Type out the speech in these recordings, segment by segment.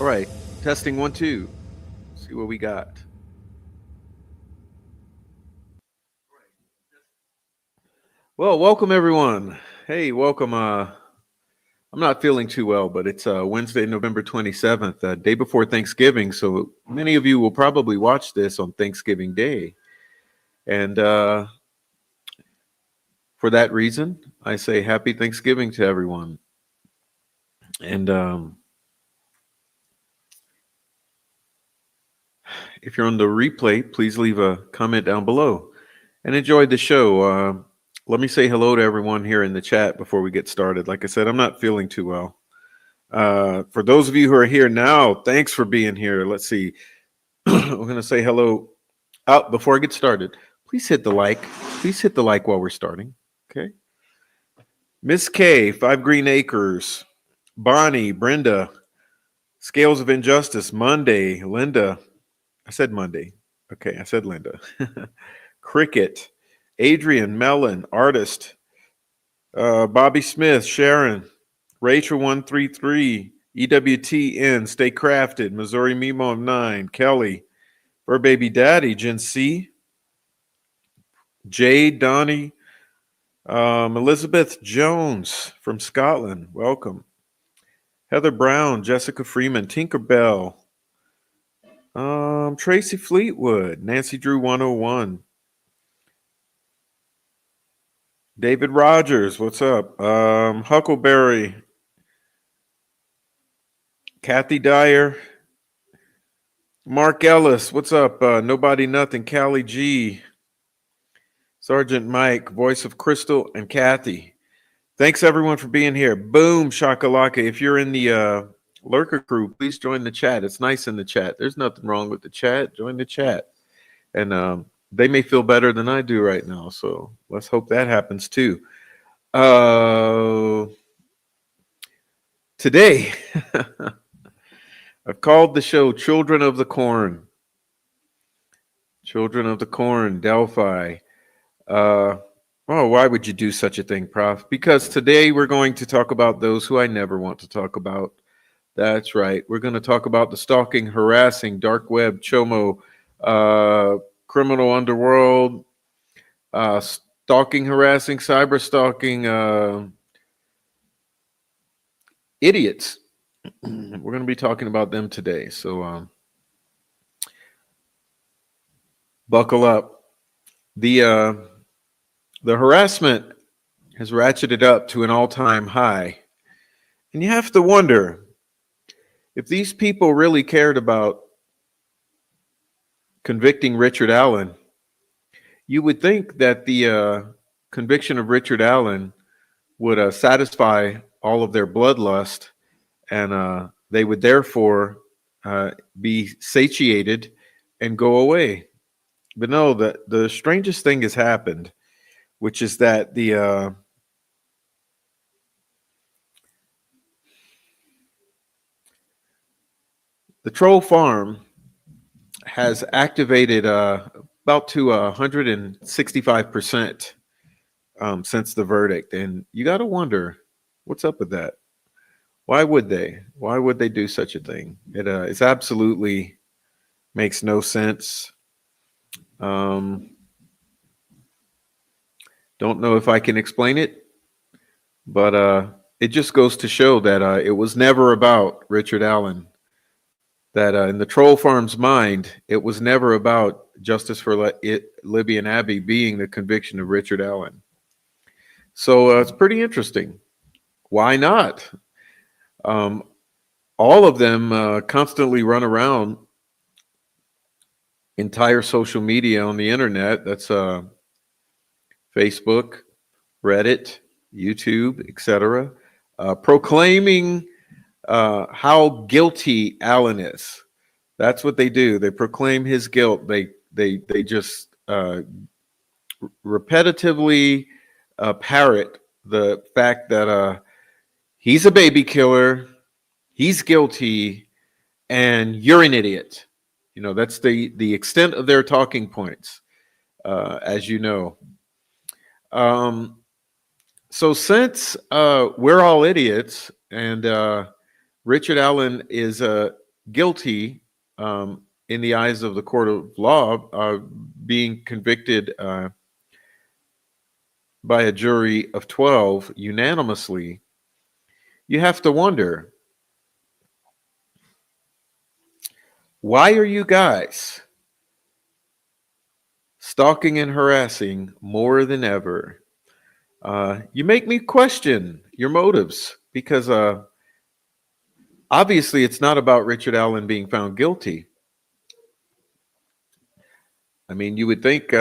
All right, testing 1, 2. See what we got. Well, welcome everyone. Hey, welcome. I'm not feeling too well, but it's Wednesday, November 27th, day before Thanksgiving. So many of you will probably watch this on Thanksgiving Day. And for that reason, I say happy Thanksgiving to everyone. And if you're on the replay, please leave a comment down below and enjoy the show. Let me say hello to everyone here in the chat before we get started. Like I said, I'm not feeling too well. For those of you who are here now, thanks for being here. Let's see. We're going to say hello. Before I get started, please hit the like. Please hit the like while we're starting. Okay. Miss K, 5 Green Acres. Bonnie, Brenda, Scales of Injustice, Monday, Linda. I said Monday. Okay, I said Linda. Cricket, Adrian, Mellon, Artist, Bobby Smith, Sharon, Rachel 133, EWTN, Stay Crafted, Missouri Mimo of 9, Kelly, Fur Baby Daddy, Gen C, Jade, Donnie, Elizabeth Jones from Scotland, welcome. Heather Brown, Jessica Freeman, Tinkerbell, Tracy Fleetwood, Nancy Drew 101, David Rogers, what's up? Huckleberry, Kathy Dyer, Mark Ellis, what's up? Nobody Nothing, Callie G, Sergeant Mike, voice of Crystal and Kathy. Thanks everyone for being here. Boom, shakalaka. If you're in the lurker crew, please join the chat. It's nice in the chat. There's nothing wrong with the chat. Join the chat. And they may feel better than I do right now. So let's hope that happens too. Today, I've called the show Children of the Corn. Children of the Corn, Delphi. Why would you do such a thing, Prof? Because today we're going to talk about those who I never want to talk about. That's right. We're going to talk about the stalking, harassing, dark web, chomo, criminal underworld, stalking, harassing, cyber stalking, idiots. We're going to be talking about them today. So buckle up. The harassment has ratcheted up to an all-time high. And you have to wonder if these people really cared about convicting Richard Allen. You would think that the conviction of Richard Allen would satisfy all of their bloodlust, and they would therefore be satiated and go away. But no, the strangest thing has happened, which is that the troll farm has activated about to 165% since the verdict. And you got to wonder, what's up with that? Why would they? Why would they do such a thing? It's absolutely makes no sense. Don't know if I can explain it, but it just goes to show that it was never about Richard Allen. That in the troll farm's mind, it was never about justice for Libby and Abby being the conviction of Richard Allen. So it's pretty interesting. Why not? All of them constantly run around entire social media on the internet. That's Facebook, Reddit, YouTube, etc., proclaiming how guilty Allen is. That's what they do. They proclaim his guilt. They just repetitively parrot the fact that he's a baby killer, he's guilty, and you're an idiot. You know, that's the extent of their talking points, as you know. So since we're all idiots and Richard Allen is guilty in the eyes of the court of law, being convicted by a jury of 12 unanimously, you have to wonder, why are you guys stalking and harassing more than ever? You make me question your motives because obviously it's not about Richard Allen being found guilty. I mean, you would think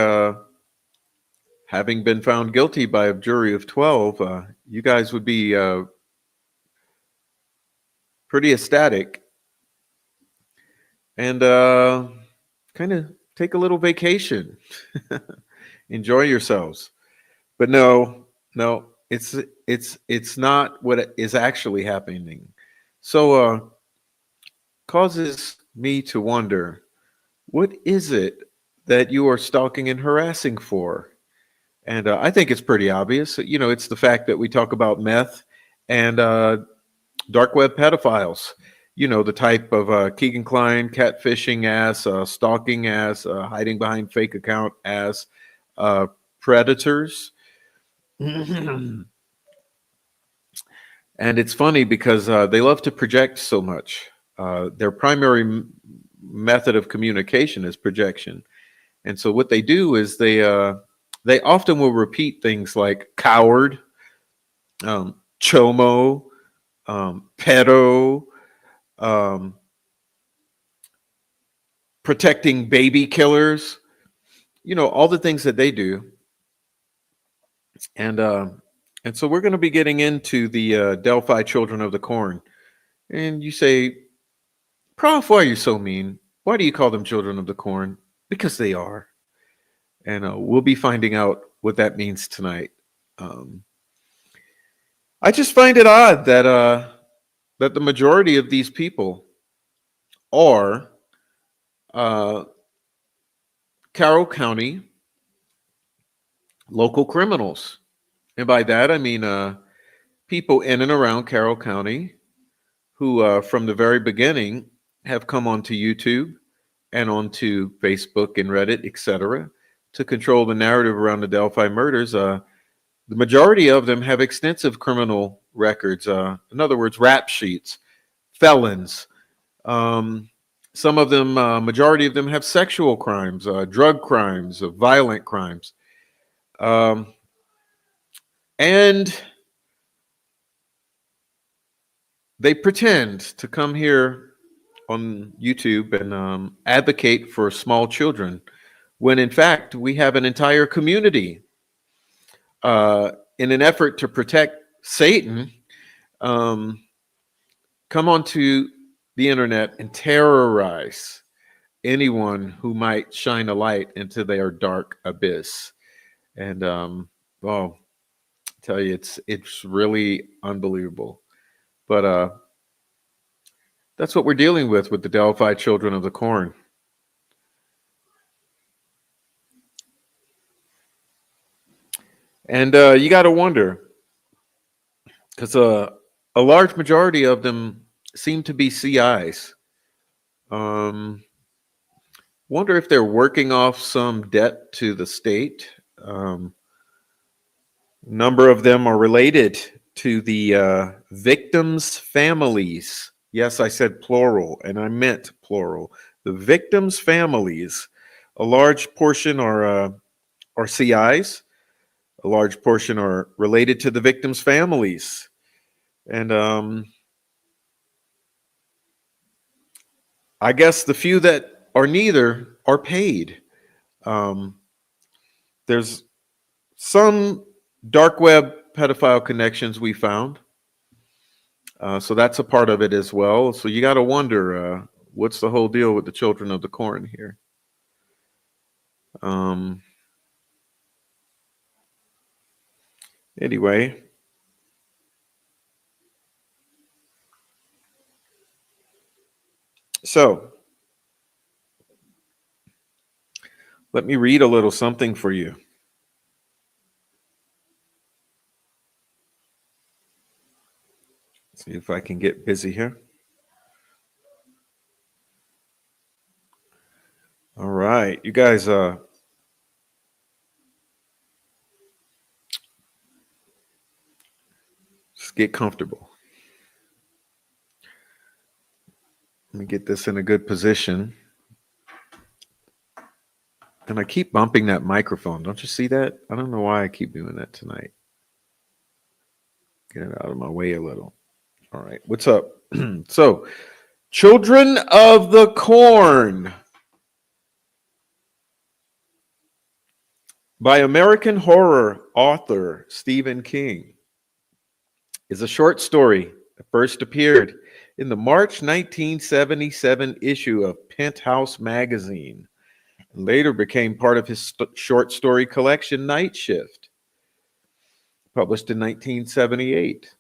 having been found guilty by a jury of 12, you guys would be pretty ecstatic and kind of take a little vacation, enjoy yourselves. But no, it's not what is actually happening. So causes me to wonder, what is it that you are stalking and harassing for? And I think it's pretty obvious. It's the fact that we talk about meth and dark web pedophiles. The type of Keegan Klein catfishing ass, stalking ass, hiding behind fake account ass uh, predators. And it's funny because they love to project so much. Their primary method of communication is projection. And so what they do is they often will repeat things like coward, chomo, pedo, um, protecting baby killers. All the things that they do. And so we're going to be getting into the Delphi Children of the Corn. And you say, Prof, why are you so mean? Why do you call them Children of the Corn? Because they are. And we'll be finding out what that means tonight. Um, I just find it odd that the majority of these people are uh, Carroll County local criminals. And by that, I mean people in and around Carroll County who, from the very beginning, have come onto YouTube and onto Facebook and Reddit, etc., to control the narrative around the Delphi murders. The majority of them have extensive criminal records. In other words, rap sheets, felons. Um, some of them, majority of them, have sexual crimes, drug crimes, violent crimes. Um, and they pretend to come here on YouTube and advocate for small children, when in fact we have an entire community in an effort to protect Satan. Um, come onto the internet and terrorize anyone who might shine a light into their dark abyss. And well, I tell you, it's really unbelievable. But that's what we're dealing with the Delphi Children of the Corn. And you got to wonder, because a large majority of them seem to be CIs. Um, wonder if they're working off some debt to the state. Number of them are related to the victims' families. Yes, I said plural, and I meant plural. The victims' families. A large portion are CIs. A large portion are related to the victims' families, and I guess the few that are neither are paid. Um, there's some dark web pedophile connections we found. So that's a part of it as well. So you got to wonder what's the whole deal with the Children of the Corn here? Um, anyway, so let me read a little something for you. See if I can get busy here. All right, you guys, just get comfortable. Let me get this in a good position. And I keep bumping that microphone. Don't you see that? I don't know why I keep doing that tonight. Get it out of my way a little. All right, what's up? So, Children of the Corn by American horror author Stephen King is a short story that first appeared in the March 1977 issue of Penthouse magazine and later became part of his short story collection Night Shift, published in 1978.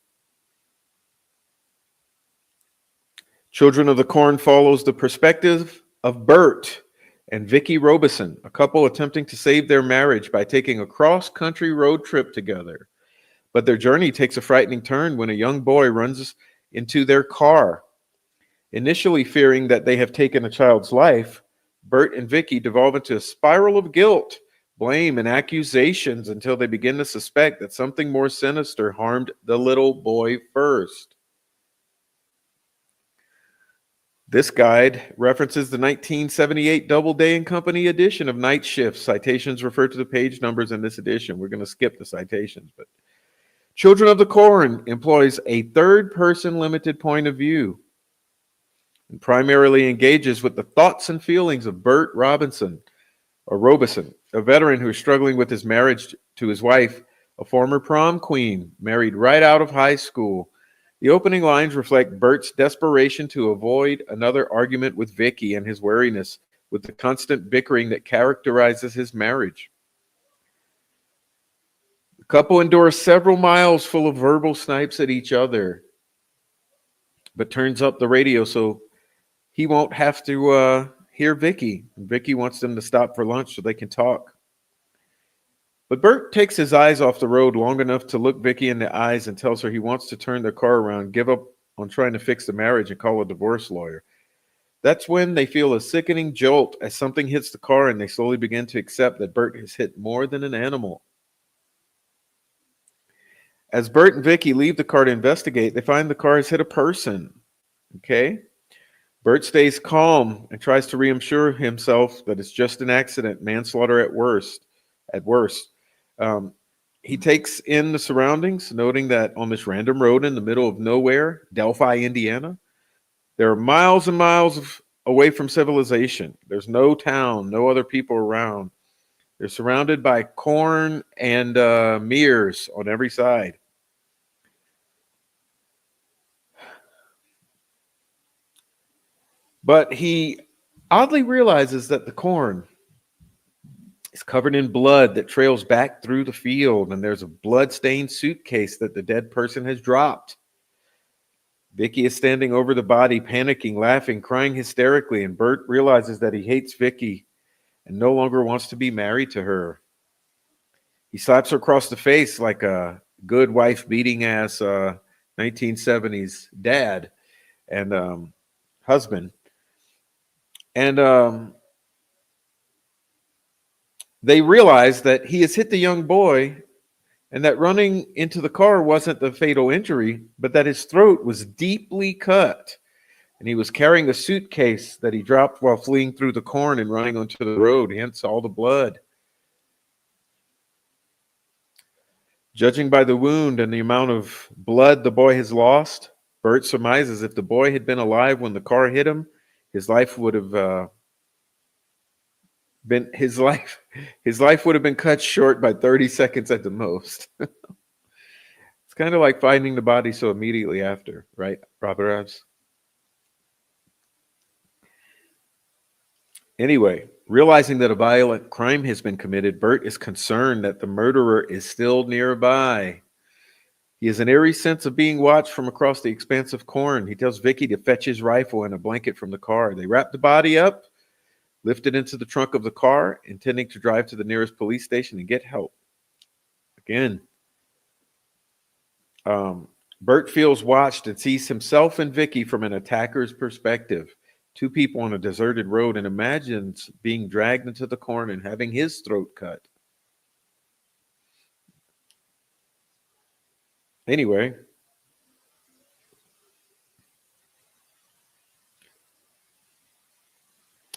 Children of the Corn follows the perspective of Bert, and Vicky Robeson, a couple attempting to save their marriage by taking a cross-country road trip together. But their journey takes a frightening turn when a young boy runs into their car. Initially fearing that they have taken a child's life, Bert and Vicky devolve into a spiral of guilt, blame, and accusations until they begin to suspect that something more sinister harmed the little boy first. This guide references the 1978 Doubleday and Company edition of Night Shift. Citations refer to the page numbers in this edition. We're going to skip the citations, but Children of the Corn employs a third-person limited point of view and primarily engages with the thoughts and feelings of Bert Robeson, a veteran who is struggling with his marriage to his wife, a former prom queen, married right out of high school. The opening lines reflect Bert's desperation to avoid another argument with Vicky and his wariness with the constant bickering that characterizes his marriage. The couple endures several miles full of verbal snipes at each other, but turns up the radio so he won't have to hear Vicky. Vicky wants them to stop for lunch so they can talk. But Bert takes his eyes off the road long enough to look Vicky in the eyes and tells her he wants to turn their car around, give up on trying to fix the marriage, and call a divorce lawyer. That's when they feel a sickening jolt as something hits the car and they slowly begin to accept that Bert has hit more than an animal. As Bert and Vicky leave the car to investigate, they find the car has hit a person. Okay? Bert stays calm and tries to reassure himself that it's just an accident, manslaughter at worst. He takes in the surroundings, noting that on this random road in the middle of nowhere, Delphi, Indiana, there are miles and miles away from civilization. There's no town, no other people around. They're surrounded by corn and mears on every side. But he oddly realizes that the corn is covered in blood that trails back through the field, and there's a blood-stained suitcase that the dead person has dropped. Vicky is standing over the body, panicking, laughing, crying hysterically, and Bert realizes that he hates Vicky and no longer wants to be married to her. He slaps her across the face like a good wife-beating ass 1970s dad and husband. And they realize that he has hit the young boy and that running into the car wasn't the fatal injury, but that his throat was deeply cut. And he was carrying a suitcase that he dropped while fleeing through the corn and running onto the road, hence all the blood. Judging by the wound and the amount of blood the boy has lost, Bert surmises if the boy had been alive when the car hit him, his life would have his life would have been cut short by 30 seconds at the most. It's kind of like finding the body so immediately after, right, Robert Ives? Anyway, realizing that a violent crime has been committed, Bert is concerned that the murderer is still nearby. He has an eerie sense of being watched from across the expanse of corn. He tells Vicky to fetch his rifle and a blanket from the car. They wrap the body up, lift it into the trunk of the car, intending to drive to the nearest police station and get help. Again, Bert feels watched and sees himself and Vicky from an attacker's perspective. Two people on a deserted road, and imagines being dragged into the corn and having his throat cut. Anyway,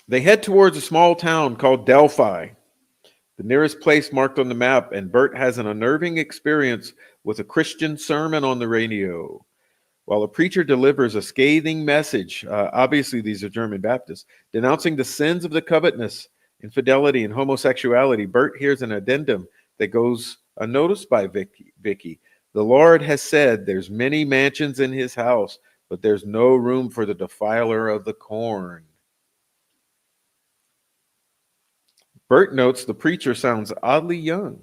they head towards a small town called Delphi, the nearest place marked on the map, and Bert has an unnerving experience with a Christian sermon on the radio. While a preacher delivers a scathing message, obviously these are German Baptists, denouncing the sins of the covetousness, infidelity, and homosexuality, Bert hears an addendum that goes unnoticed by Vicky. The Lord has said there's many mansions in his house, but there's no room for the defiler of the corn. Bert notes the preacher sounds oddly young.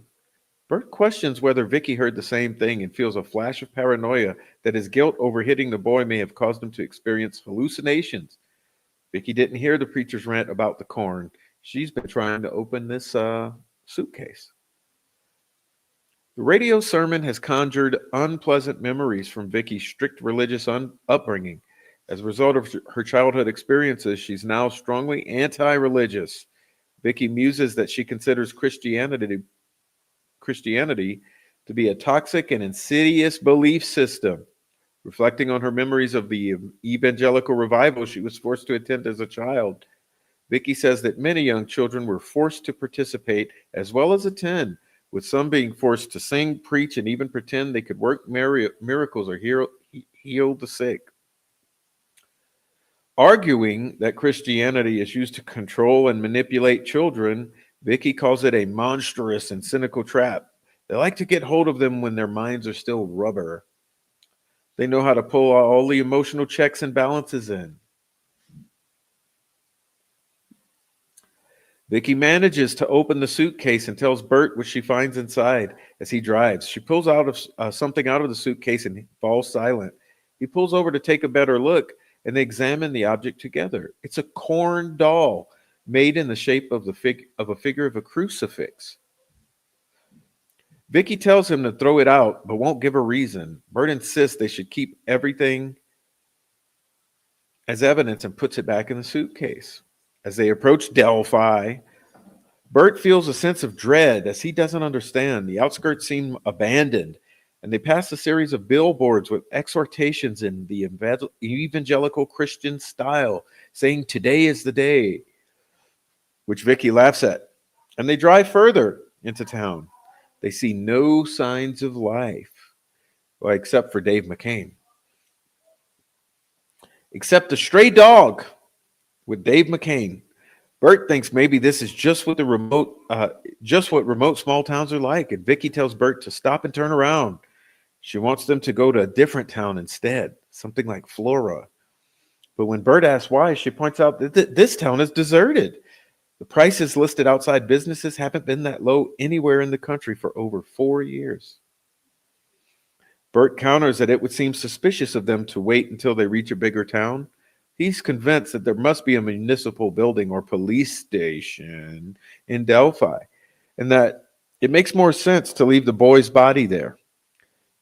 Bert questions whether Vicky heard the same thing and feels a flash of paranoia that his guilt over hitting the boy may have caused him to experience hallucinations. Vicky didn't hear the preacher's rant about the corn. She's been trying to open this suitcase. The radio sermon has conjured unpleasant memories from Vicky's strict religious upbringing. As a result of her childhood experiences, she's now strongly anti-religious. Vicky muses that she considers Christianity to be a toxic and insidious belief system. Reflecting on her memories of the evangelical revival she was forced to attend as a child, Vicky says that many young children were forced to participate as well as attend, with some being forced to sing, preach, and even pretend they could work miracles or heal the sick. Arguing that Christianity is used to control and manipulate children, Vicky calls it a monstrous and cynical trap. They like to get hold of them when their minds are still rubber. They know how to pull all the emotional checks and balances in. Vicky manages to open the suitcase and tells Bert what she finds inside as he drives. She pulls something out of the suitcase and falls silent. He pulls over to take a better look, and they examine the object together. It's a corn doll made in the shape of a figure of a crucifix. Vicky tells him to throw it out, but won't give a reason. Bert insists they should keep everything as evidence and puts it back in the suitcase. As they approach Delphi, Bert feels a sense of dread as he doesn't understand. The outskirts seem abandoned, and they pass a series of billboards with exhortations in the evangelical Christian style, saying, "Today is the day," which Vicky laughs at. And they drive further into town. They see no signs of life, well, except for Dave McCain. Except a stray dog with Dave McCain. Bert thinks maybe this is just what remote small towns are like, and Vicky tells Bert to stop and turn around. She wants them to go to a different town instead, something like Flora. But when Bert asks why, she points out that this town is deserted. The prices listed outside businesses haven't been that low anywhere in the country for over 4 years. Bert counters that it would seem suspicious of them to wait until they reach a bigger town. He's convinced that there must be a municipal building or police station in Delphi, and that it makes more sense to leave the boy's body there.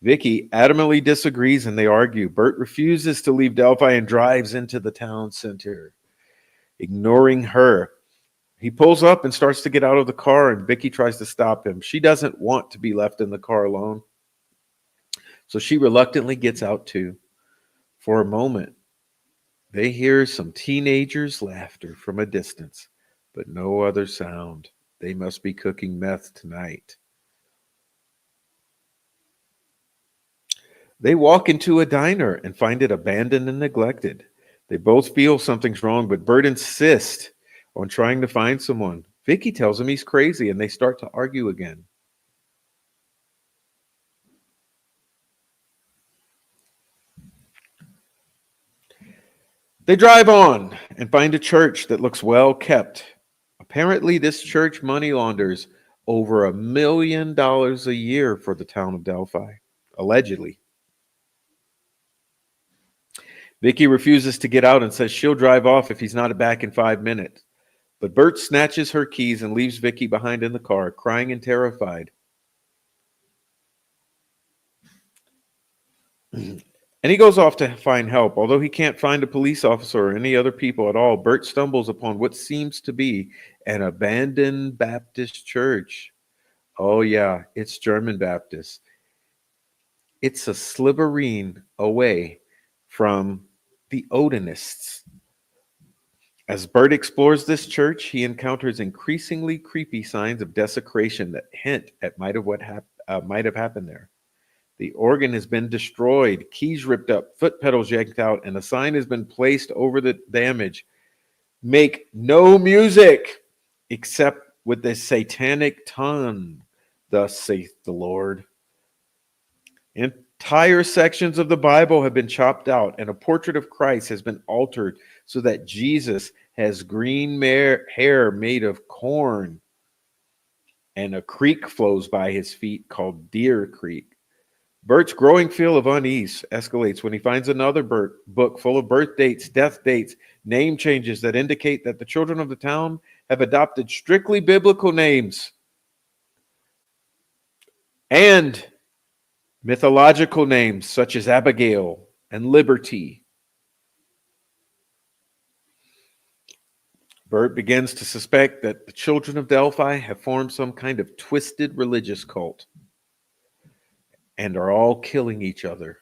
Vicky adamantly disagrees and they argue. Bert refuses to leave Delphi and drives into the town center. Ignoring her, he pulls up and starts to get out of the car, and Vicky tries to stop him. She doesn't want to be left in the car alone, so she reluctantly gets out too. For a moment, they hear some teenagers' laughter from a distance, but no other sound. They must be cooking meth tonight. They walk into a diner and find it abandoned and neglected. They both feel something's wrong, but Bert insists on trying to find someone. Vicky tells him he's crazy, and they start to argue again. They drive on and find a church that looks well kept. Apparently, this church money launders over $1 million a year for the town of Delphi, allegedly. Vicky refuses to get out and says she'll drive off if he's not back in 5 minutes. But Bert snatches her keys and leaves Vicky behind in the car, crying and terrified. And he goes off to find help. Although he can't find a police officer or any other people at all, Bert stumbles upon what seems to be an abandoned Baptist church. Oh yeah, it's German Baptist. It's a sliverine away from the Odinists. As Bert explores this church, he encounters increasingly creepy signs of desecration that hint at might have happened there. The organ has been destroyed, keys ripped up, foot pedals yanked out, and a sign has been placed over the damage. Make no music except with the satanic tongue, thus saith the Lord. Entire sections of the Bible have been chopped out, and a portrait of Christ has been altered so that Jesus has green hair made of corn, and a creek flows by his feet called Deer Creek. Bert's growing feel of unease escalates when he finds another book full of birth dates, death dates, name changes that indicate that the children of the town have adopted strictly biblical names and mythological names such as Abigail and Liberty. Bert begins to suspect that the children of Delphi have formed some kind of twisted religious cult and are all killing each other,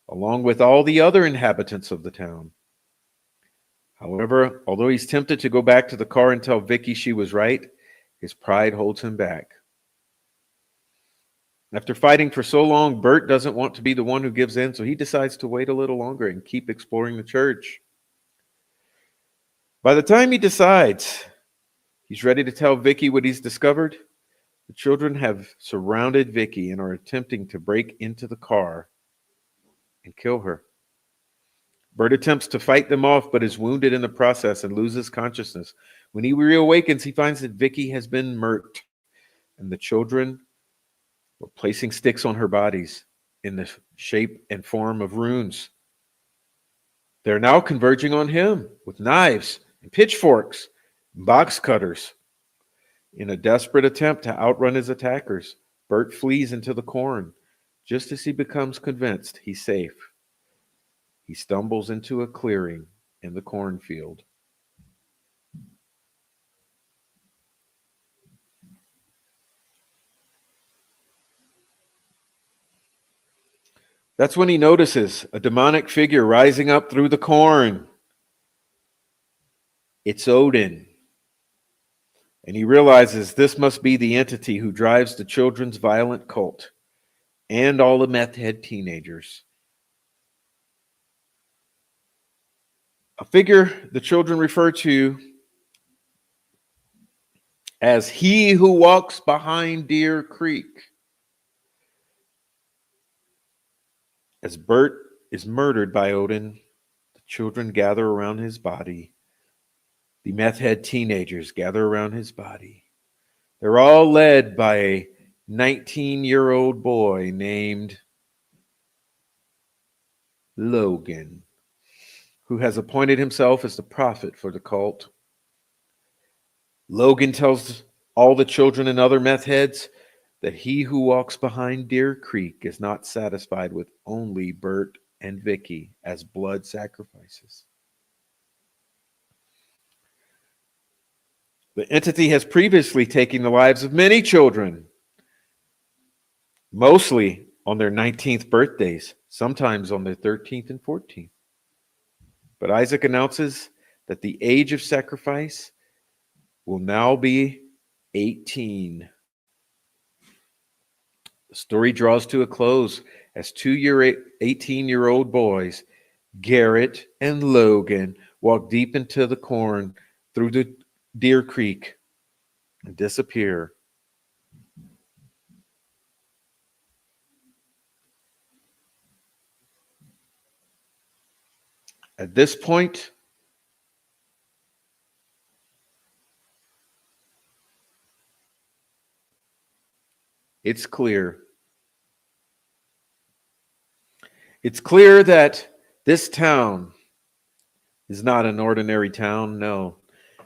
along with all the other inhabitants of the town. However, although he's tempted to go back to the car and tell Vicky she was right, his pride holds him back. After fighting for so long, Bert doesn't want to be the one who gives in, so he decides to wait a little longer and keep exploring the church. By the time he decides he's ready to tell Vicky what he's discovered, the children have surrounded Vicky and are attempting to break into the car and kill her. Bert attempts to fight them off, but is wounded in the process and loses consciousness. When he reawakens, he finds that Vicky has been murked, and the children were placing sticks on her bodies in the shape and form of runes. They're now converging on him with knives and pitchforks and box cutters. In a desperate attempt to outrun his attackers, Bert flees into the corn. Just as he becomes convinced he's safe, he stumbles into a clearing in the cornfield. That's when he notices a demonic figure rising up through the corn. It's Odin. And he realizes this must be the entity who drives the children's violent cult and all the meth head teenagers. A figure the children refer to as he who walks behind Deer Creek. As Bert is murdered by Odin, the children gather around his body. The meth head teenagers gather around his body. They're all led by a 19-year-old boy named Logan, who has appointed himself as the prophet for the cult. Logan tells all the children and other meth heads that he who walks behind Deer Creek is not satisfied with only Bert and Vicky as blood sacrifices. The entity has previously taken the lives of many children, mostly on their 19th birthdays, sometimes on their 13th and 14th. But Isaac announces that the age of sacrifice will now be 18. The story draws to a close as 18-year-old boys, Garrett and Logan, walk deep into the corn through the Deer Creek and disappear. At this point, it's clear. It's clear that this town is not an ordinary town. No,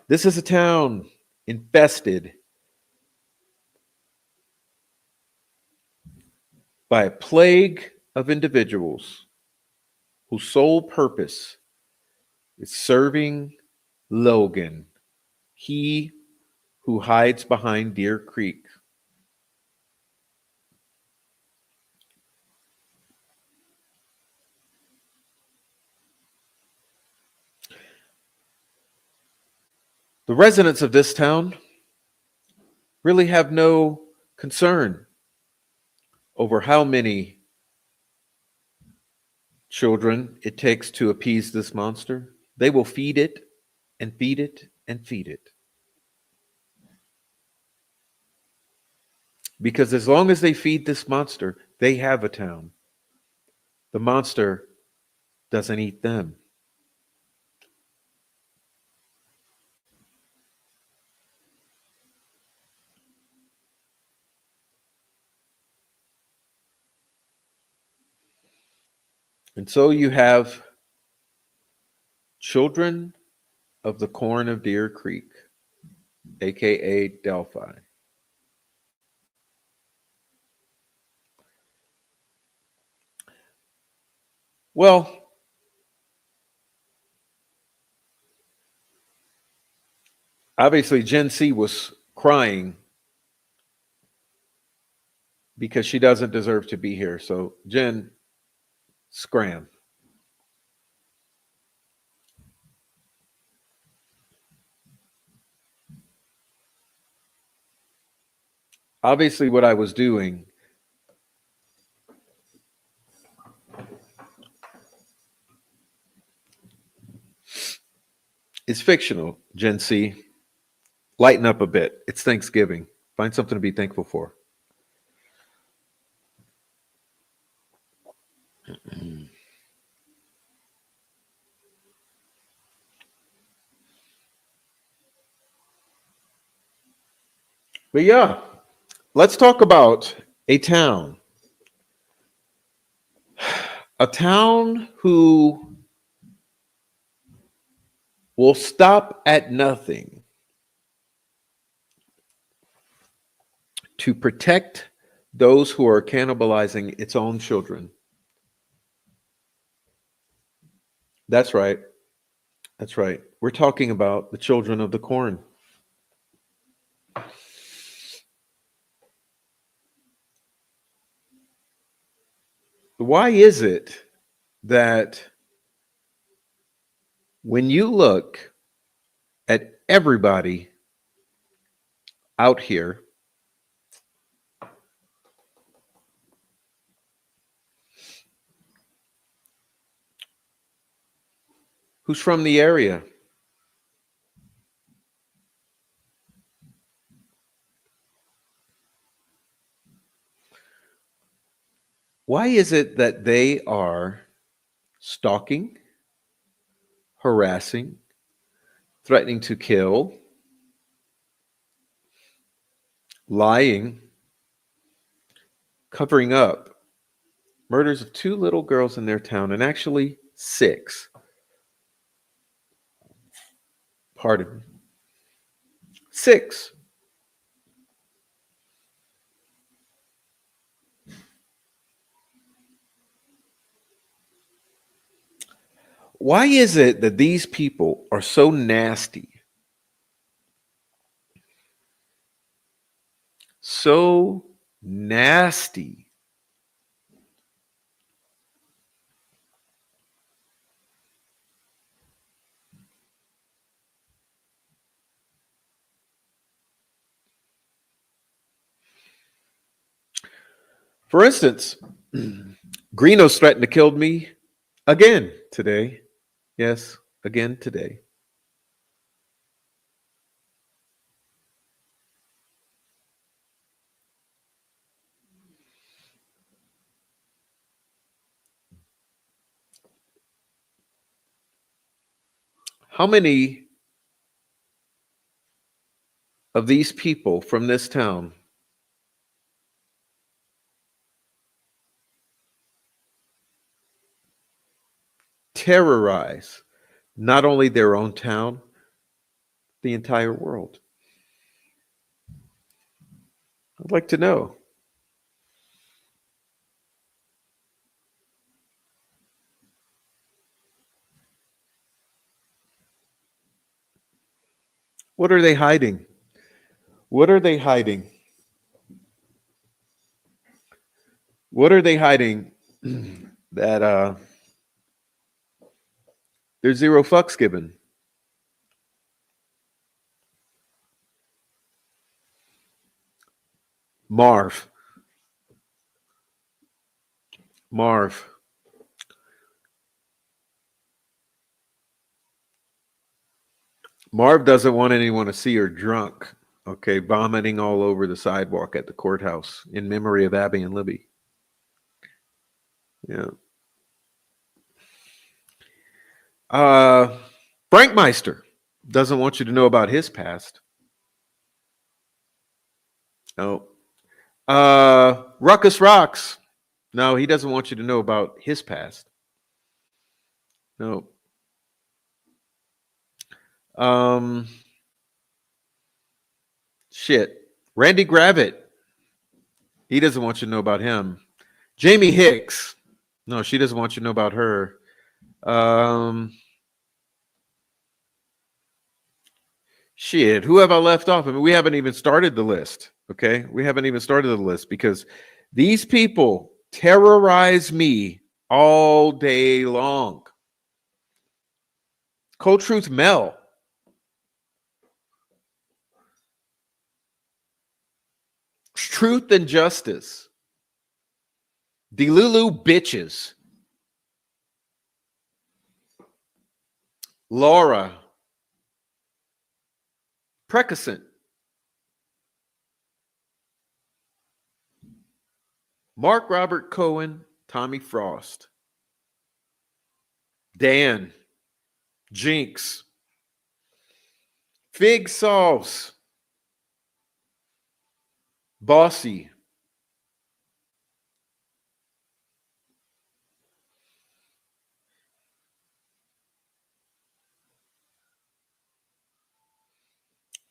this is a town infested by a plague of individuals whose sole purpose is serving Logan, he who hides behind Deer Creek. The residents of this town really have no concern over how many children it takes to appease this monster. They will feed it and feed it and feed it. Because as long as they feed this monster, they have a town. The monster doesn't eat them. And so you have children of the corn of Deer Creek. aka Delphi. Well, obviously, Gen C was crying because she doesn't deserve to be here. So, Jen, scram. Obviously, what I was doing is fictional, Gen C. Lighten up a bit. It's Thanksgiving. Find something to be thankful for. But yeah, let's talk about a town. A town who will stop at nothing to protect those who are cannibalizing its own children. That's right. That's right. We're talking about the children of the corn. Why is it that when you look at everybody out here who's from the area, why is it that they are stalking, harassing, threatening to kill, lying, covering up murders of two little girls in their town, and actually six? Pardon me. Six. Why is it that these people are so nasty, so nasty? For instance, Greeno's threatened to kill me again today. Yes, again today. How many of these people from this town terrorize not only their own town, the entire world? I'd like to know. What are they hiding? What are they hiding? What are they hiding that there's zero fucks given? Marv. Marv. Marv doesn't want anyone to see her drunk, okay, vomiting all over the sidewalk at the courthouse in memory of Abby and Libby. Yeah. Uh, Frankmeister doesn't want you to know about his past. No. Ruckus Rocks. No, he doesn't want you to know about his past. No. Um, Shit. Randy Gravitt. He doesn't want you to know about him. Jamie Hicks. No, she doesn't want you to know about her. Shit. Who have I left off? I mean, we haven't even started the list. Okay. We haven't even started the list because these people terrorize me all day long. Cold Truth Mel. Truth and Justice. Delulu Bitches. Laura. Precascent. Mark Robert Cohen. Tommy Frost. Dan. Jinx. Fig Sauce. Bossy.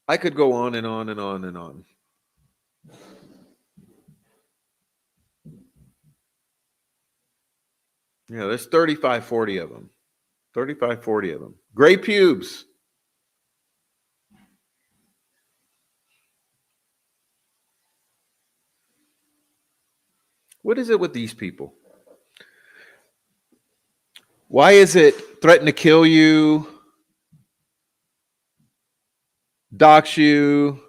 I could go on and on and on and on. Yeah, there's 35, 40 of them. 35, 40 of them. Gray pubes. What is it with these people? Why is it threaten to kill you, dox you,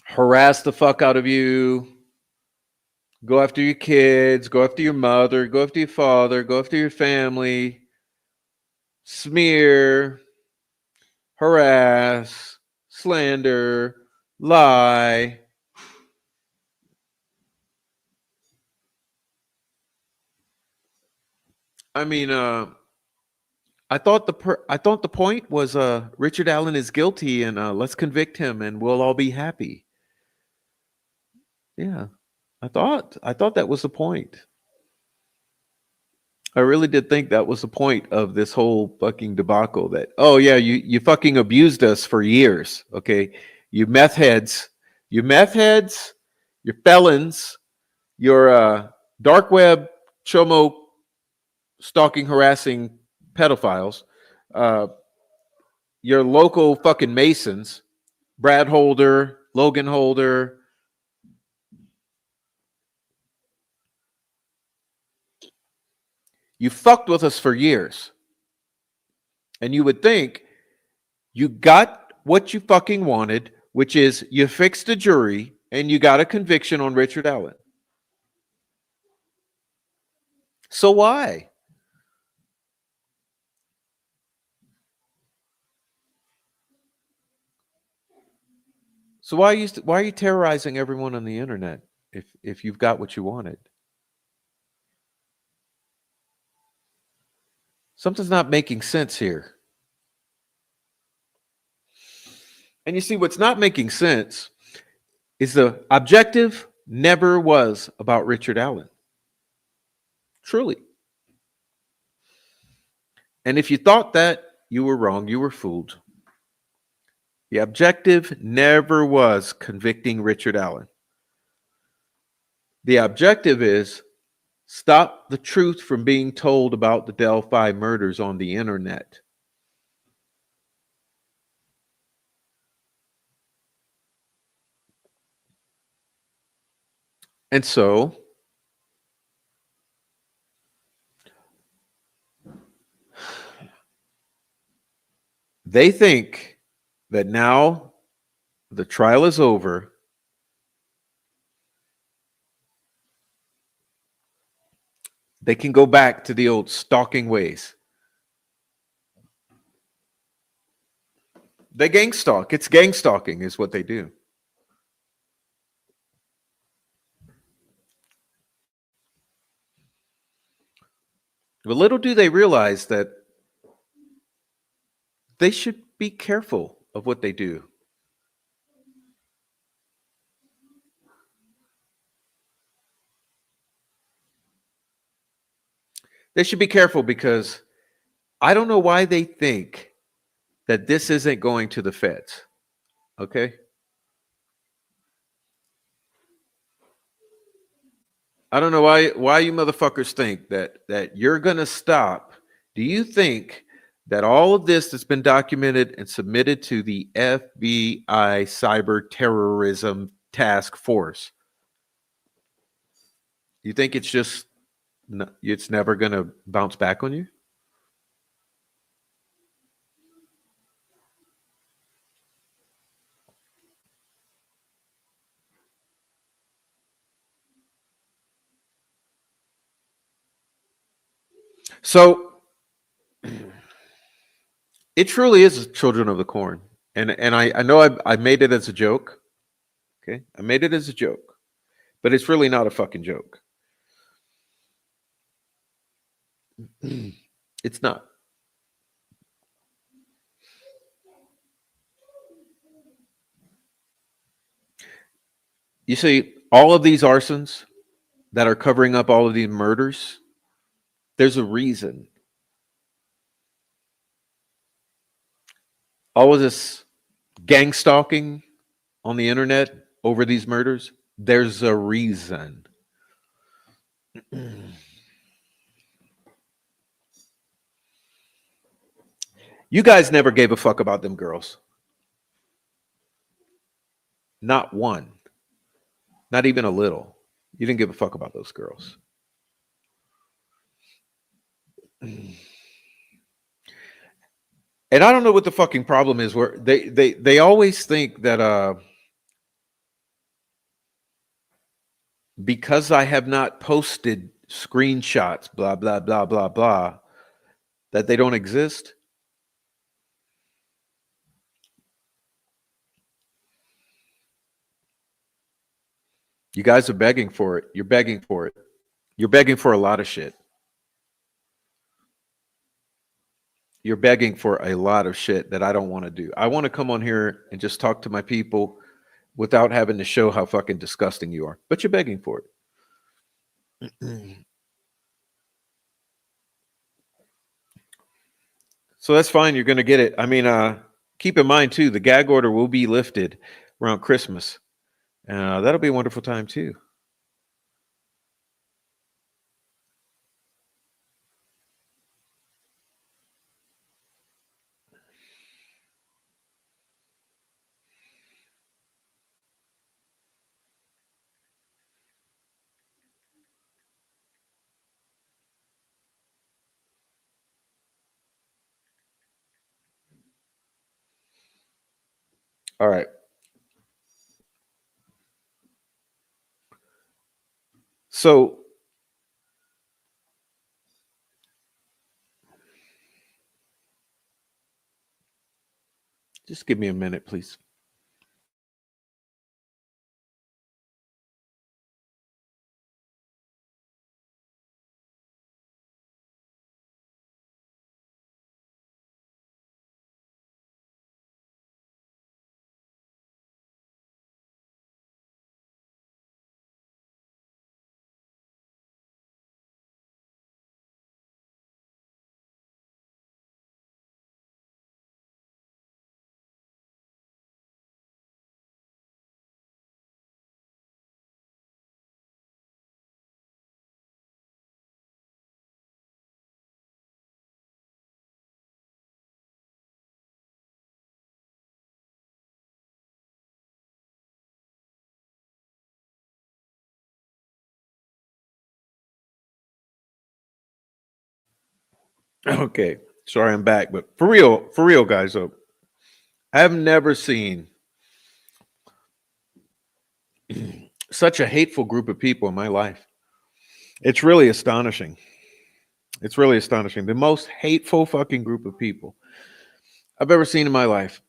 harass the fuck out of you, go after your kids, go after your mother, go after your father, go after your family, smear, harass, slander, lie. I mean, I thought the point was Richard Allen is guilty and let's convict him and we'll all be happy. Yeah, I thought that was the point. I really did think that was the point of this whole fucking debacle. That oh yeah, you fucking abused us for years. Okay, you meth heads, you're felons, you're dark web chomo stalking, harassing pedophiles. Uh, your local fucking Masons, Brad Holder, Logan Holder. You fucked with us for years. And you would think you got what you fucking wanted, which is you fixed a jury and you got a conviction on Richard Allen. So why? So why are you terrorizing everyone on the internet if you've got what you wanted? Something's not making sense here. And you see, what's not making sense is the objective never was about Richard Allen. Truly. And if you thought that, you were wrong. You were fooled. The objective never was convicting Richard Allen. The objective is stop the truth from being told about the Delphi murders on the internet. And so they think that now the trial is over, they can go back to the old stalking ways. They gang stalk. It's gang stalking is what they do. But little do they realize that they should be careful of what they do. They should be careful because I don't know why they think that this isn't going to the feds. Okay. I don't know why you motherfuckers think that you're gonna stop. Do you think that all of this that's been documented and submitted to the FBI Cyber Terrorism Task Force, you think it's just it's never gonna bounce back on you? So it truly is Children of the Corn, and I know I made it as a joke. Okay, I made it as a joke, but it's really not a fucking joke. It's not. You see, all of these arsons that are covering up all of these murders, there's a reason. All of this gang stalking on the internet over these murders, there's a reason. You guys never gave a fuck about them girls. Not one. Not even a little. You didn't give a fuck about those girls. And I don't know what the fucking problem is where they always think that because I have not posted screenshots, blah blah blah blah blah, that they don't exist. You guys are begging for it. You're begging for it. You're begging for a lot of shit. You're begging for a lot of shit that I don't want to do. I want to come on here and just talk to my people without having to show how fucking disgusting you are. But you're begging for it. So that's fine. You're going to get it. I mean, keep in mind too, the gag order will be lifted around Christmas. That'll be a wonderful time too. All right. So just give me a minute, please. Okay. Sorry, I'm back. But for real, guys, so I've never seen such a hateful group of people in my life. It's really astonishing. It's really astonishing. The most hateful fucking group of people I've ever seen in my life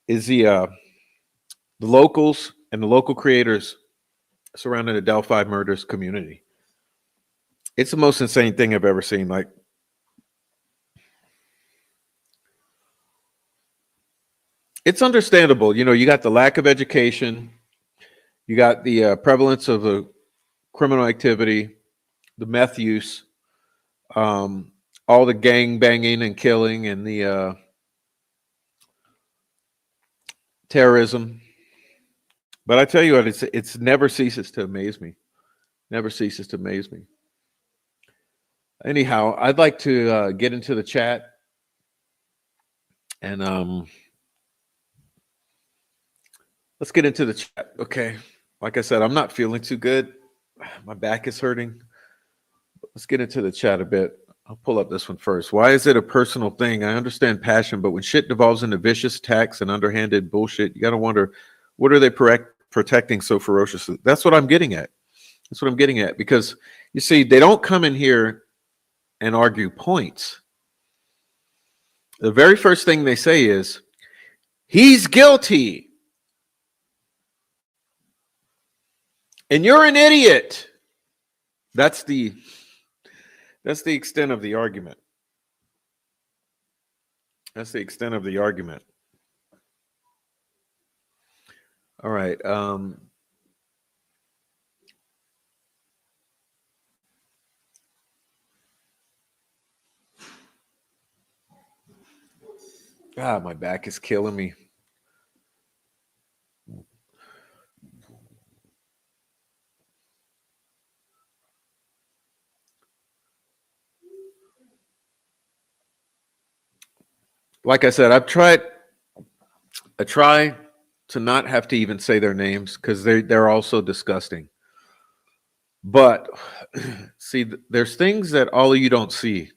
is the locals and the local creators surrounding the Delphi murders community. It's the most insane thing I've ever seen. Like, it's understandable. You know, you got the lack of education, you got the prevalence of the criminal activity, the meth use, um, all the gang banging and killing, and the terrorism. But I tell you what, it's never ceases to amaze me. Never ceases to amaze me. Anyhow, I'd like to get into the chat, and let's get into the chat. Okay. Like I said, I'm not feeling too good. My back is hurting. Let's get into the chat a bit. I'll pull up this one first. Why is it a personal thing? I understand passion, but when shit devolves into vicious attacks and underhanded bullshit, you got to wonder, what are they protecting so ferociously? That's what I'm getting at. That's what I'm getting at. Because, you see, they don't come in here and argue points. The very first thing they say is, he's guilty. And you're an idiot. That's the extent of the argument. That's the extent of the argument. All right. My back is killing me. Like I said, I try to not have to even say their names because they're all so disgusting. But see, there's things that all of you don't see.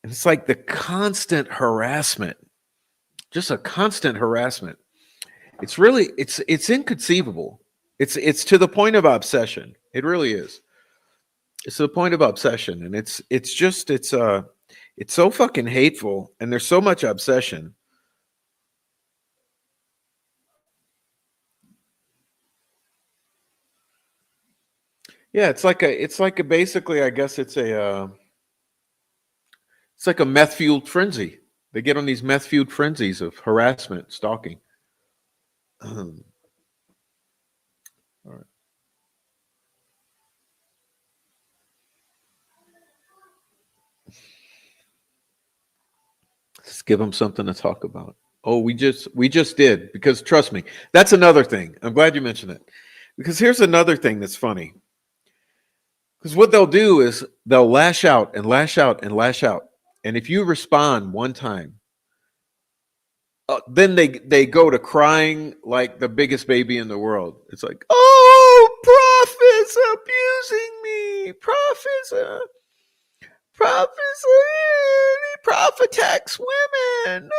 And it's like the constant harassment, just a constant harassment. It's really, it's inconceivable. It's to the point of obsession. It really is. It's to the point of obsession, and it's so fucking hateful, and there's so much obsession. Yeah, it's like a basically, I guess it's like a meth fueled frenzy. They get on these meth fueled frenzies of harassment, stalking. All right. Let's give them something to talk about. Oh, we just did, because trust me, that's another thing. I'm glad you mentioned it, because here's another thing that's funny. Because what they'll do is they'll lash out and lash out and lash out, and if you respond one time, then they go to crying like the biggest baby in the world. It's like, oh, prophets abusing me, prophetess women.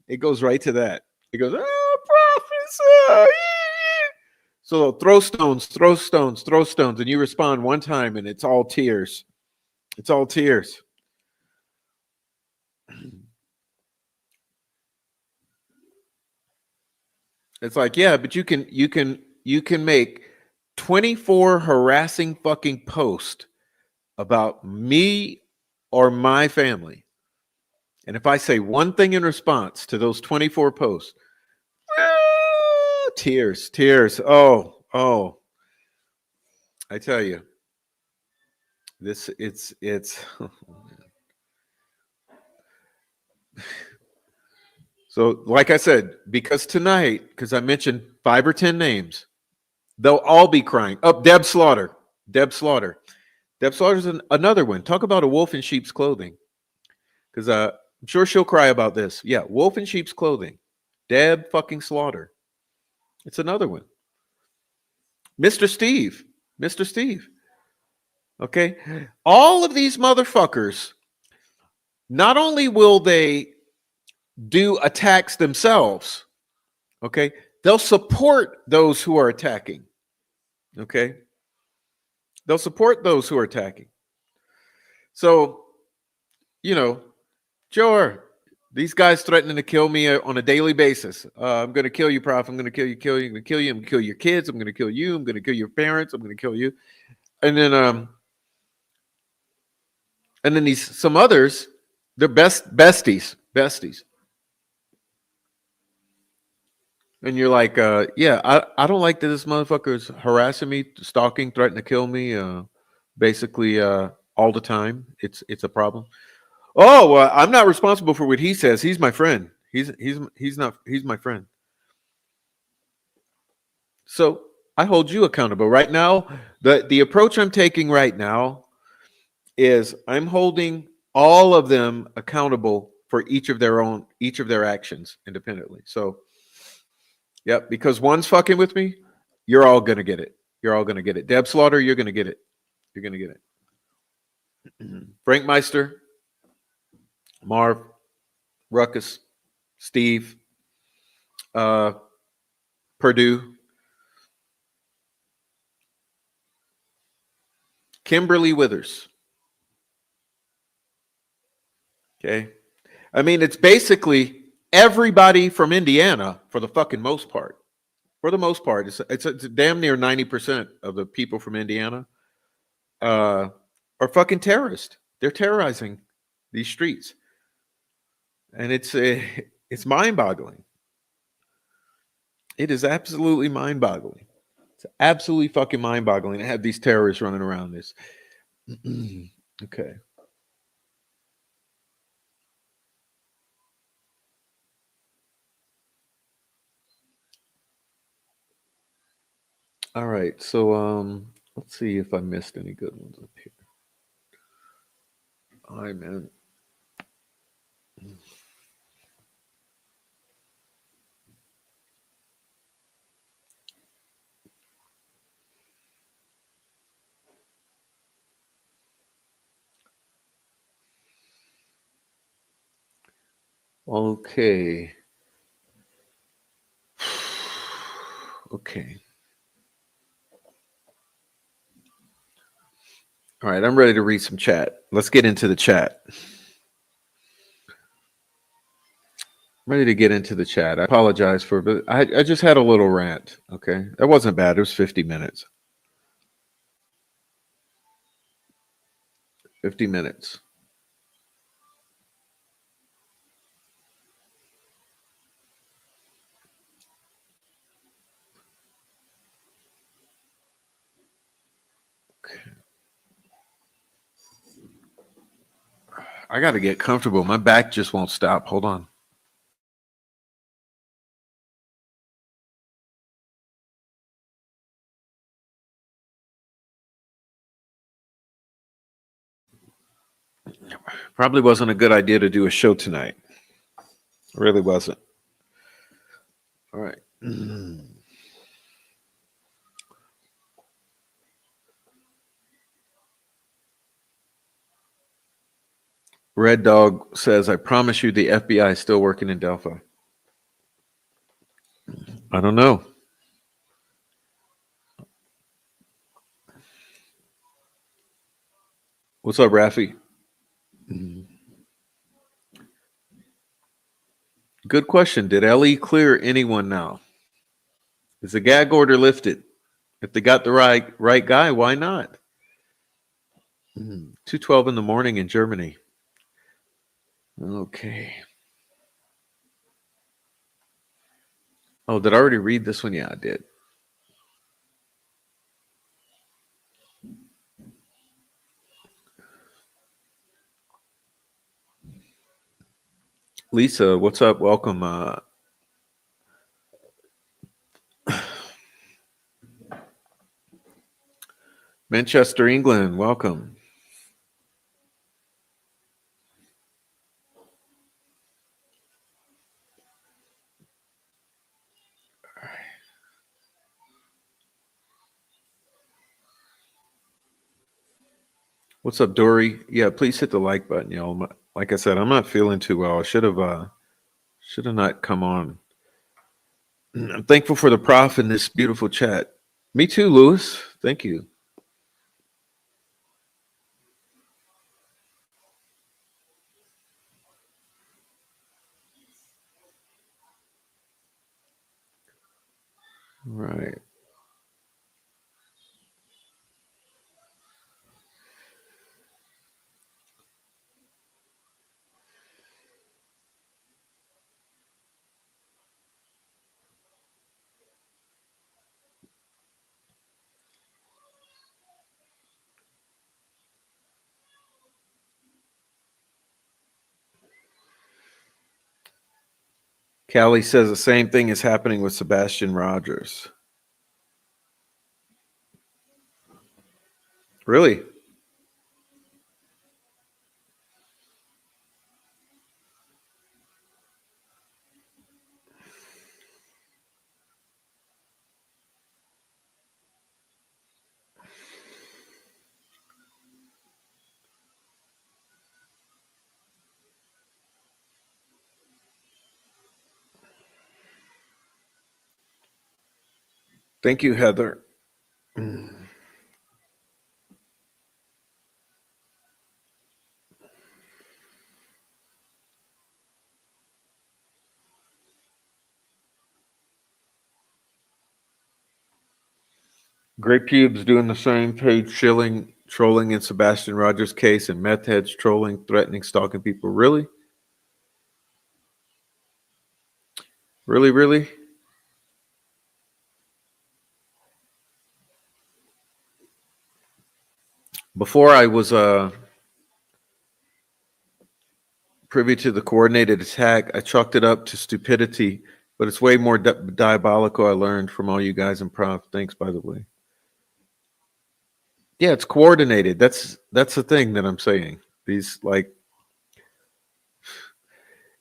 It goes right to that. It goes, oh, prophets. So they'll throw stones, and you respond one time, and it's all tears. It's all tears. It's like, yeah, but you can make 24 harassing fucking posts about me or my family. And if I say one thing in response to those 24 posts, tears. Oh. I tell you, it's so, like I said, because tonight, because I mentioned 5 or 10 names, they'll all be crying. Oh, Deb Slaughter. Deb Slaughter's another one. Talk about a wolf in sheep's clothing. Because I'm sure she'll cry about this. Yeah, wolf in sheep's clothing. Deb fucking Slaughter. It's another one. Mr. Steve. Okay. All of these motherfuckers, not only will they do attacks themselves, okay, they'll support those who are attacking. Okay. They'll support those who are attacking. So, sure, these guys threatening to kill me on a daily basis. I'm going to kill you, Prof. I'm going to kill you. I'm going to kill you. I'm going to kill your kids. I'm going to kill you. I'm going to kill your parents. I'm going to kill you. And then these some others, they're besties. And you're like, yeah, I don't like that this motherfucker's harassing me, stalking, threatening to kill me, basically all the time. It's a problem. Oh, well, I'm not responsible for what he says. He's my friend. He's not he's my friend. So I hold you accountable right now. The approach I'm taking right now is I'm holding all of them accountable for each of their actions independently. So yep, because one's fucking with me, you're all gonna get it. You're all gonna get it. Deb Slaughter, you're gonna get it. You're gonna get it. Frank Meister, Marv, Ruckus, Steve, uh, Purdue, Kimberly Withers. Okay. I mean, it's basically everybody from Indiana for the fucking most part. For the most part, it's damn near 90% of the people from Indiana uh, are fucking terrorists. They're terrorizing these streets, and it's mind boggling. It is absolutely mind boggling. It's absolutely fucking mind boggling to have these terrorists running around this. Okay. All right. So let's see if I missed any good ones up here. All right, man. Okay. Okay. All right, I'm ready to read some chat. Let's get into the chat. I'm ready to get into the chat. I apologize for, but I just had a little rant. Okay, that wasn't bad. It was 50 minutes. 50 minutes. Okay. I got to get comfortable. My back just won't stop. Hold on. Probably wasn't a good idea to do a show tonight. It really wasn't. All right. Red Dog says, I promise you the FBI is still working in Delphi. I don't know. What's up, Rafi? Good question. Did LE clear anyone now? Is the gag order lifted? If they got the right guy, why not? 2:12 in the morning in Germany. Okay. Oh, did I already read this one? Yeah, I did. Lisa, what's up? Welcome. Manchester, England, welcome. What's up, Dory? Yeah, please hit the like button, y'all. Like I said, I'm not feeling too well. I should have not come on. I'm thankful for the prof in this beautiful chat. Me too, Lewis. Thank you. All right. Callie says the same thing is happening with Sebastian Rogers. Really? Thank you, Heather. Great Pubes doing the same. Page Schilling trolling in Sebastian Rogers' case, and meth heads trolling, threatening, stalking people. Really? Really, really? Before I was privy to the coordinated attack, I chalked it up to stupidity, but it's way more diabolical. I learned from all you guys in prof. Thanks, by the way. Yeah, it's coordinated. That's the thing that I'm saying. These like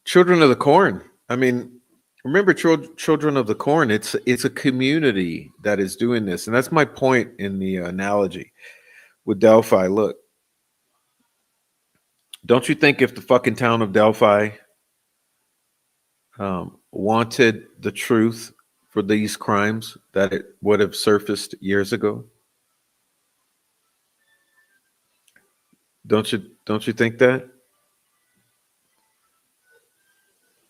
children of the corn. I mean, remember children of the corn. It's a community that is doing this, and that's my point in the analogy with Delphi. Look, don't you think if the fucking town of Delphi wanted the truth for these crimes, that it would have surfaced years ago? Don't you think that?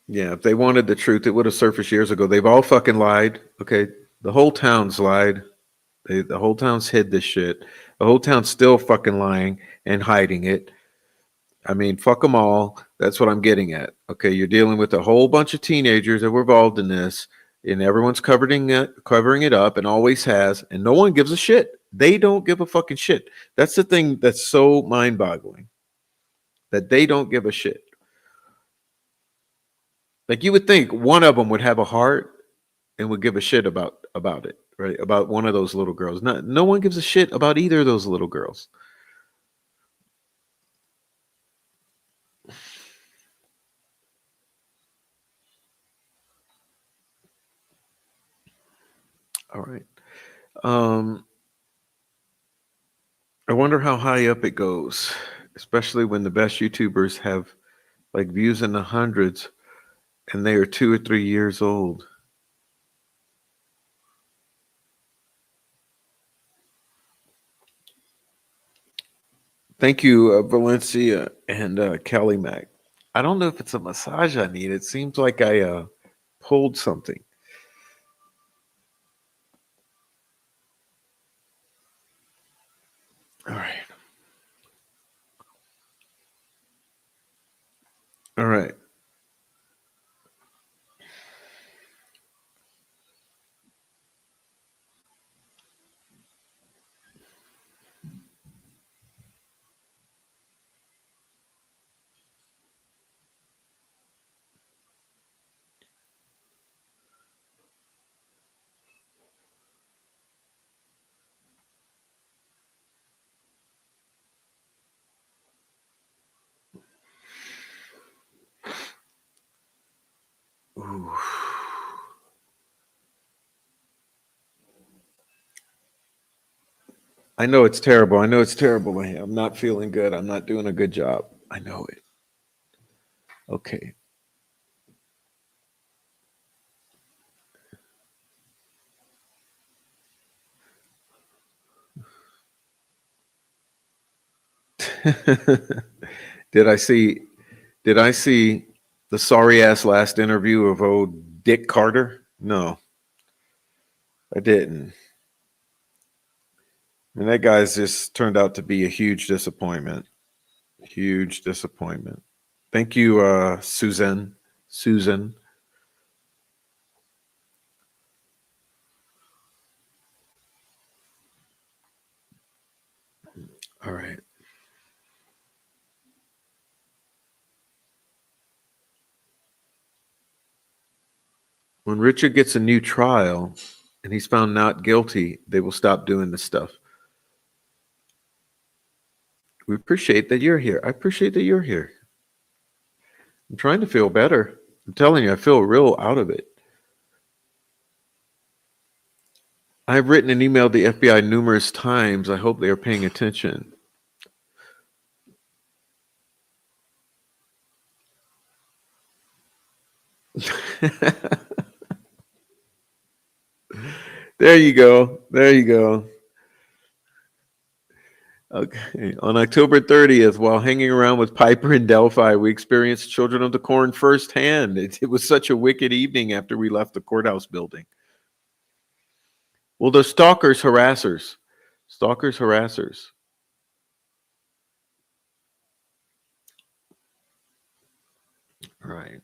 Yeah, if they wanted the truth, it would have surfaced years ago. They've all fucking lied. Okay, the whole town's lied. The whole town's hid this shit. The whole town's still fucking lying and hiding it. I mean, fuck them all. That's what I'm getting at. Okay, you're dealing with a whole bunch of teenagers that were involved in this, and everyone's covering it up, and always has, and no one gives a shit. They don't give a fucking shit. That's the thing that's so mind-boggling, that they don't give a shit. Like you would think one of them would have a heart and would give a shit about it, right? About one of those little girls. No one gives a shit about either of those little girls. All right. Um, I wonder how high up it goes, especially when the best YouTubers have like views in the hundreds and they are 2 or 3 years old. Thank you, Valencia and Kelly Mac. I don't know if it's a massage I need. It seems like I pulled something. All right. All right. Ooh. I know it's terrible. I know it's terrible. I'm not feeling good. I'm not doing a good job. I know it. Okay. did I see did I see the sorry ass last interview of old Dick Carter? No, I didn't. I mean, that guy's just turned out to be a huge disappointment. Huge disappointment. Thank you, Susan. Susan. All right. When Richard gets a new trial and he's found not guilty, they will stop doing this stuff. We appreciate that you're here. I appreciate that you're here. I'm trying to feel better. I'm telling you, I feel real out of it. I've written and emailed the FBI numerous times. I hope they are paying attention. There you go. There you go. Okay. On October 30th, while hanging around with Piper in Delphi, we experienced Children of the Corn firsthand. It was such a wicked evening after we left the courthouse building. Well, the stalkers, harassers. Stalkers, harassers. Right.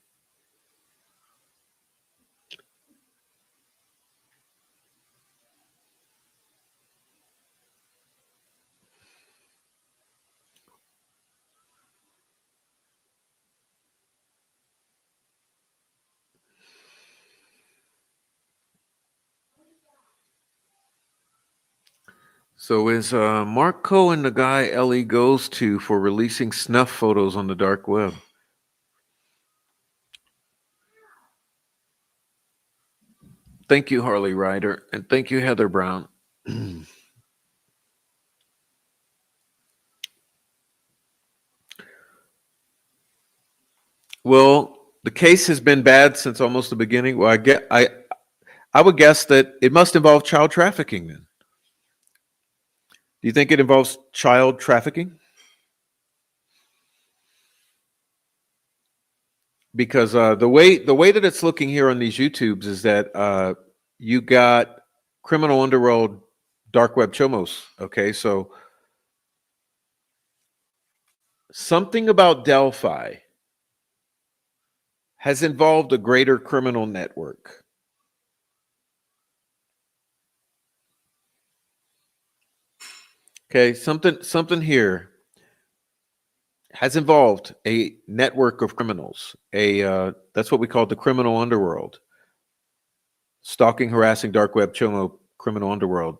So is Mark Cohen the guy Ellie goes to for releasing snuff photos on the dark web? Thank you, Harley Ryder, and thank you, Heather Brown. Well, the case has been bad since almost the beginning. Well, I would guess that it must involve child trafficking. Then, do you think it involves child trafficking? Because the way that it's looking here on these YouTubes is that you got criminal underworld dark web chomos. Okay, so something about Delphi has involved a greater criminal network. Okay, something here has involved a network of criminals. That's what we call the criminal underworld. Stalking, harassing, dark web, chomo, criminal underworld,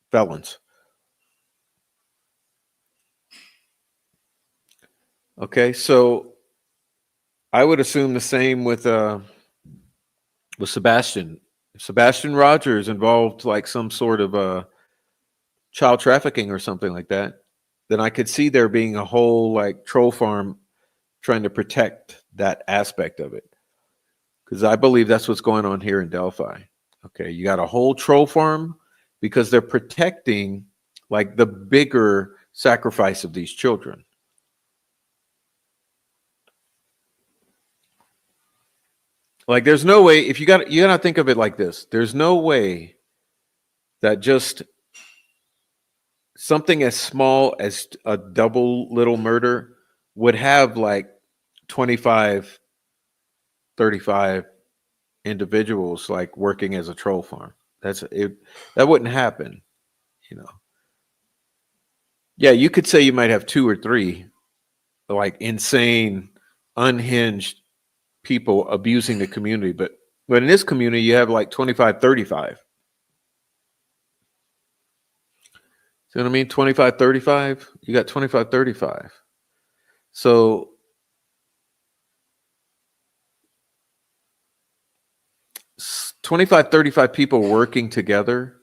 felons. Okay, so I would assume the same with Sebastian. If Sebastian Rogers involved like some sort of child trafficking or something like that, then I could see there being a whole like troll farm trying to protect that aspect of it. Because I believe that's what's going on here in Delphi. Okay, you got a whole troll farm because they're protecting like the bigger sacrifice of these children. Like there's no way if you gotta think of it like this. There's no way that just something as small as a double little murder would have like 25, 35 individuals like working as a troll farm. That's it. That wouldn't happen, you know. Yeah, you could say you might have two or three like insane, unhinged people abusing the community, but in this community you have like 25, 35. See what I mean? 25, 35. You got 25, 35. So 25, 35 people working together,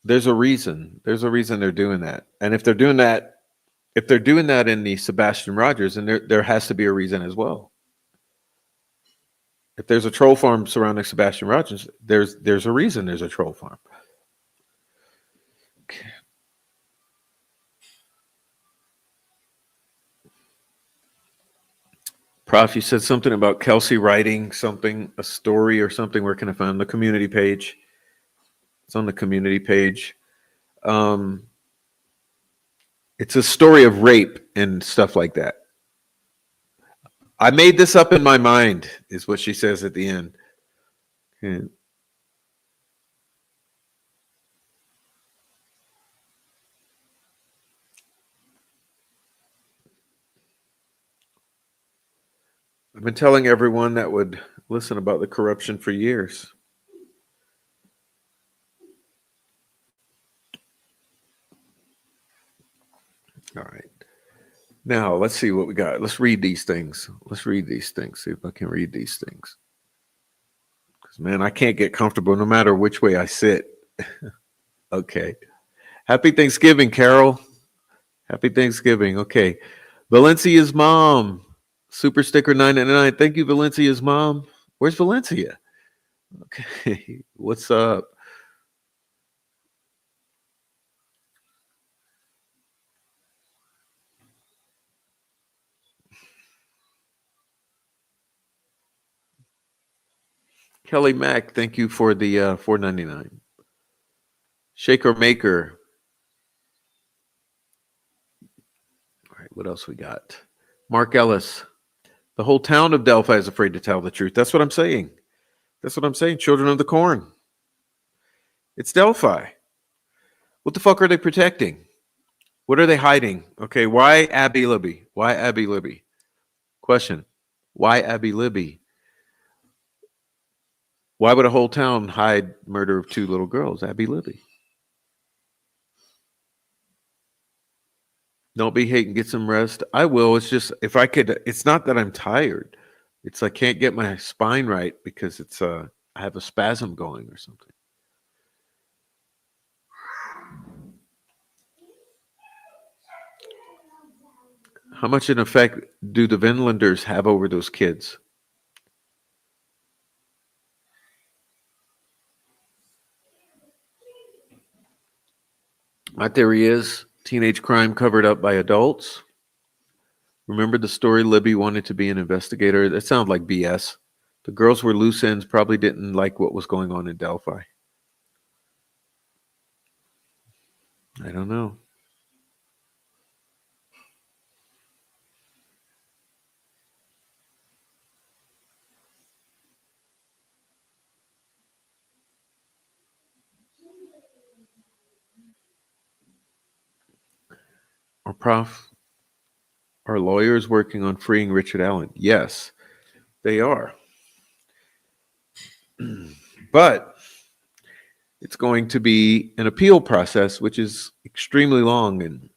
there's a reason. There's a reason they're doing that. And if they're doing that in the Sebastian Rogers, then there has to be a reason as well. If there's a troll farm surrounding Sebastian Rogers, there's a reason there's a troll farm. Okay. Prof, you said something about Kelsey writing something, a story or something. Where can I find the community page? It's on the community page. Um, it's a story of rape and stuff like that. I made this up in my mind, is what she says at the end. And I've been telling everyone that would listen about the corruption for years. All right. Now, let's see what we got. Let's read these things. See if I can read these things. Because, man, I can't get comfortable no matter which way I sit. Okay. Happy Thanksgiving, Carol. Happy Thanksgiving. Okay. Valencia's mom. Super sticker 999. Thank you, Valencia's mom. Where's Valencia? Okay. What's up? Kelly Mack, thank you for the 499. Shaker Maker. All right, what else we got? Mark Ellis. The whole town of Delphi is afraid to tell the truth. That's what I'm saying. That's what I'm saying. Children of the Corn. It's Delphi. What the fuck are they protecting? What are they hiding? Okay, why Abby Libby? Why Abby Libby? Question. Why Abby Libby? Why would a whole town hide murder of two little girls? Abby Libby. Don't be hating. Get some rest. I will. It's just if I could. It's not that I'm tired. It's I can't get my spine right because it's I have a spasm going or something. How much an effect do the Vinlanders have over those kids? My theory is teenage crime covered up by adults. Remember the story Libby wanted to be an investigator? That sounds like BS. The girls were loose ends, probably didn't like what was going on in Delphi. I don't know. Or Prof, are lawyers working on freeing Richard Allen? Yes, they are. But it's going to be an appeal process, which is extremely long. And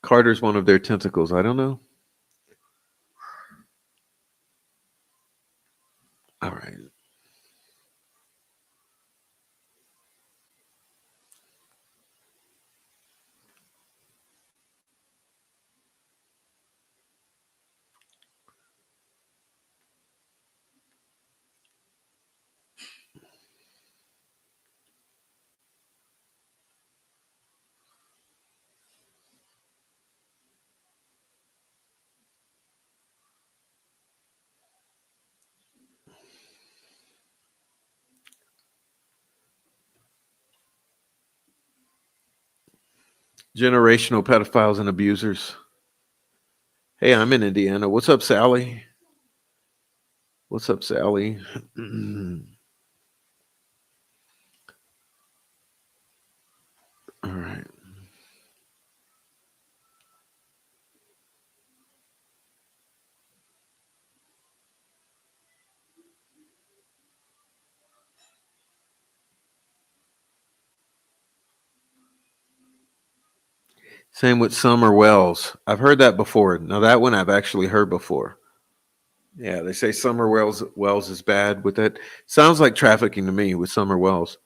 Carter's one of their tentacles. I don't know. All right. Generational pedophiles and abusers. Hey, I'm in Indiana. What's up, Sally? What's up, Sally? All right. Same with Summer Wells. I've heard that before. Now that one I've actually heard before. Yeah, they say Summer Wells is bad with that. Sounds like trafficking to me with Summer Wells.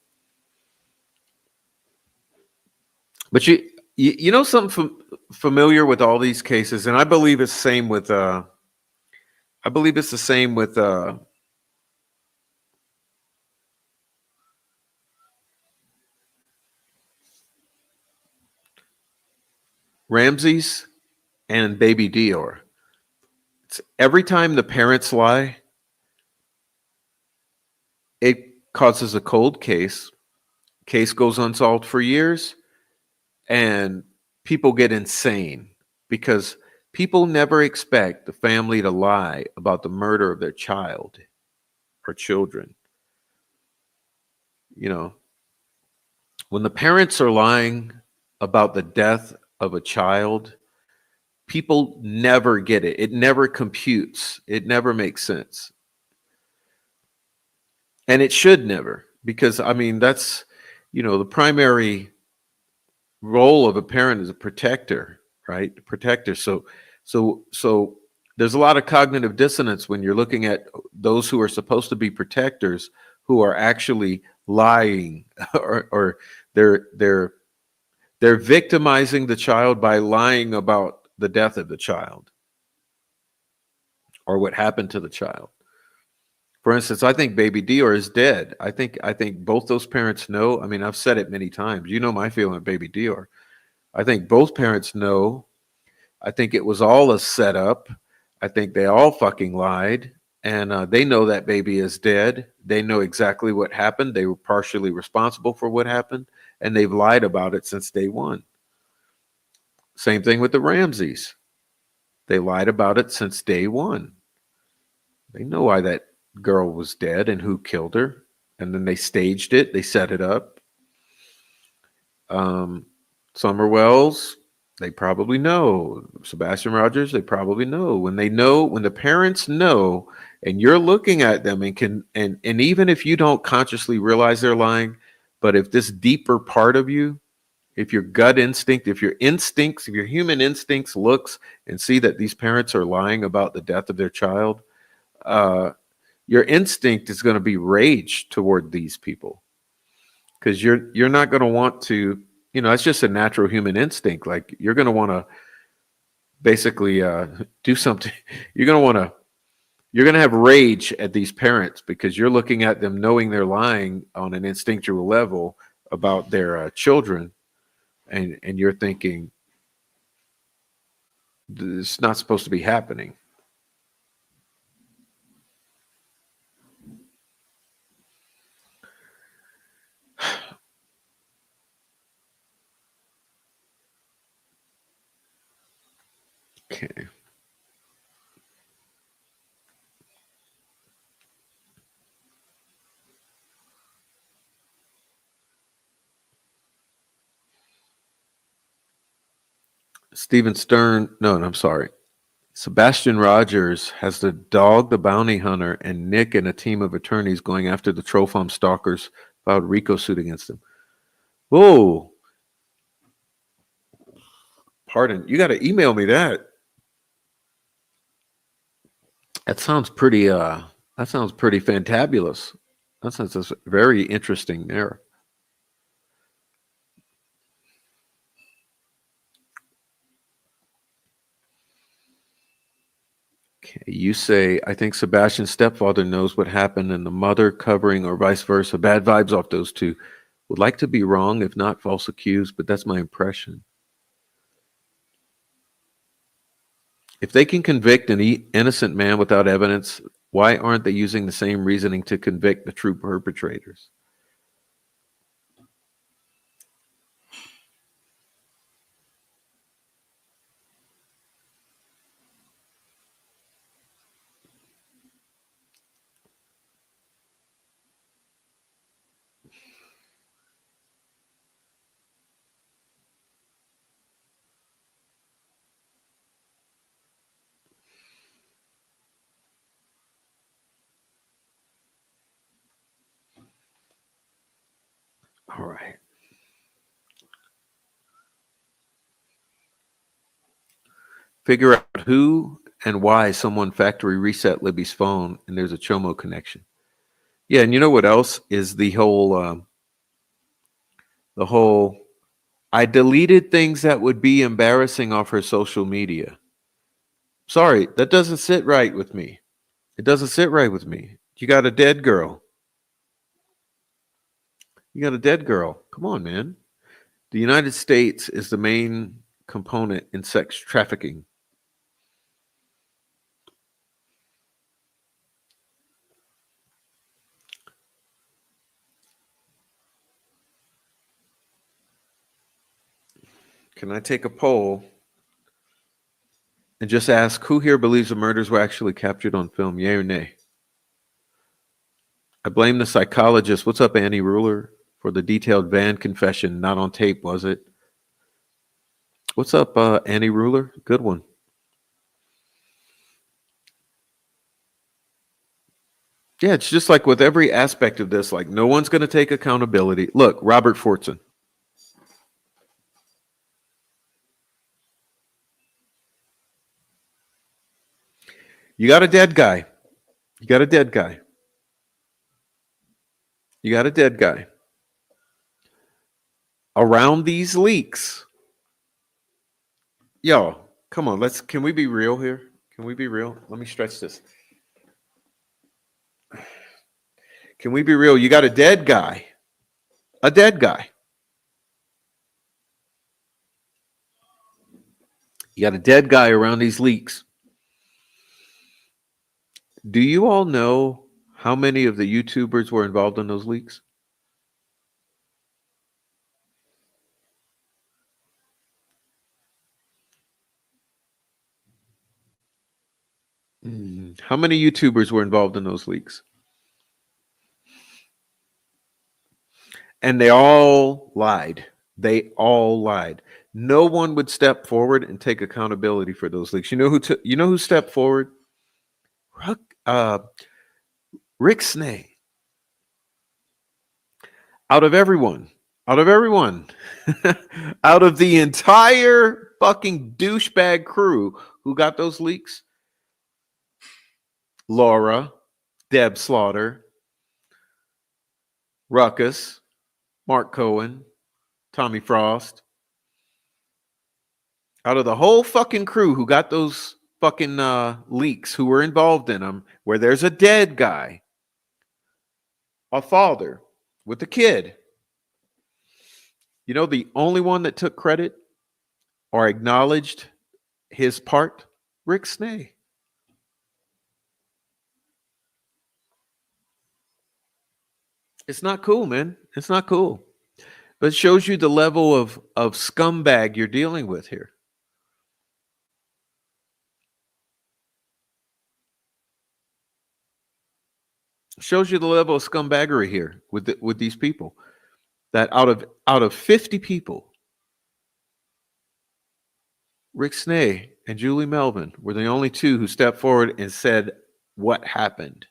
But you know something familiar with all these cases, and I believe it's the same with I believe it's the same with Ramses and Baby Dior. It's every time the parents lie, it causes a cold case. Case goes unsolved for years, and people get insane because People never expect the family to lie about the murder of their child or children. You know, when the parents are lying about the death of a child, people never get it. It never computes. It never makes sense. And it should never, because I mean, that's, the primary role of a parent is a protector, right? Protector. So there's a lot of cognitive dissonance when you're looking at those who are supposed to be protectors who are actually lying or they're they're victimizing the child by lying about the death of the child or what happened to the child. For instance, I think baby Dior is dead. I think both those parents know. I mean, I've said it many times. You know my feeling of baby Dior. I think both parents know. I think it was all a setup. I think they all fucking lied. And they know that baby is dead. They know exactly what happened. They were partially responsible for what happened. And they've lied about it since day one. Same thing with the Ramseys. They lied about it since day one. They know why that girl was dead and who killed her. And then they staged it, they set it up. Um, Summer Wells, they probably know. Sebastian Rogers, they probably know. When the parents know, and you're looking at them and and even if you don't consciously realize they're lying, but if this deeper part of you, if your gut instinct, if your instincts, if your human instincts looks and see that these parents are lying about the death of their child, uh, your instinct is going to be rage toward these people because you're not going to want to, it's just a natural human instinct. Like you're going to want to basically do something. You're going to want to you're going to have rage at these parents because you're looking at them knowing they're lying on an instinctual level about their children, and you're thinking this is not supposed to be happening. Okay. Steven Stern, no, I'm sorry. Sebastian Rogers has the dog, the bounty hunter, and Nick and a team of attorneys going after the troll farm stalkers filed RICO suit against him. Whoa, pardon. You got to email me that. That sounds pretty. That sounds pretty fantabulous. That sounds just very interesting there. Okay, you say I think Sebastian's stepfather knows what happened, and the mother covering, or vice versa. Bad vibes off those two. Would like to be wrong, if not false accused, but that's my impression. If they can convict an innocent man without evidence, why aren't they using the same reasoning to convict the true perpetrators? All right. Figure out who and why someone factory reset Libby's phone and there's a Chomo connection. Yeah, and you know what else is the whole I deleted things that would be embarrassing off her social media. Sorry, that doesn't sit right with me. It doesn't sit right with me. You got a dead girl. You got a dead girl. Come on, man. The United States is the main component in sex trafficking. Can I take a poll? and just ask who here believes the murders were actually captured on film, yay or nay. I blame the psychologist. What's up, Annie Ruler, for the detailed van confession? Not on tape, was it? What's up, Annie Ruler? Good one. Yeah, it's just like with every aspect of this, like no one's going to take accountability. Look, Robert Fortson. You got a dead guy. You got a dead guy. You got a dead guy. Around these leaks. Yo, come on, can we be real here? Can we be real? Let me stretch this. Can we be real? You got a dead guy. A dead guy. You got a dead guy around these leaks. Do you all know how many of the YouTubers were involved in those leaks? How many YouTubers were involved in those leaks? And they all lied. They all lied. No one would step forward and take accountability for those leaks. You know who stepped forward? Rick Snay. Out of everyone, out of the entire fucking douchebag crew who got those leaks, Laura, Deb Slaughter, Ruckus, Mark Cohen, Tommy Frost, out of the whole fucking crew who got those fucking leaks, who were involved in them, where there's a dead guy, a father with a kid. You know, the only one that took credit or acknowledged his part? Rick Snay. It's not cool, man. It's not cool. But it shows you the level of scumbag you're dealing with here. Shows you the level of scumbaggery here with these people. That out of 50 people, Rick Snay and Julie Melvin were the only two who stepped forward and said what happened.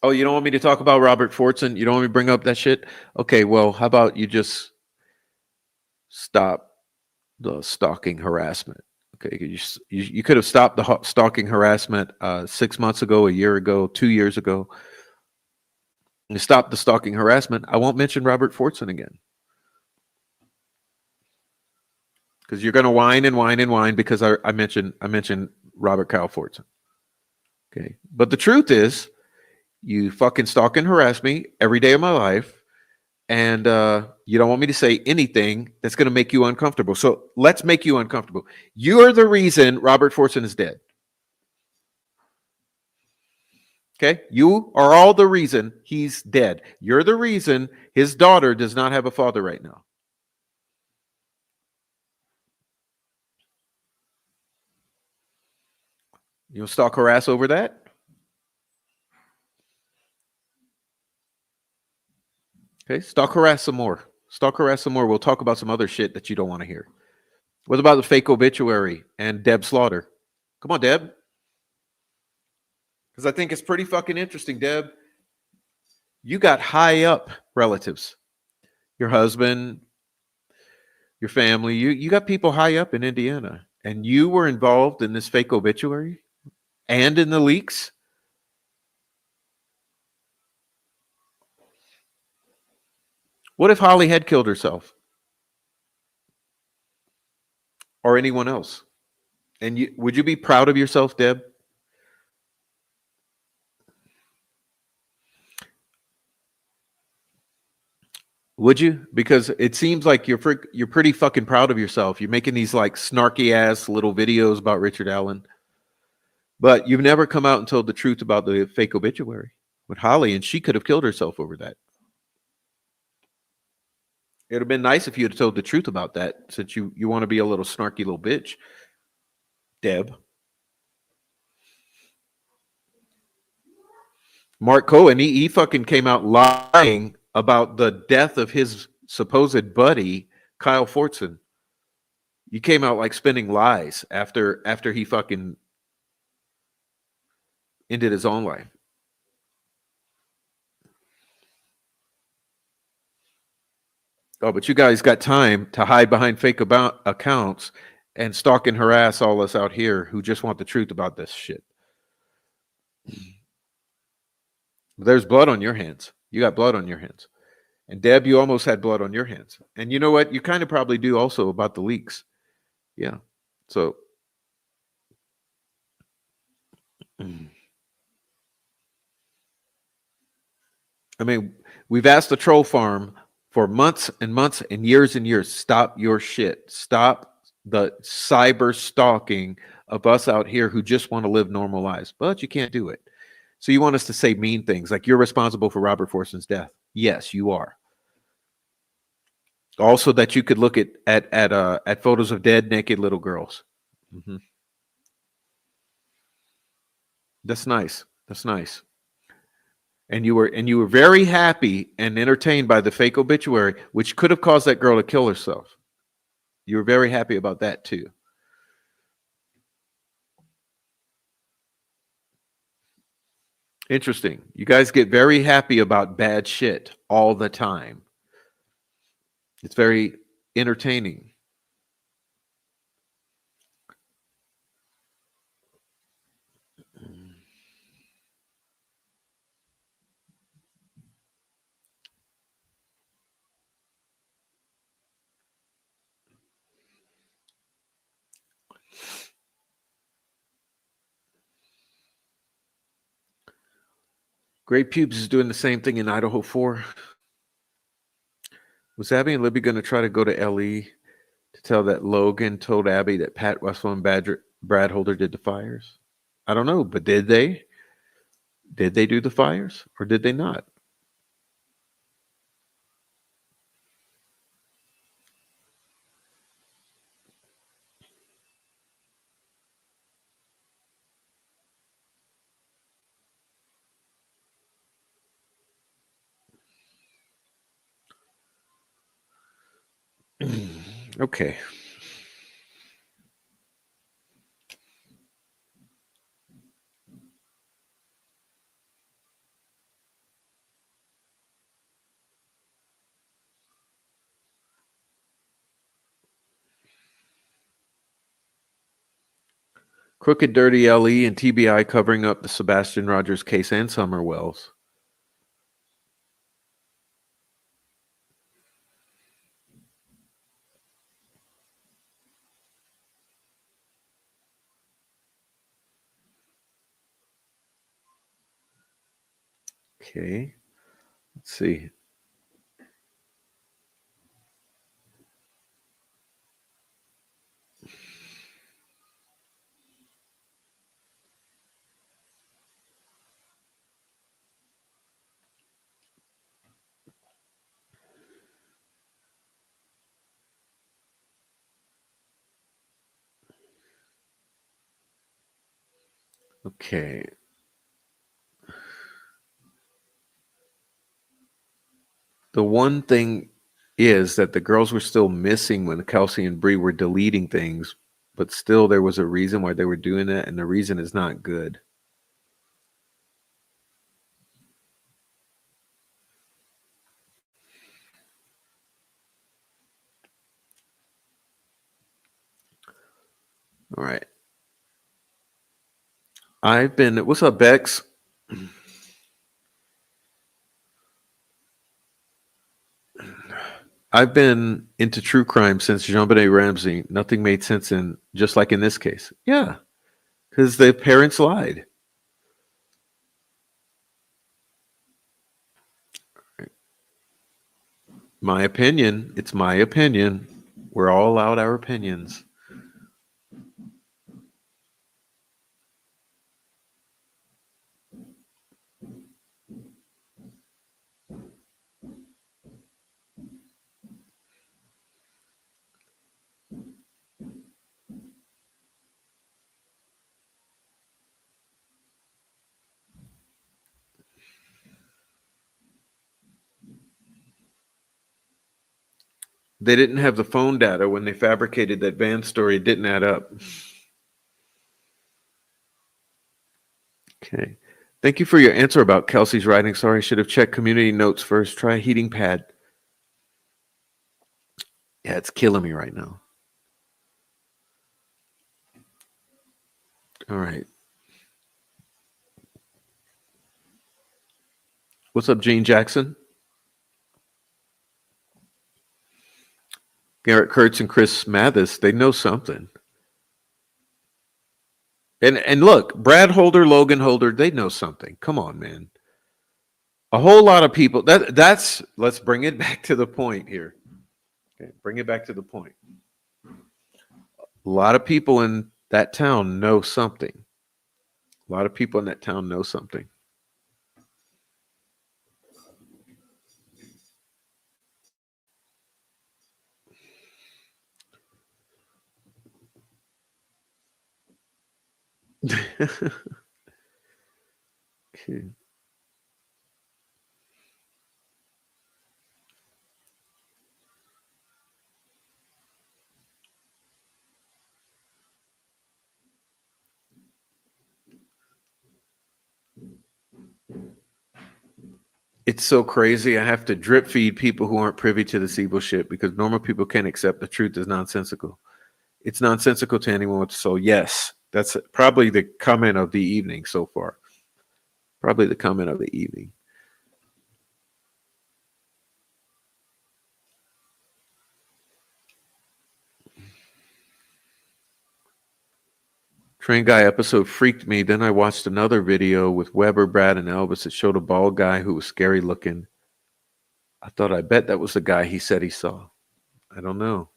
Oh, you don't want me to talk about Robert Fortson? You don't want me to bring up that shit? Okay, well, how about you just stop the stalking harassment? Okay, you could have stopped the stalking harassment 6 months ago, a year ago, 2 years ago. You stop the stalking harassment. I won't mention Robert Fortson again. Because you're going to whine and whine and whine because I mentioned Robert Kyle Fortson. Okay, but the truth is, you fucking stalk and harass me every day of my life, and you don't want me to say anything that's going to make you uncomfortable. So let's make you uncomfortable. You're the reason Robert Fortson is dead. Okay, you are all the reason he's dead. You're the reason his daughter does not have a father right now. You'll stalk harass over that? Okay, stalk harass some more. Stalk harass some more. We'll talk about some other shit that you don't want to hear. What about the fake obituary and Deb Slaughter? Come on, Deb. Because I think it's pretty fucking interesting, Deb. You got high up relatives. Your husband, your family. You got people high up in Indiana. And you were involved in this fake obituary and in the leaks? What if Holly had killed herself? Or anyone else? And would you be proud of yourself, Deb? Would you? Because it seems like you're pretty fucking proud of yourself. You're making these like snarky ass little videos about Richard Allen, but you've never come out and told the truth about the fake obituary. with Holly, and she could have killed herself over that. It would have been nice if you had told the truth about that, since you want to be a little snarky little bitch, Deb. Mark Cohen, he fucking came out lying about the death of his supposed buddy, Kyle Fortson. You came out like spinning lies after he fucking ended his own life. Oh, but you guys got time to hide behind fake accounts and stalk and harass all us out here who just want the truth about this shit. There's blood on your hands. You got blood on your hands. And Deb, you almost had blood on your hands. And you know what? You kind of probably do also about the leaks. Yeah. So, I mean, we've asked the troll farm for months and months and years, stop your shit. Stop the cyber stalking of us out here who just want to live normal lives. But you can't do it. So you want us to say mean things like you're responsible for Robert Forson's death. Yes, you are. Also, that you could look at photos of dead, naked little girls. Mm-hmm. That's nice. That's nice. And you were very happy and entertained by the fake obituary, which could have caused that girl to kill herself. You were very happy about that too. Interesting. You guys get very happy about bad shit all the time. It's very entertaining. Great Pubes is doing the same thing in Idaho 4. Was Abby and Libby going to try to go to LE to tell that Logan told Abby that Pat Westphal and Brad Holder did the fires? I don't know, but did they? Did they do the fires or did they not? Okay. Crooked Dirty LE and TBI covering up the Sebastian Rogers case and Summer Wells. Okay. Let's see. Okay. The one thing is that the girls were still missing when Kelsey and Bree were deleting things, but still there was a reason why they were doing that, and the reason is not good. All right. What's up, Bex? I've been into true crime since JonBenet Ramsey. Nothing made sense just like in this case. Yeah, because the parents lied. My opinion. It's my opinion. We're all allowed our opinions. They didn't have the phone data when they fabricated that van story. It didn't add up. Okay. Thank you for your answer about Kelsey's writing. Sorry, I should have checked community notes first. Try a heating pad. Yeah, it's killing me right now. All right. What's up, Gene Jackson? Garrett Kurtz and Chris Mathis, they know something. And look, Brad Holder, Logan Holder, they know something. Come on, man. A whole lot of people. That's let's bring it back to the point here. Okay, bring it back to the point. A lot of people in that town know something. A lot of people in that town know something. Okay. It's so crazy. I have to drip feed people who aren't privy to the Siebel shit because normal people can't accept the truth is nonsensical. It's nonsensical to anyone with a soul. Yes, that's probably the comment of the evening so far. Probably the comment of the evening. Train Guy episode freaked me. Then I watched another video with Weber, Brad, and Elvis that showed a bald guy who was scary looking. I bet that was the guy he said he saw. I don't know.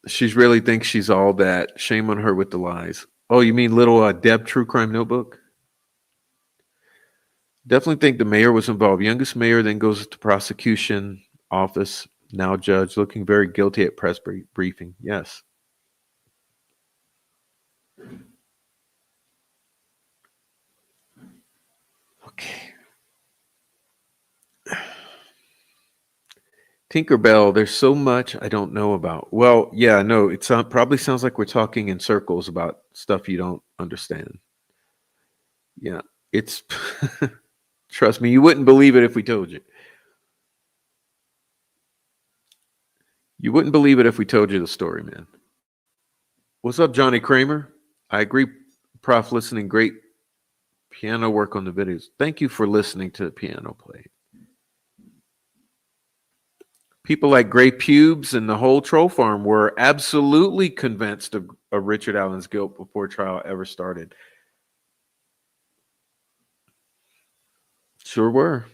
She really thinks she's all that. Shame on her with the lies. Oh, you mean little Deb True Crime Notebook? Definitely think the mayor was involved. Youngest mayor then goes to prosecution office, now judge, looking very guilty at press briefing. Yes. Okay. Tinkerbell, there's so much I don't know about. Well, yeah, no, it probably sounds like we're talking in circles about stuff you don't understand. Yeah, it's, trust me, you wouldn't believe it if we told you. You wouldn't believe it if we told you the story, man. What's up, Johnny Kramer? I agree, Prof. Listening, great piano work on the videos. Thank you for listening to the piano play. People like Gray Pubes and the whole troll farm were absolutely convinced of Richard Allen's guilt before trial ever started. Sure were.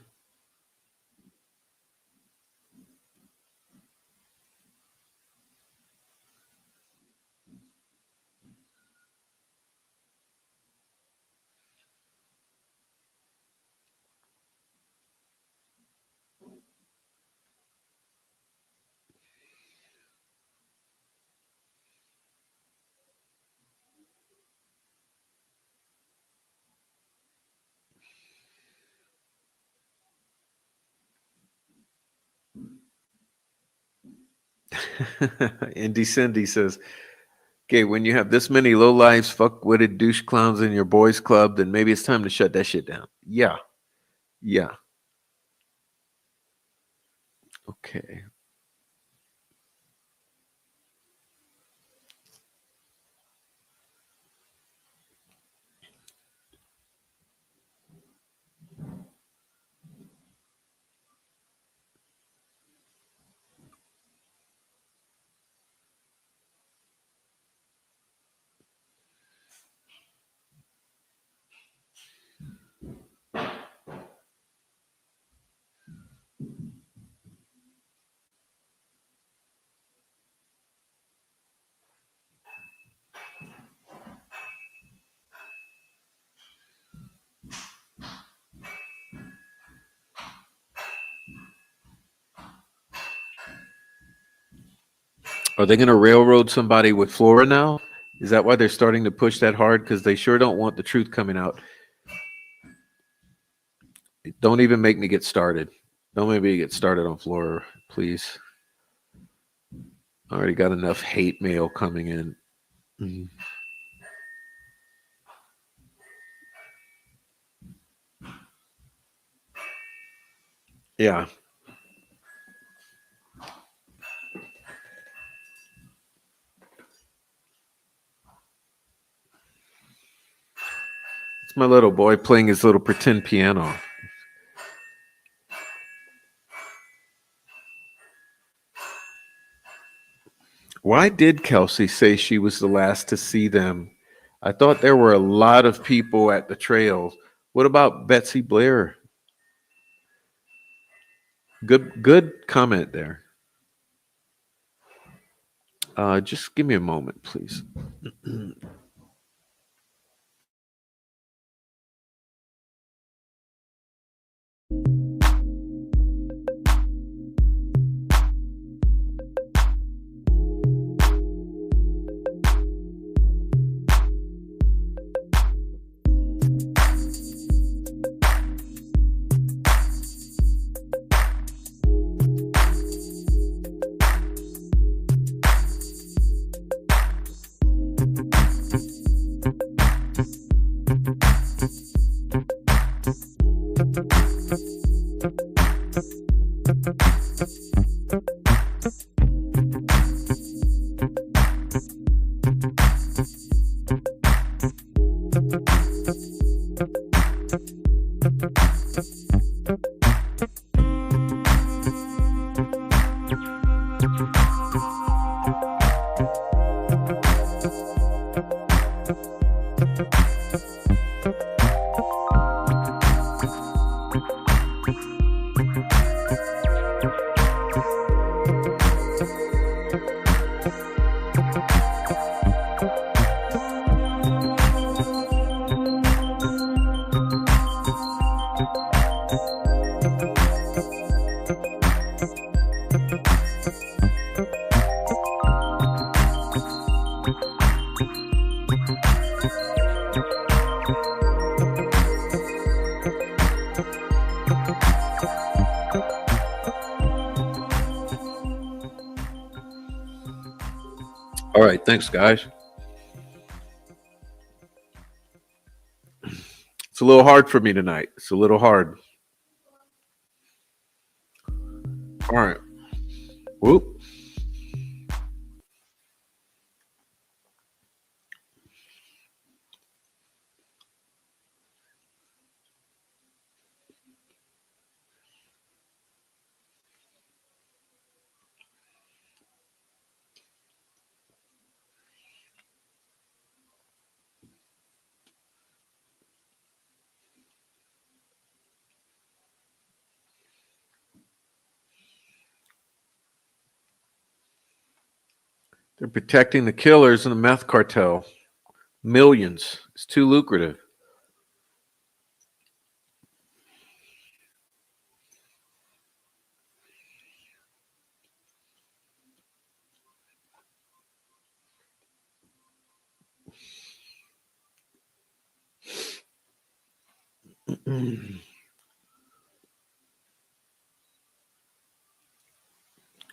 Indy Cindy says, okay, when you have this many low lives, fuck-witted douche clowns in your boys club, then maybe it's time to shut that shit down. Yeah. Yeah. Okay. Are they going to railroad somebody with Flora now? Is that why they're starting to push that hard? Because they sure don't want the truth coming out. Don't even make me get started. Don't make me get started on Flora, please. I already got enough hate mail coming in. Mhm. Yeah, it's my little boy playing his little pretend piano. Why did Kelsey say she was the last to see them? I thought there were a lot of people at the trails. What about Betsy Blair? Good comment there. Just give me a moment, please. All right, thanks, guys. It's a little hard for me tonight. It's a little hard. All right. Whoop. They're protecting the killers in the meth cartel. Millions. It's too lucrative.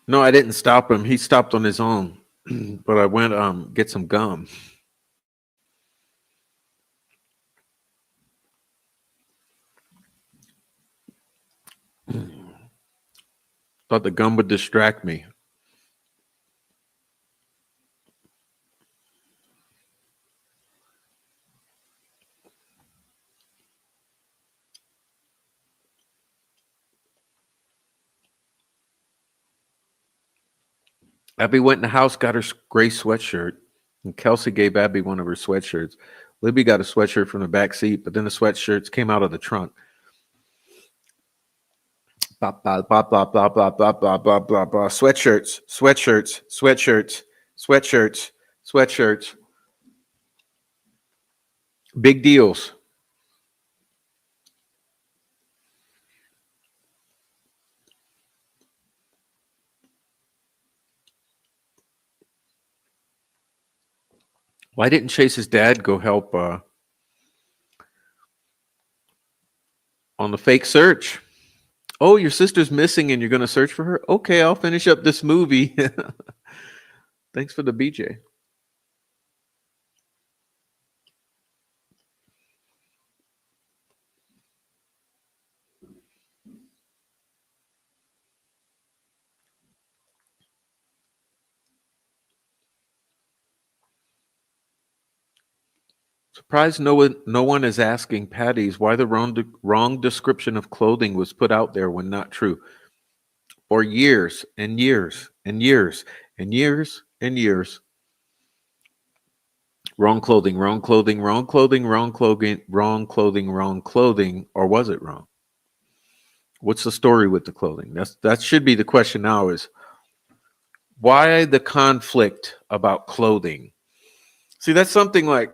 No, I didn't stop him. He stopped on his own. But I went get some gum. Thought the gum would distract me. Abby went in the house, got her gray sweatshirt, and Kelsey gave Abby one of her sweatshirts. Libby got a sweatshirt from the back seat, but then the sweatshirts came out of the trunk. Blah blah blah blah blah blah blah blah blah blah blah. Sweatshirts, sweatshirts, sweatshirts, sweatshirts, sweatshirts. Big deals. Why didn't Chase's dad go help on the fake search? Oh, your sister's missing and you're going to search for her? Okay, I'll finish up this movie. Thanks for the BJ. Surprised no one is asking Patty's why the wrong description of clothing was put out there when not true. For years and years and years and years and years. Wrong clothing, wrong clothing, wrong clothing, wrong clothing, wrong clothing, wrong clothing, or was it wrong? What's the story with the clothing? That should be the question now is why the conflict about clothing? See, that's something like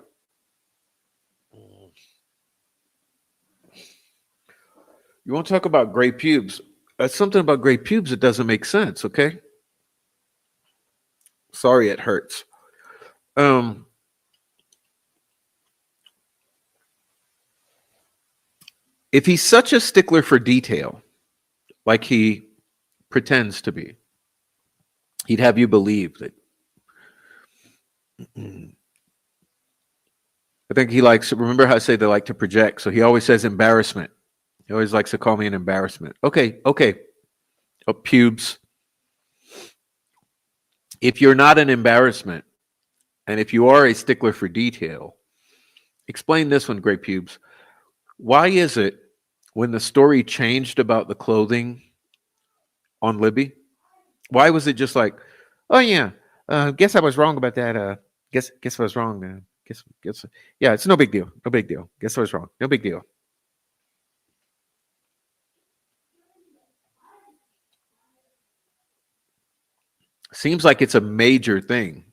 you want to talk about gray pubes. That's something about gray pubes that doesn't make sense, okay? Sorry it hurts. Um if he's such a stickler for detail, like he pretends to be, he'd have you believe that I think he likes remember how I say they like to project, so he always says embarrassment. He always likes to call me an embarrassment. Okay, okay. Oh, pubes. If you're not an embarrassment, and if you are a stickler for detail, explain this one, Great Pubes. Why is it when the story changed about the clothing on Libby, why was it just like, oh yeah, guess I was wrong about that. Guess I was wrong. Guess yeah, it's no big deal. No big deal. Guess I was wrong. No big deal. Seems like it's a major thing.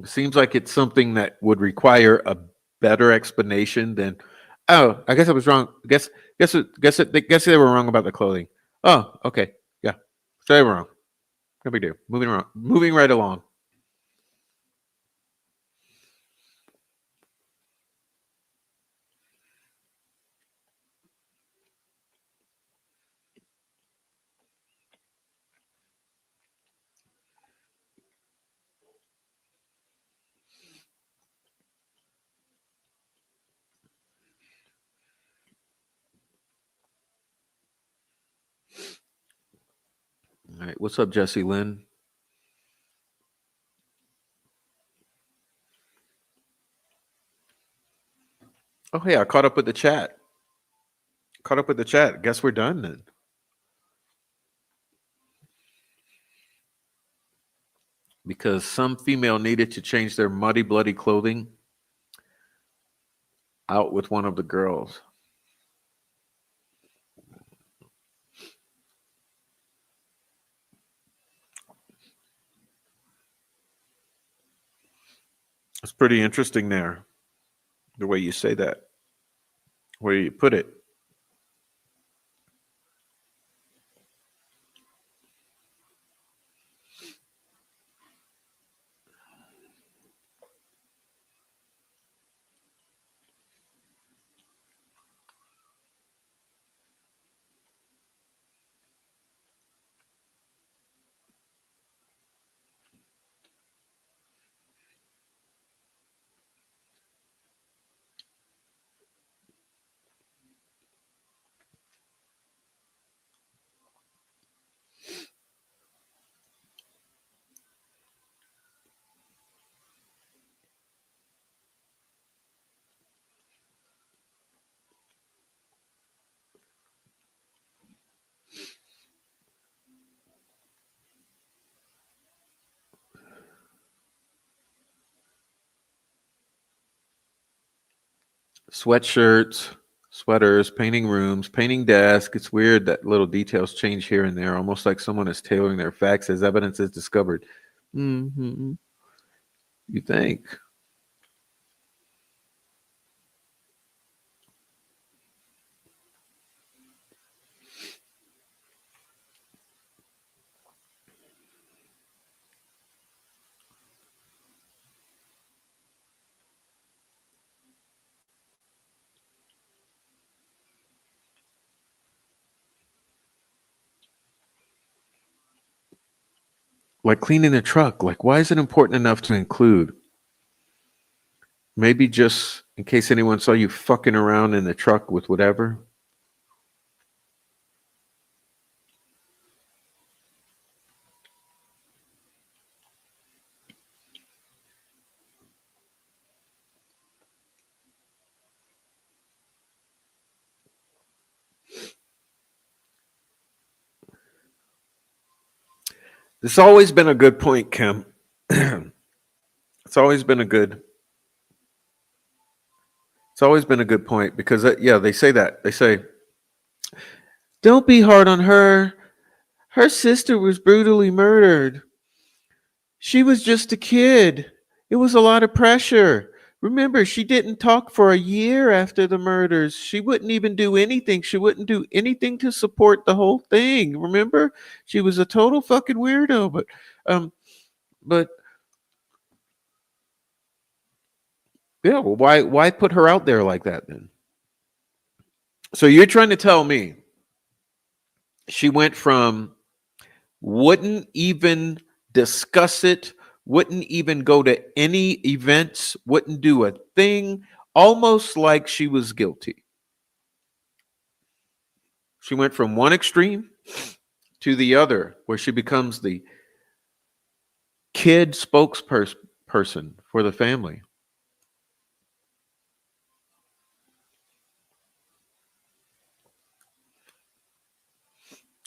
Seems like it's something that would require a better explanation than, oh, I guess I was wrong. Guess they were wrong about the clothing. Oh, okay, yeah, so they were wrong. No big deal. Moving right along. All right, what's up, Jesse Lynn? Oh, hey, I caught up with the chat. Caught up with the chat. Guess we're done then. Because some female needed to change their muddy, bloody clothing out with one of the girls. It's pretty interesting there, the way you say that, where you put it. Sweatshirts, sweaters, painting rooms, painting desks. It's weird that little details change here and there, almost like someone is tailoring their facts as evidence is discovered. Hmm. You think? Like cleaning the truck. Like, why is it important enough to include? Maybe just in case anyone saw you fucking around in the truck with whatever. It's always been a good point, Kim. It's always been a good. It's always been a good point because yeah, they say that. They say, "Don't be hard on her. Her sister was brutally murdered. She was just a kid. It was a lot of pressure. Remember, she didn't talk for a year after the murders. She wouldn't even do anything. She wouldn't do anything to support the whole thing. Remember? She was a total fucking weirdo, um but yeah, well, why put her out there like that then? So you're trying to tell me she went from wouldn't even discuss it, wouldn't even go to any events, wouldn't do a thing, almost like she was guilty. She went from one extreme to the other, where she becomes the kid spokesperson for the family.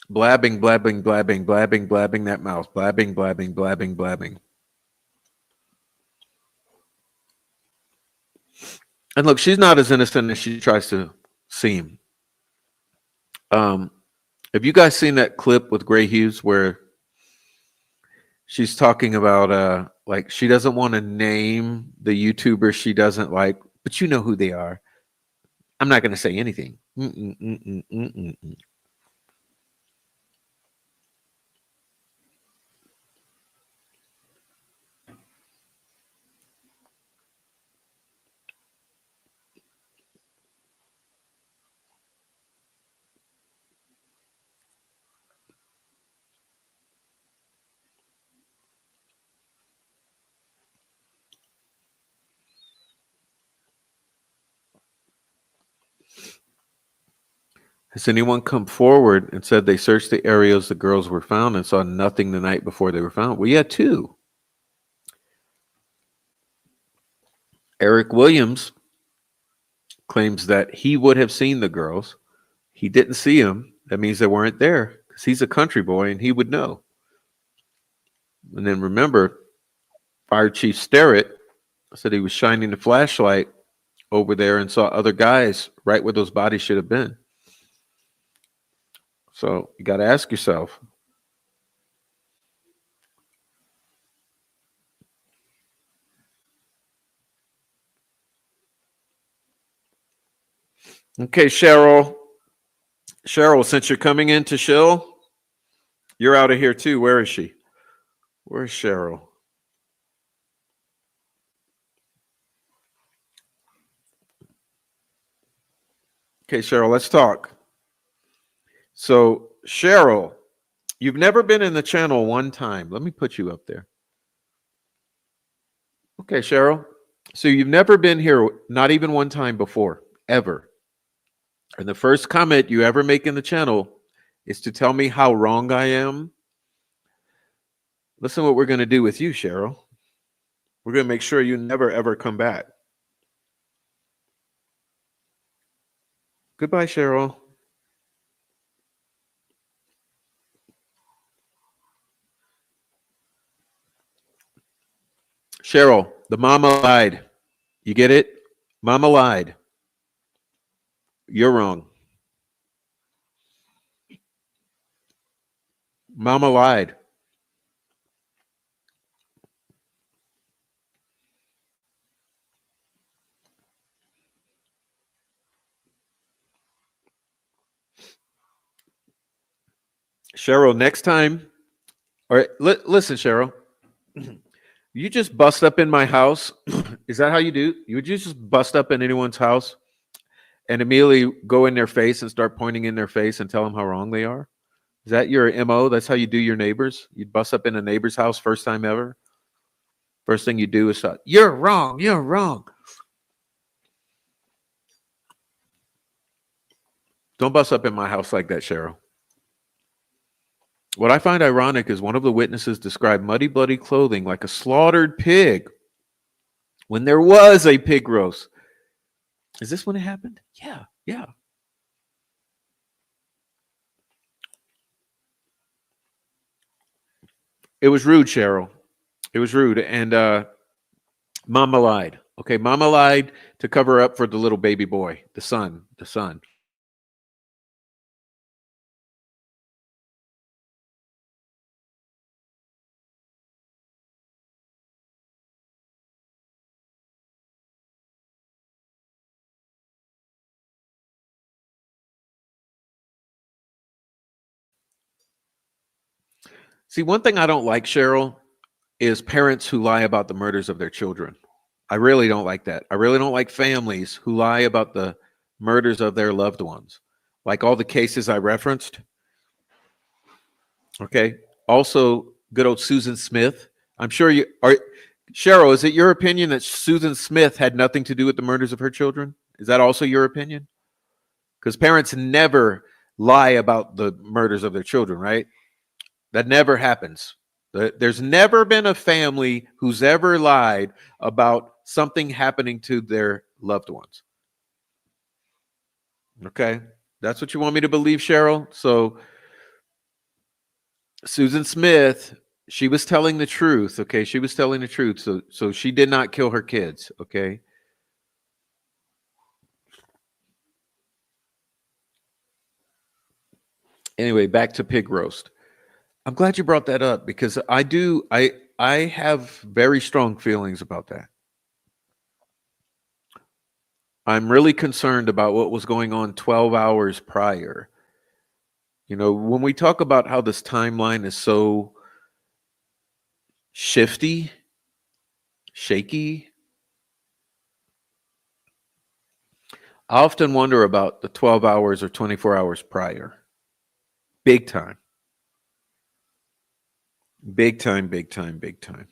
Blabbing, blabbing, blabbing, blabbing, blabbing that mouth. Blabbing, blabbing, blabbing, blabbing. And look, she's not as innocent as she tries to seem. Um, have you guys seen that clip with Gray Hughes where she's talking about like she doesn't want to name the YouTuber she doesn't like, but you know who they are. I'm not going to say anything. Has anyone come forward and said they searched the areas the girls were found and saw nothing the night before they were found? Well, yeah, two. Eric Williams claims that he would have seen the girls. He didn't see them. That means they weren't there because he's a country boy and he would know. And then remember, Fire Chief Sterrett said he was shining the flashlight over there and saw other guys right where those bodies should have been. So you got to ask yourself. Okay, Cheryl. Cheryl, since you're coming in to shill, you're out of here too. Where is she? Where's Cheryl? Okay, Cheryl, let's talk. So, Cheryl, you've never been in the channel one time. Let me put you up there. Okay, Cheryl. So you've never been here, not even one time before, ever. And the first comment you ever make in the channel is to tell me how wrong I am. Listen what we're going to do with you, Cheryl. We're going to make sure you never, ever come back. Goodbye, Cheryl. Cheryl, the mama lied. You get it? Mama lied. You're wrong. Mama lied. Cheryl, next time, all right, listen, Cheryl, you just bust up in my house. Is that how you do? You would just bust up in anyone's house and immediately go in their face and start pointing in their face and tell them how wrong they are? Is that your MO? That's how you do your neighbors? You'd bust up in a neighbor's house first time ever? First thing you do is shout, "You're wrong, you're wrong." Don't bust up in my house like that, Cheryl. What I find ironic is one of the witnesses described muddy, bloody clothing like a slaughtered pig when there was a pig roast. Is this when it happened? Yeah, yeah. It was rude, Cheryl. It was rude. And Mama lied. Okay, Mama lied to cover up for the little baby boy, the son, the son. See, one thing I don't like, Cheryl, is parents who lie about the murders of their children. I really don't like that. I really don't like families who lie about the murders of their loved ones. Like all the cases I referenced. Okay. Also, good old Susan Smith. I'm sure you are. Cheryl, is it your opinion that Susan Smith had nothing to do with the murders of her children? Is that also your opinion? Because parents never lie about the murders of their children, right? That never happens. There's never been a family who's ever lied about something happening to their loved ones. Okay. That's what you want me to believe, Cheryl? So, Susan Smith, she was telling the truth. Okay. She was telling the truth. So she did not kill her kids. Okay. Anyway, back to pig roast. I'm glad you brought that up because I have very strong feelings about that. I'm really concerned about what was going on 12 hours prior. You know, when we talk about how this timeline is so shifty, shaky, I often wonder about the 12 hours or 24 hours prior. Big time. Big time, big time, big time.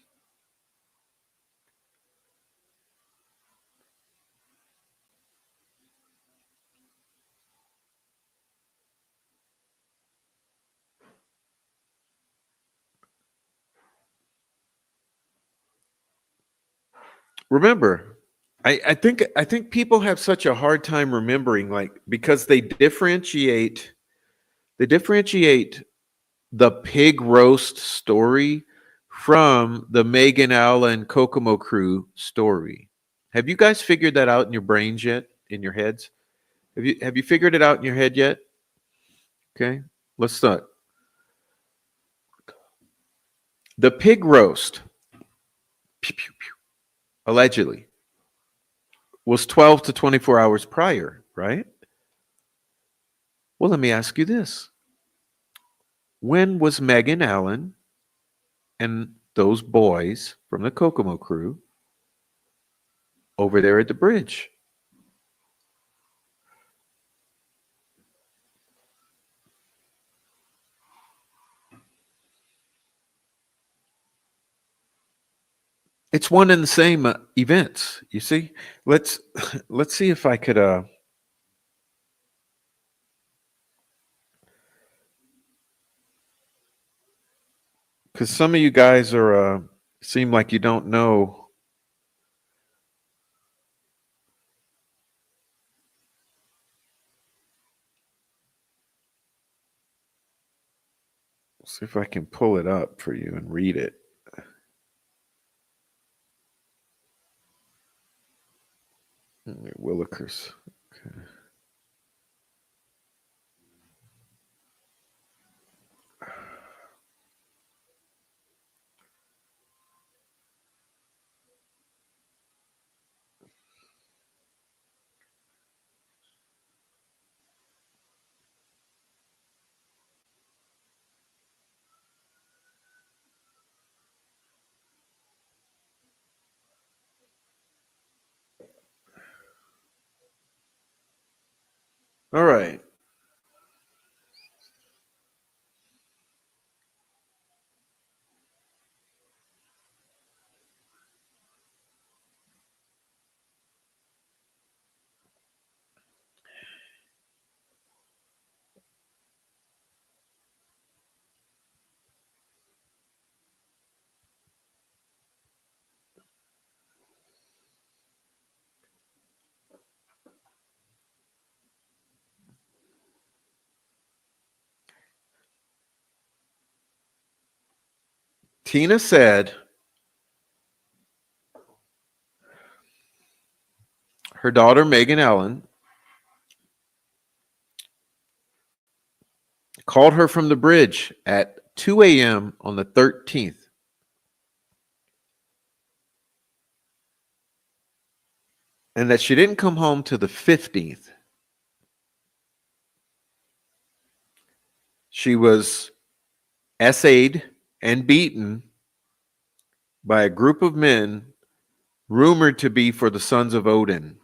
Remember, I think people have such a hard time remembering, like, because they differentiate the pig roast story from the Megan Allen Kokomo crew story. Have you guys figured that out in your brains yet? In your heads? Have you figured it out in your head yet? Okay. Let's start. The pig roast, pew, pew, pew, allegedly, was 12 to 24 hours prior, right? Well, let me ask you this. When was Megan Allen and those boys from the Kokomo crew over there at the bridge? It's one and the same events. You see, let's let's see if I could, because some of you guys are seem like you don't know. See if I can pull it up for you and read it. Willikers. Okay. All right. Tina said her daughter, Megan Allen, called her from the bridge at 2 a.m. on the 13th. And that she didn't come home to the 15th. She was essayed and beaten by a group of men rumored to be for the sons of Odin.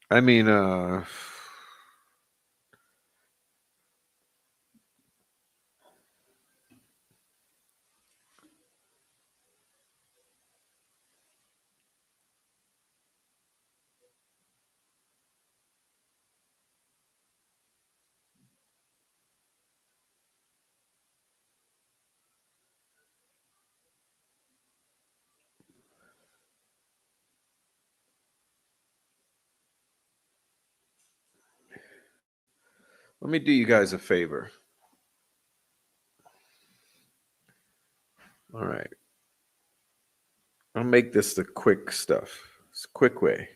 I mean, let me do you guys a favor. All right. I'll make this the quick stuff. It's a quick way.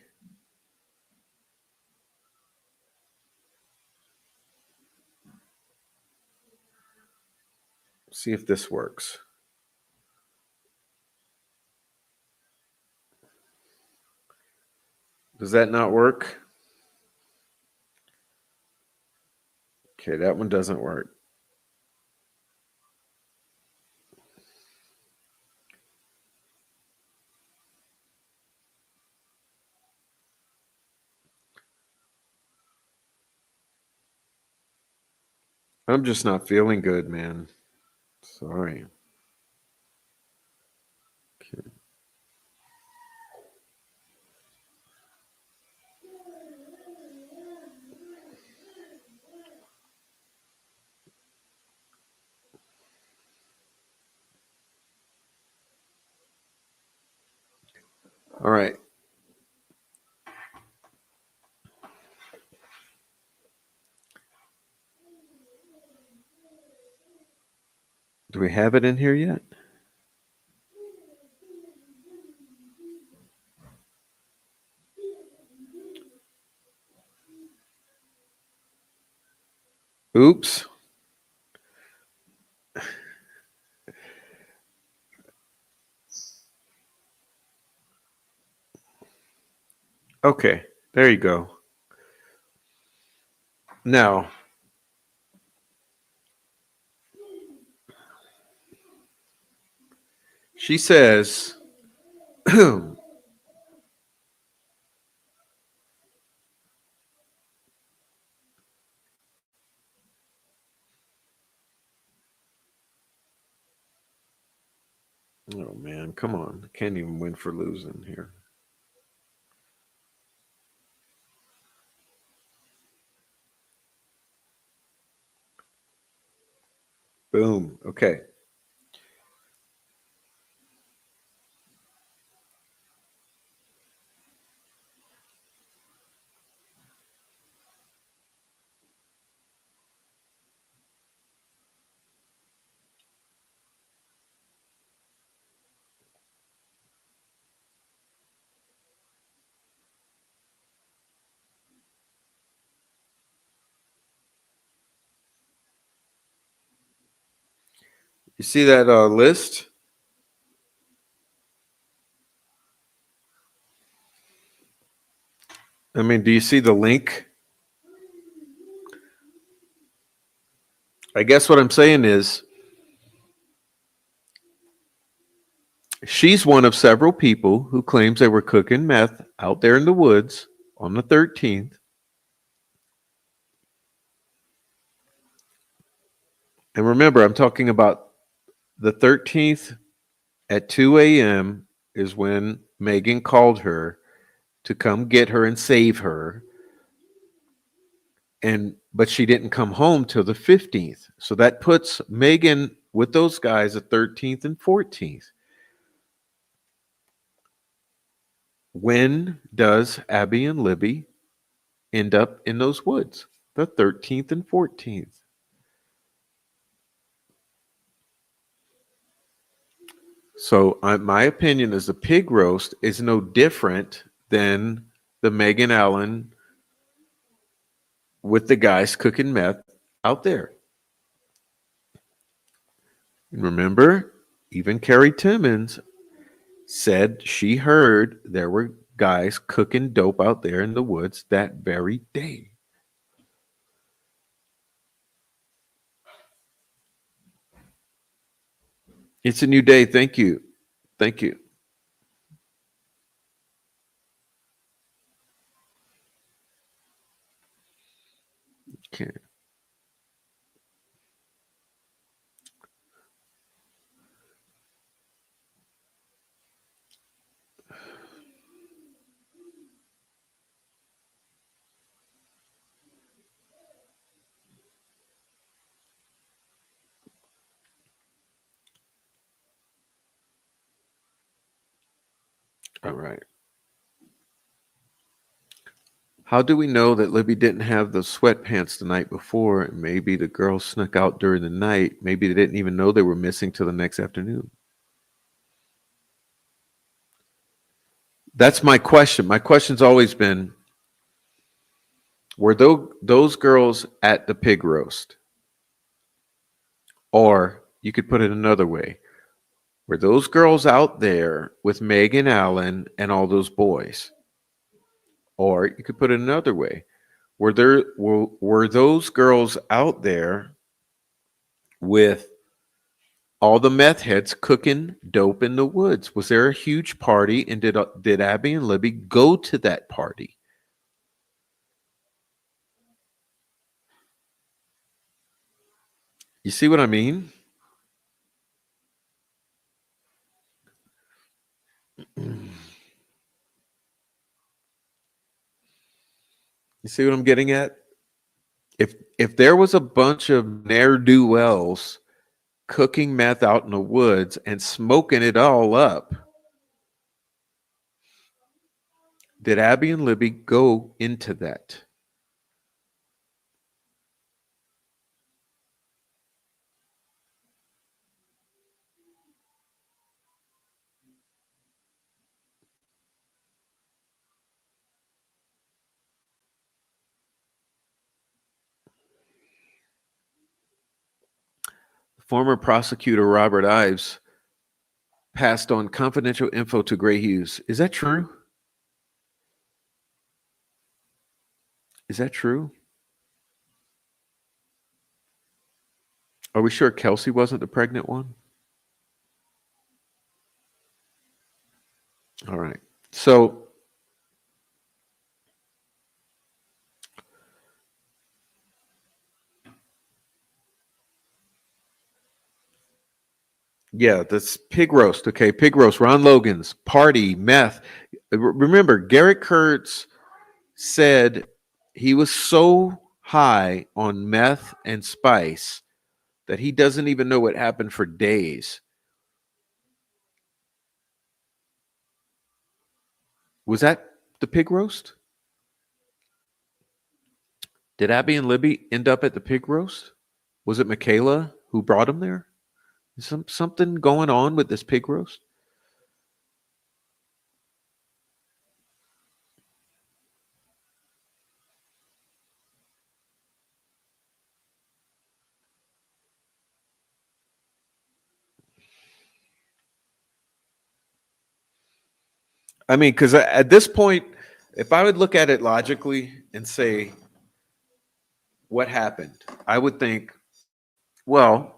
See if this works. Does that not work? Okay, that one doesn't work. I'm just not feeling good, man. Sorry. Okay. All right. Do we have it in here yet? Oops. Okay, there you go. Now, she says, oh man, come on. Can't even win for losing here. Boom. Okay. You see that list? I mean, do you see the link? I guess what I'm saying is she's one of several people who claims they were cooking meth out there in the woods on the 13th. And remember, I'm talking about the 13th at 2 a.m. is when Megan called her to come get her and save her. but she didn't come home till the 15th. So that puts Megan with those guys the 13th and 14th. When does Abby and Libby end up in those woods? The 13th and 14th. So, my opinion is the pig roast is no different than the Megan Allen with the guys cooking meth out there. Remember, even Carrie Timmons said she heard there were guys cooking dope out there in the woods that very day. It's a new day. Thank you. Thank you. Okay. All right. How do we know that Libby didn't have the sweatpants the night before? And maybe the girls snuck out during the night. Maybe they didn't even know they were missing till the next afternoon. That's my question. My question's always been, were those girls at the pig roast? Or you could put it another way. Were those girls out there with Megan Allen and all those boys? Or you could put it another way. Were those girls out there with all the meth heads cooking dope in the woods? Was there a huge party, and did Abby and Libby go to that party? You see what I mean? You see what I'm getting at? If there was a bunch of ne'er do wells cooking meth out in the woods and smoking it all up, did Abby and Libby go into that? Former prosecutor Robert Ives passed on confidential info to Gray Hughes. Is that true? Is that true? Are we sure Kelsey wasn't the pregnant one? All right. So, yeah, this pig roast. Okay, pig roast. Ron Logan's party, meth. Remember, Garrett Kurtz said he was so high on meth and spice that he doesn't even know what happened for days. Was that the pig roast? Did Abby and Libby end up at the pig roast? Was it Michaela who brought him there? Is something going on with this pig roast? I mean, because at this point, if I would look at it logically and say, what happened? I would think, well,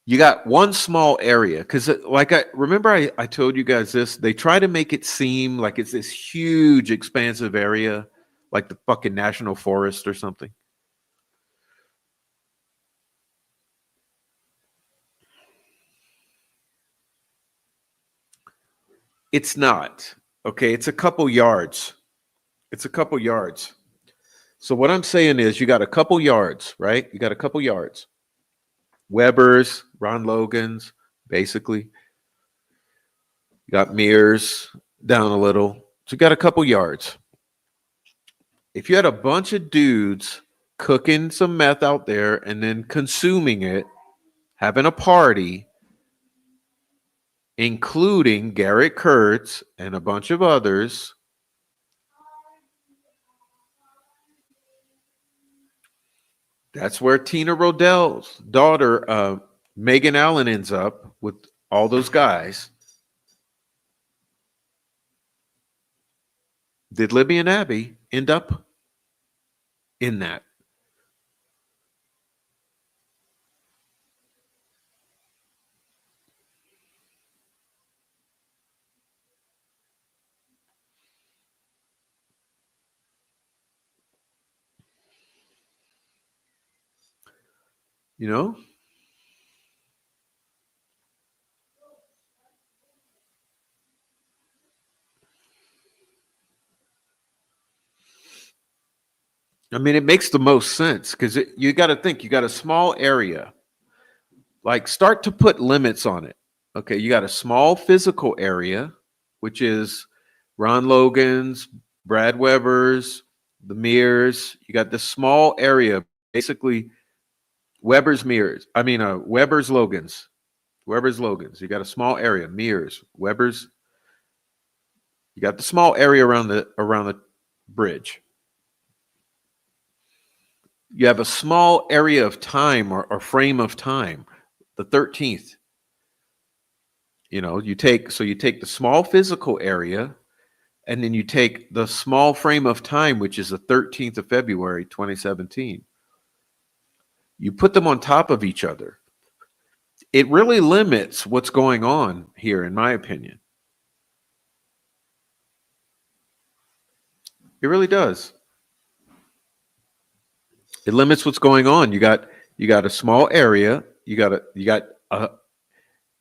you got one small area because, like, I remember I told you guys this. They try to make it seem like it's this huge, expansive area, like the fucking national forest or something. It's not. Okay, it's a couple yards. It's a couple yards. So what I'm saying is you got a couple yards, right? You got a couple yards. Weber's, Ron Logan's, basically. You got Mears down a little. So you got a couple yards. If you had a bunch of dudes cooking some meth out there and then consuming it, having a party, including Garrett Kurtz and a bunch of others, that's where Tina Rodell's daughter, Megan Allen, ends up with all those guys. Did Libby and Abby end up in that? You know? I mean, it makes the most sense because you got to think you got a small area. Like, start to put limits on it. Okay, you got a small physical area, which is Ron Logan's, Brad Weber's, the Mears. You got this small area, basically Weber's Mears. I mean, Weber's Logan's. Weber's Logan's. You got a small area, Mears, Weber's. You got the small area around the bridge. You have a small area of time or frame of time, the 13th. You take the small physical area, and then you take the small frame of time, which is the 13th of February, 2017. You put them on top of each other. It really limits what's going on here, in my opinion. It really does. It limits what's going on. You got a small area. You got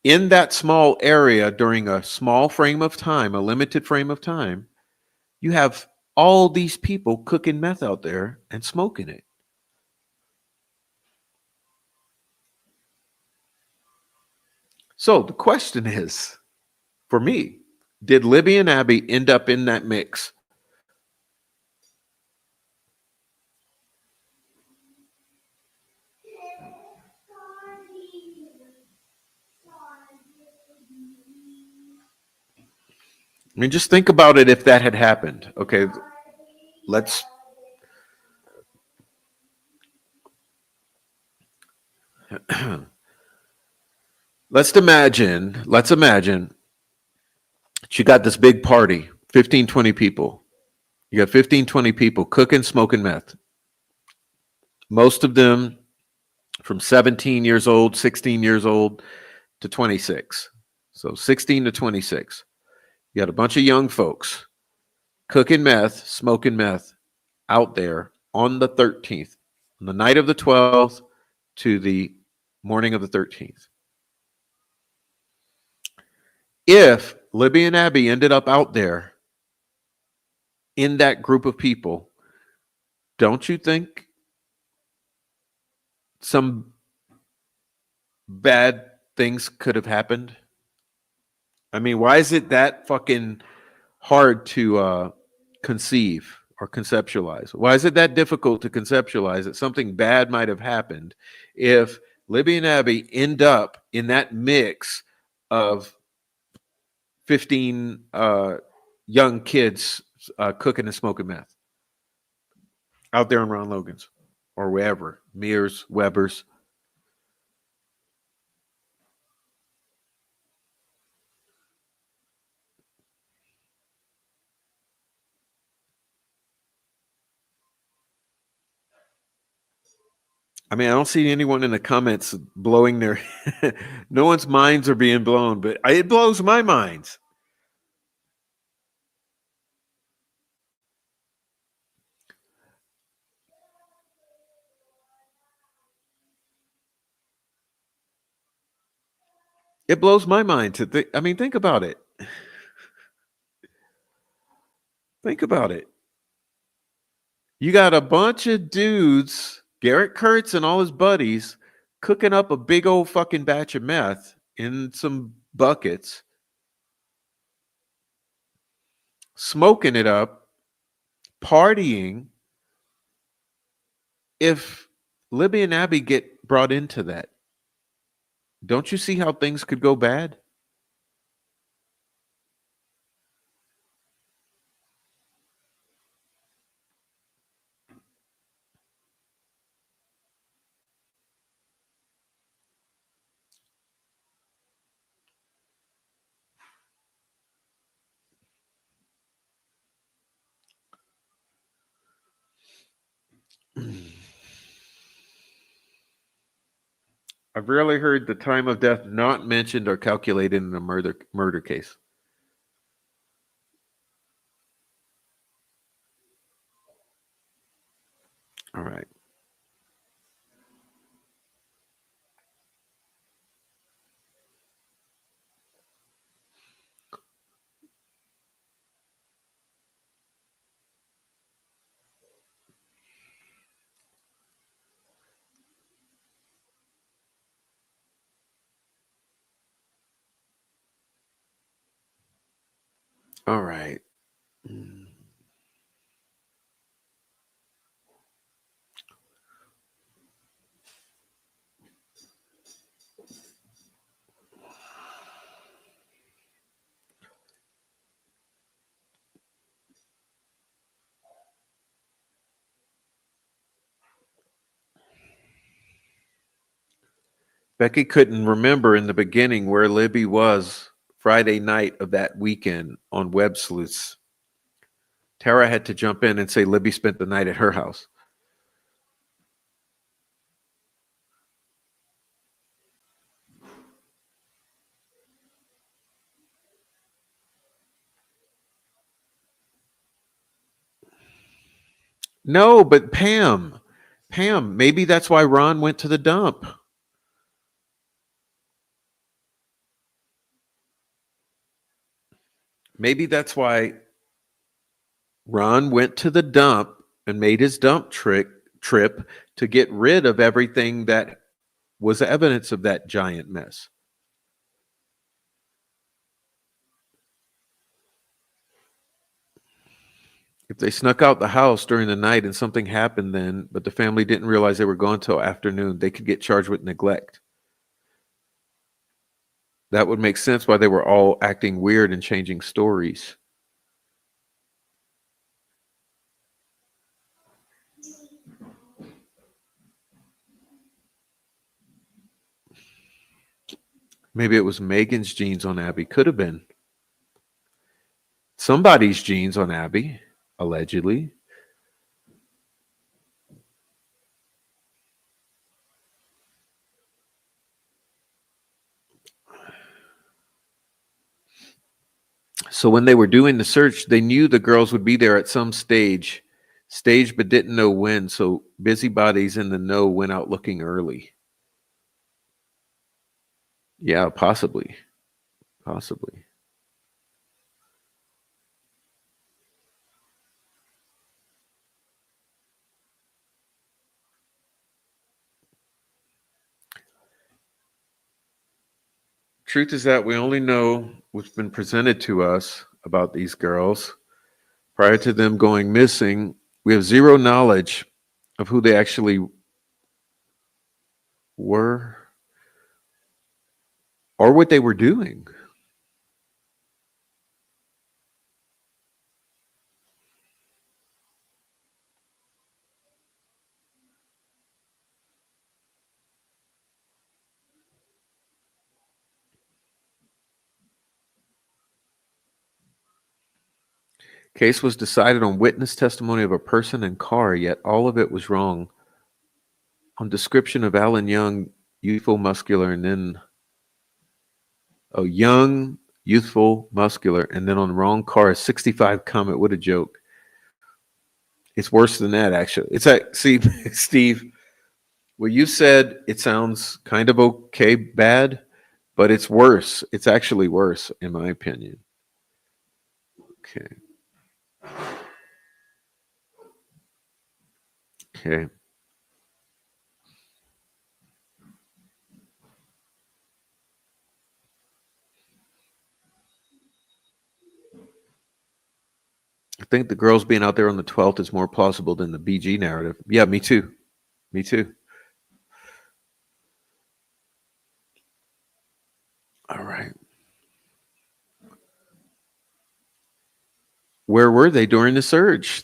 in that small area during a small frame of time, a limited frame of time, you have all these people cooking meth out there and smoking it. So the question is, for me, did Libby and Abby end up in that mix? I mean, just think about it if that had happened. Okay, let's let's imagine you got this big party, 15, 20 people. You got 15, 20 people cooking, smoking meth. Most of them from 17 years old, 16 years old to 26. So 16 to 26. You got a bunch of young folks cooking meth, smoking meth out there on the 13th, on the night of the 12th to the morning of the 13th. If Libby and Abby ended up out there in that group of people, don't you think some bad things could have happened? I mean, why is it that fucking hard to conceive or conceptualize? Why is it that difficult to conceptualize that something bad might have happened if Libby and Abby end up in that mix of 15 young kids cooking and smoking meth out there in Ron Logan's or wherever, Mears, Weber's? I mean, I don't see anyone in the comments blowing their. No one's minds are being blown, but it blows my minds. It blows my mind to think. I mean, think about it. Think about it. You got a bunch of dudes, Garrett Kurtz and all his buddies, cooking up a big old fucking batch of meth in some buckets, smoking it up, partying. If Libby and Abby get brought into that, don't you see how things could go bad? I've rarely heard the time of death not mentioned or calculated in a murder case. All right. All right. Becky couldn't remember in the beginning where Libby was Friday night of that weekend on Web Sleuths. Tara had to jump in and say Libby spent the night at her house. No, but Pam, maybe that's why Ron went to the dump. Maybe that's why Ron went to the dump and made his dump trip to get rid of everything that was evidence of that giant mess. If they snuck out the house during the night and something happened then, but the family didn't realize they were gone till afternoon, they could get charged with neglect. That would make sense why they were all acting weird and changing stories. Maybe it was Megan's genes on Abby. Could have been. Somebody's genes on Abby, allegedly. So when they were doing the search, they knew the girls would be there at some stage, but didn't know when. So busybodies in the know went out looking early. Yeah, possibly. Possibly. Truth is that we only know what's been presented to us about these girls. Prior to them going missing, we have zero knowledge of who they actually were or what they were doing. Case was decided on witness testimony of a person and car, yet all of it was wrong. On description of Alan Young, youthful, muscular, and then young, youthful, muscular, and then on the wrong car, a 65 Comet. What a joke. It's worse than that, actually. It's like, see, Steve, what you said, it sounds kind of okay, bad, but it's worse. It's actually worse, in my opinion. Okay. Okay. I think the girls being out there on the 12th is more plausible than the BG narrative. Yeah, me too. Me too. All right. Where were they during the surge?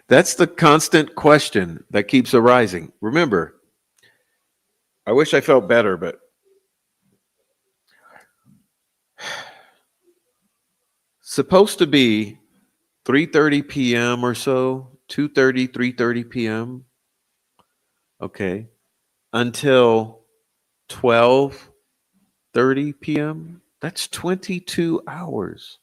That's the constant question that keeps arising. Remember, I wish I felt better, but supposed to be 3:30 p.m. or so, 2:30, 3:30 p.m. Okay. Until 12:30 p.m. That's 22 hours.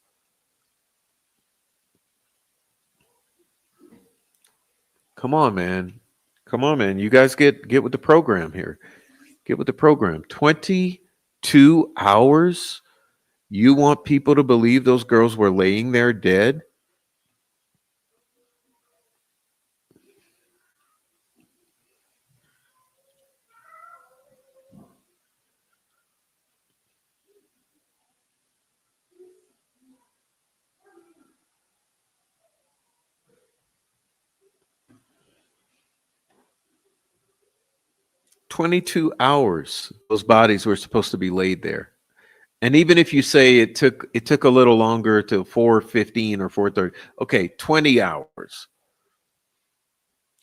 Come on, man. Come on, man. You guys get with the program here. Get with the program. 22 hours? You want people to believe those girls were laying there dead? 22 hours those bodies were supposed to be laid there. And even if you say it took a little longer to 4:15 or 4:30, okay, 20 hours.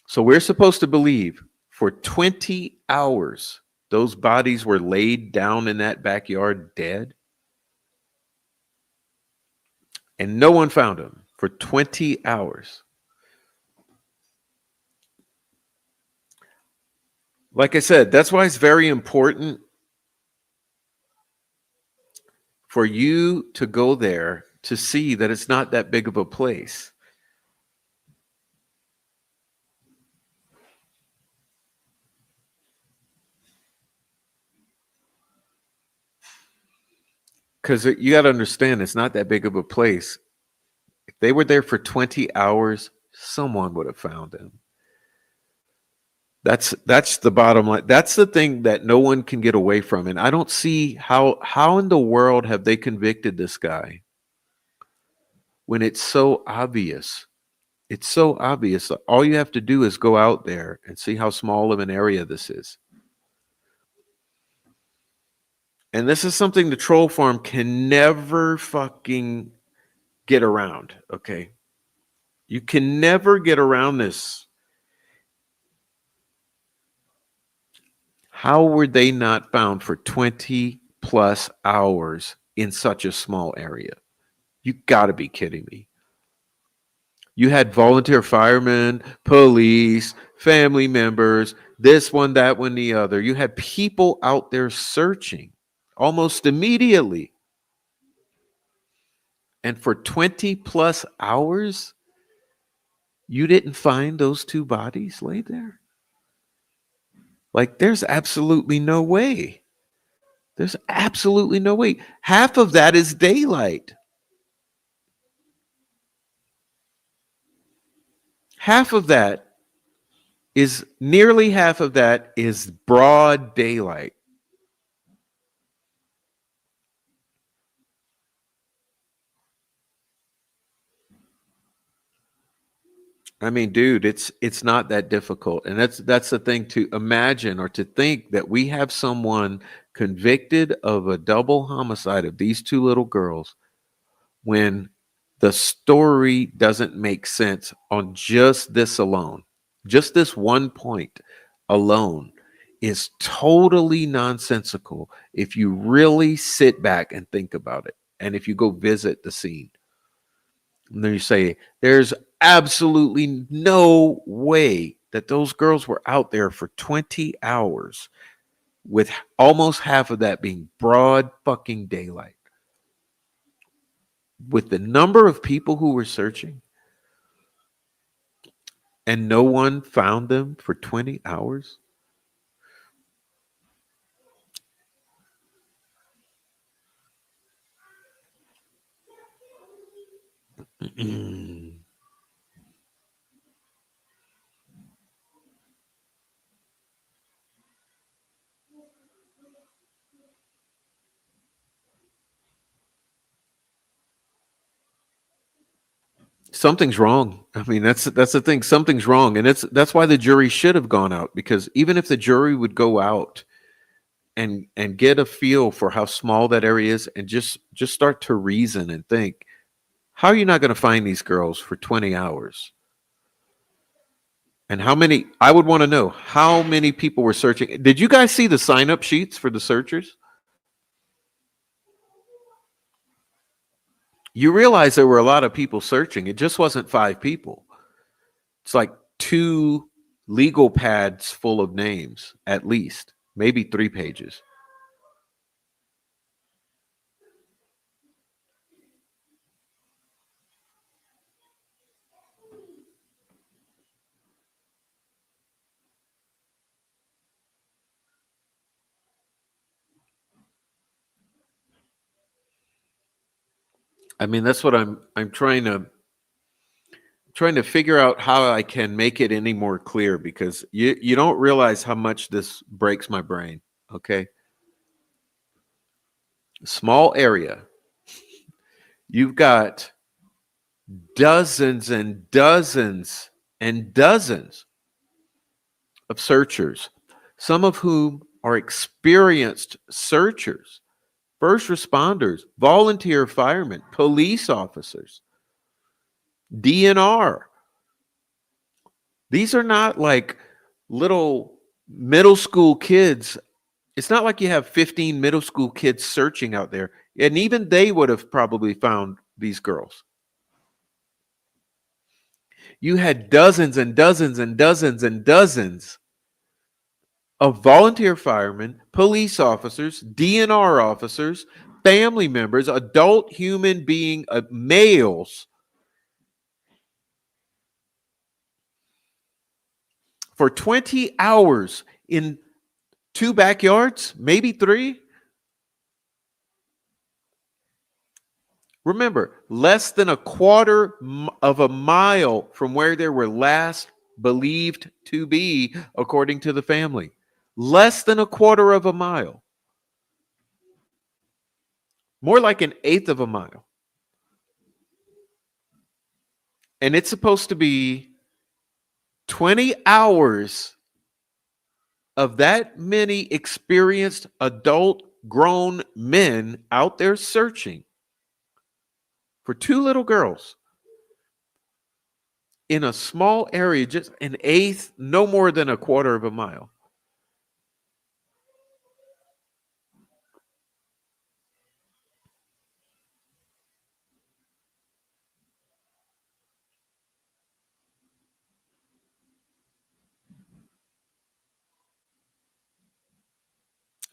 So we're supposed to believe for 20 hours those bodies were laid down in that backyard dead and no one found them for 20 hours. Like I said, that's why it's very important for you to go there to see that it's not that big of a place. Because you got to understand, it's not that big of a place. If they were there for 20 hours, someone would have found them. That's the bottom line. That's the thing that no one can get away from. And I don't see how in the world have they convicted this guy when it's so obvious. It's so obvious. All you have to do is go out there and see how small of an area this is. And this is something the troll farm can never fucking get around. Okay. You can never get around this. How were they not found for 20 plus hours in such a small area? You got to be kidding me. You had volunteer firemen, police, family members, this one, that one, the other. You had people out there searching almost immediately. And for 20 plus hours, you didn't find those two bodies laid there? Like, there's absolutely no way. There's absolutely no way. Half of that is daylight. Half of that is nearly half of that is broad daylight. I mean, dude, it's not that difficult. And that's the thing, to imagine or to think that we have someone convicted of a double homicide of these two little girls when the story doesn't make sense on just this alone. Just this one point alone is totally nonsensical if you really sit back and think about it. And if you go visit the scene, and then you say, there's absolutely no way that those girls were out there for 20 hours with almost half of that being broad fucking daylight. With the number of people who were searching and no one found them for 20 hours. something's wrong. I mean, that's the thing. Something's wrong, and that's why the jury should have gone out, because even if the jury would go out and get a feel for how small that area is, and just start to reason and think, how are you not going to find these girls for 20 hours? And how many, I would want to know how many people were searching. Did you guys see the sign up sheets for the searchers? You realize there were a lot of people searching. It just wasn't 5 people. It's like 2 legal pads full of names, at least, maybe 3 pages. I mean, that's what I'm trying to figure out how I can make it any more clear, because you don't realize how much this breaks my brain. Okay. Small area. You've got dozens and dozens and dozens of searchers, some of whom are experienced searchers, first responders, volunteer firemen, police officers, DNR. These are not like little middle school kids. It's not like you have 15 middle school kids searching out there, and even they would have probably found these girls. You had dozens and dozens and dozens and dozens of volunteer firemen, police officers, DNR officers, family members, adult human being males for 20 hours in 2 backyards, maybe 3. Remember, less than a quarter of a mile from where they were last believed to be, according to the family. Less than a quarter of a mile. More like an eighth of a mile. And it's supposed to be 20 hours of that many experienced adult grown men out there searching for 2 little girls in a small area, just an eighth, no more than a quarter of a mile.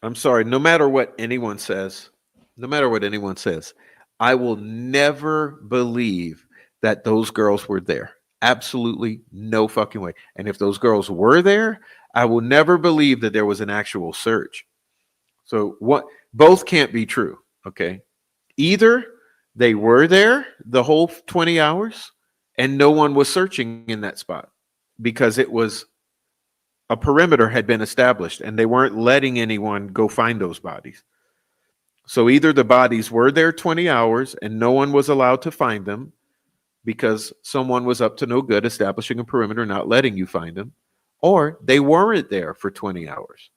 I'm sorry, no matter what anyone says, no matter what anyone says, I will never believe that those girls were there. Absolutely no fucking way. And if those girls were there, I will never believe that there was an actual search. So what, both can't be true, okay? Either they were there the whole 20 hours and no one was searching in that spot because it was a perimeter had been established and they weren't letting anyone go find those bodies. So either the bodies were there 20 hours and no one was allowed to find them because someone was up to no good establishing a perimeter, not letting you find them, or they weren't there for 20 hours.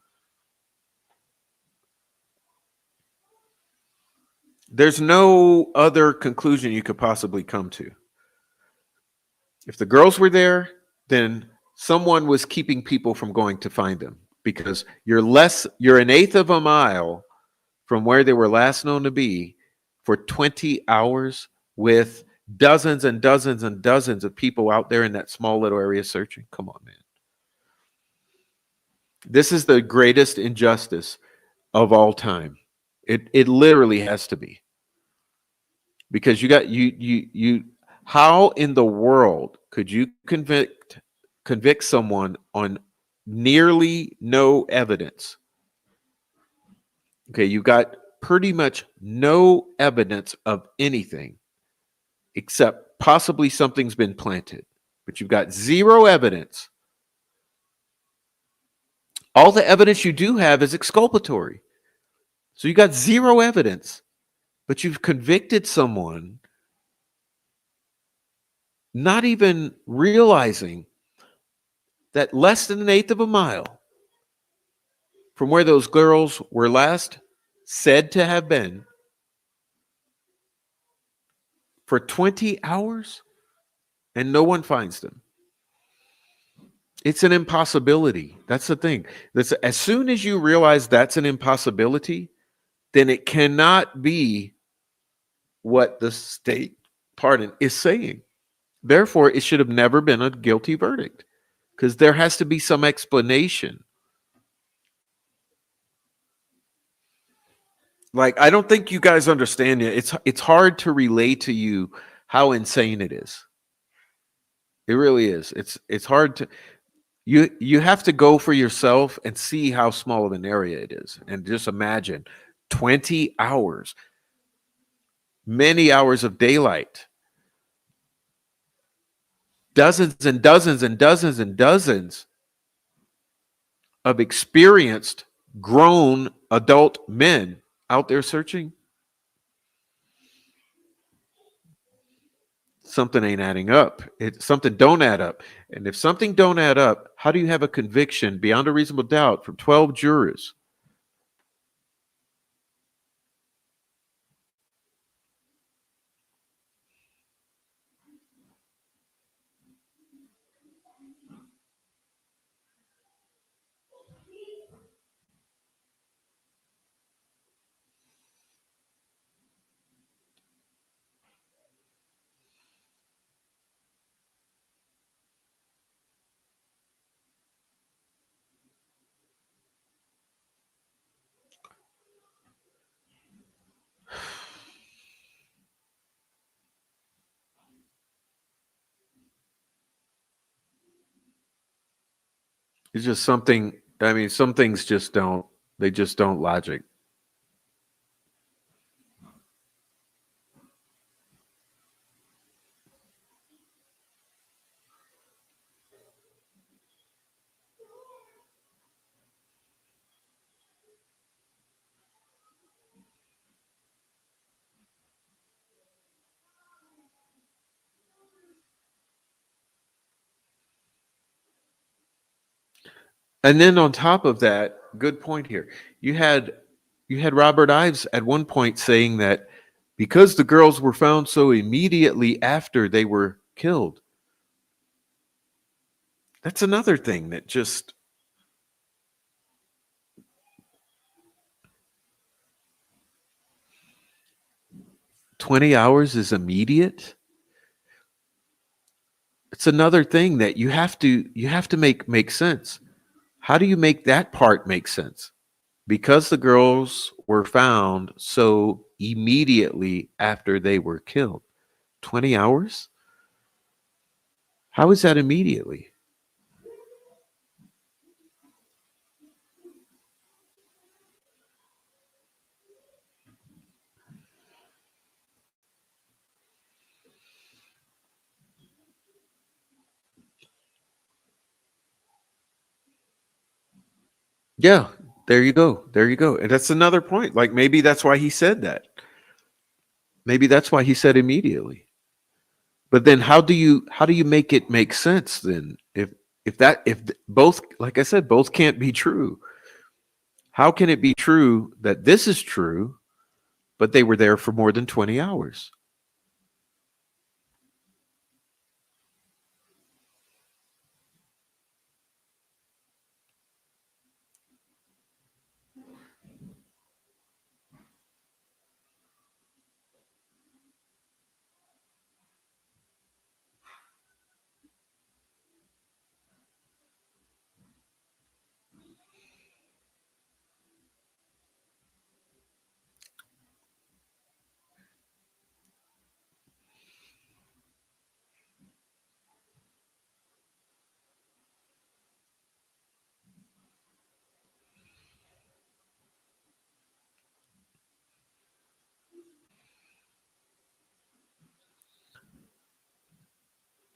There's no other conclusion you could possibly come to. If the girls were there, then someone was keeping people from going to find them, because you're an eighth of a mile from where they were last known to be for 20 hours with dozens and dozens and dozens of people out there in that small little area searching. Come on, man. This is the greatest injustice of all time. It literally has to be. Because you got you how in the world could you convict someone on nearly no evidence? Okay, you got pretty much no evidence of anything except possibly something's been planted, but you've got zero evidence. All the evidence you do have is exculpatory. So you got zero evidence, but you've convicted someone not even realizing that less than an eighth of a mile from where those girls were last said to have been for 20 hours and no one finds them. It's an impossibility. That's the thing. As soon as you realize that's an impossibility, then it cannot be what the state pardon is saying. Therefore, it should have never been a guilty verdict because there has to be some explanation. Like, I don't think you guys understand it. It's hard to relate to you how insane it is. It really is. It's hard to you have to go for yourself and see how small of an area it is, and just imagine 20 hours, many hours of daylight, dozens and dozens and dozens and dozens of experienced grown adult men out there searching. Something ain't adding up. Something don't add up. And if something don't add up, how do you have a conviction beyond a reasonable doubt from 12 jurors? It's just something. I mean, some things just don't. They just don't logic. And then on top of that, good point here. You had you had Robert Ives at one point saying that because the girls were found so immediately after they were killed. That's another thing that just 20 hours is immediate. It's another thing that you have to make sense. How do you make that part make sense? Because the girls were found so immediately after they were killed. 20 hours? How is that immediately? Yeah, there you go. There you go. And that's another point. Like maybe that's why he said that. Maybe that's why he said immediately. But then how do you make it make sense then? If both, like I said, both can't be true. How can it be true that this is true, but they were there for more than 20 hours?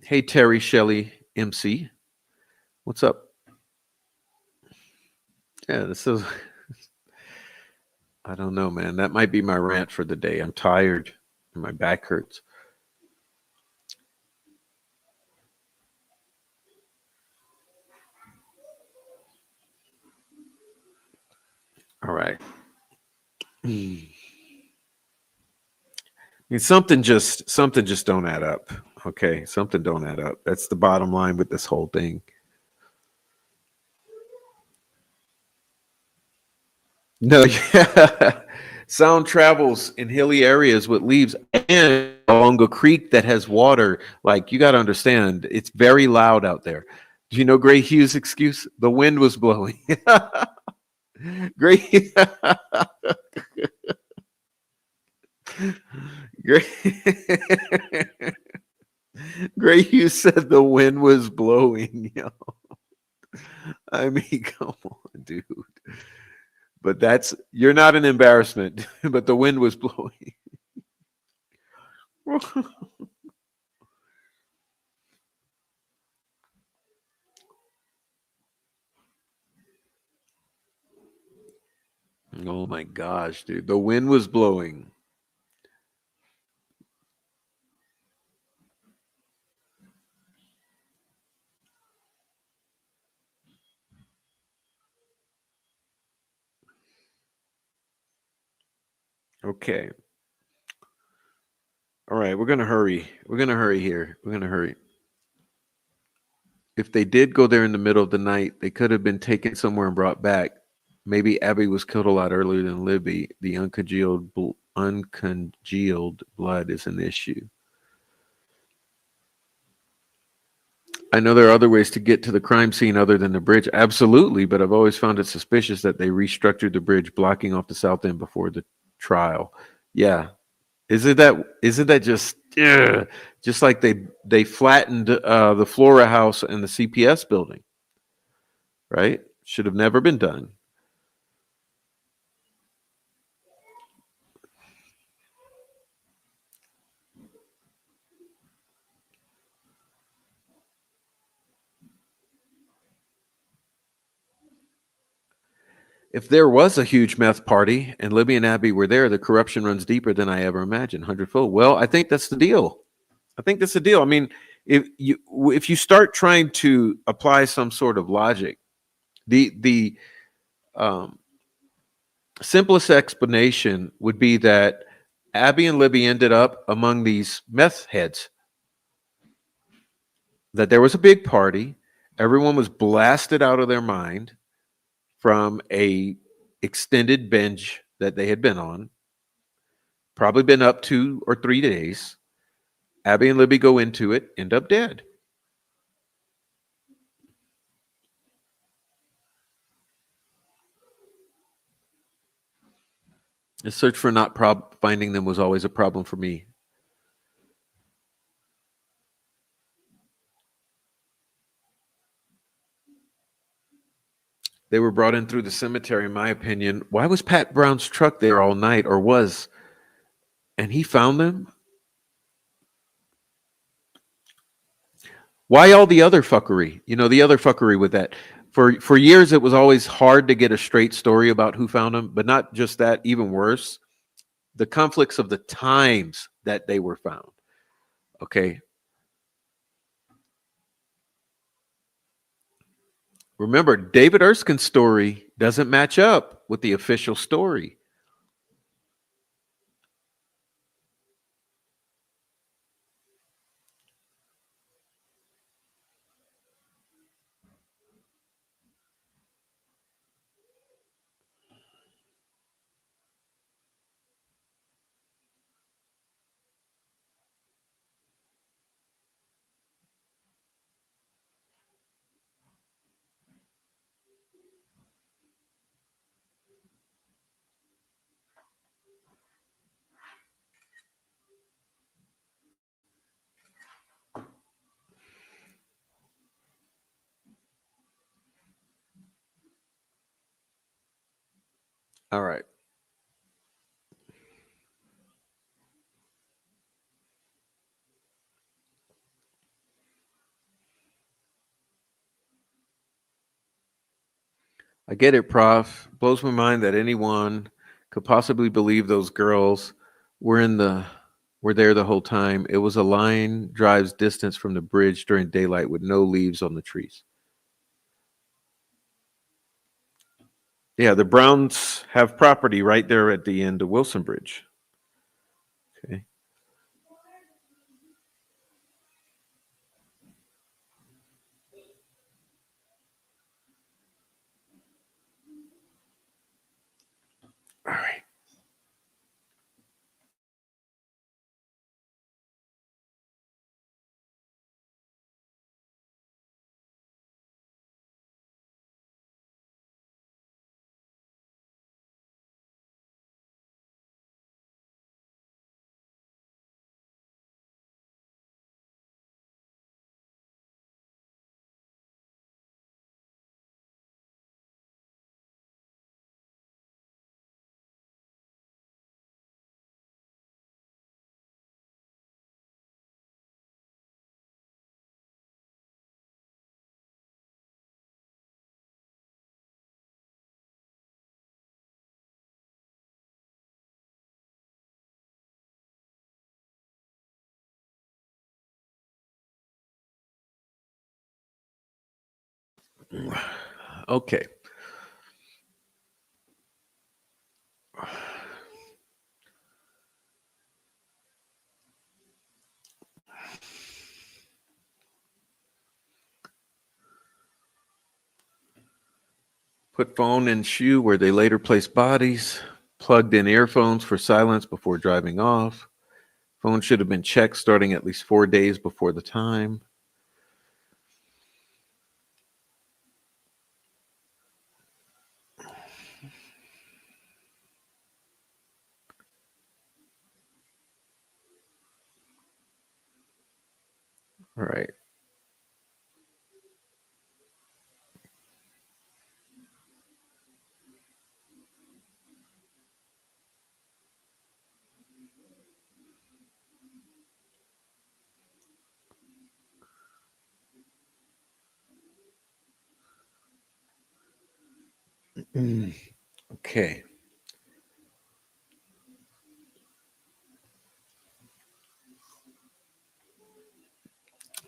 Hey Terry Shelley MC, what's up? Yeah, this is I don't know, man. That might be my rant for the day. I'm tired and my back hurts. All right. I mean, something just don't add up. Okay, something don't add up. That's the bottom line with this whole thing. No, yeah. Sound travels in hilly areas with leaves and along a creek that has water. Like you got to understand, it's very loud out there. Do you know Gray Hughes' excuse? The wind was blowing. Gray, Gray, Gray Hughes said the wind was blowing. Yo. I mean, come on, dude. But you're not an embarrassment, but the wind was blowing. Oh my gosh, dude. The wind was blowing. Okay. All right, we're going to hurry. We're going to hurry here. We're going to hurry. If they did go there in the middle of the night, they could have been taken somewhere and brought back. Maybe Abby was killed a lot earlier than Libby. The uncongealed blood is an issue. I know there are other ways to get to the crime scene other than the bridge. Absolutely, but I've always found it suspicious that they restructured the bridge, blocking off the south end before the trial. Yeah, isn't that just like they flattened the Flora House and the CPS building, right? Should have never been done. If there was a huge meth party and Libby and Abby were there, the corruption runs deeper than I ever imagined. Hundredfold. Well, I think that's the deal. I think that's the deal. I mean, if you start trying to apply some sort of logic, the um, simplest explanation would be that Abby and Libby ended up among these meth heads. That there was a big party, everyone was blasted out of their mind from a extended binge that they had been on, probably been up 2 or 3 days. Abby and Libby go into it, end up dead. The search for not finding them was always a problem for me. They were brought in through the cemetery, in my opinion. Why was Pat Brown's truck there all night, or was? And he found them? Why all the other fuckery? The other fuckery with that. For years, it was always hard to get a straight story about who found them, but not just that, even worse, the conflicts of the times that they were found. Okay. Remember, David Erskine's story doesn't match up with the official story. All right. I get it, Prof. Blows my mind that anyone could possibly believe those girls were in the were there the whole time. It was a line drive's distance from the bridge during daylight with no leaves on the trees. Yeah, the Browns have property right there at the end of Wilson Bridge. Okay. All right. Okay. Put phone in shoe where they later place bodies. Plugged in earphones for silence before driving off. Phone should have been checked starting at least 4 days before the time. All right. Okay.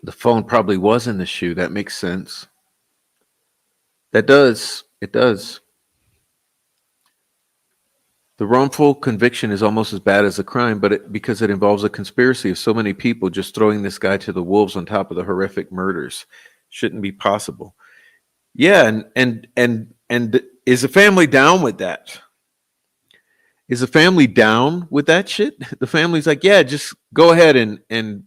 The phone probably was in the shoe. That makes sense. That does. It does. The wrongful conviction is almost as bad as the crime, but because it involves a conspiracy of so many people just throwing this guy to the wolves on top of the horrific murders. Shouldn't be possible. Yeah, and is the family down with that? Is the family down with that shit? The family's like, yeah, just go ahead and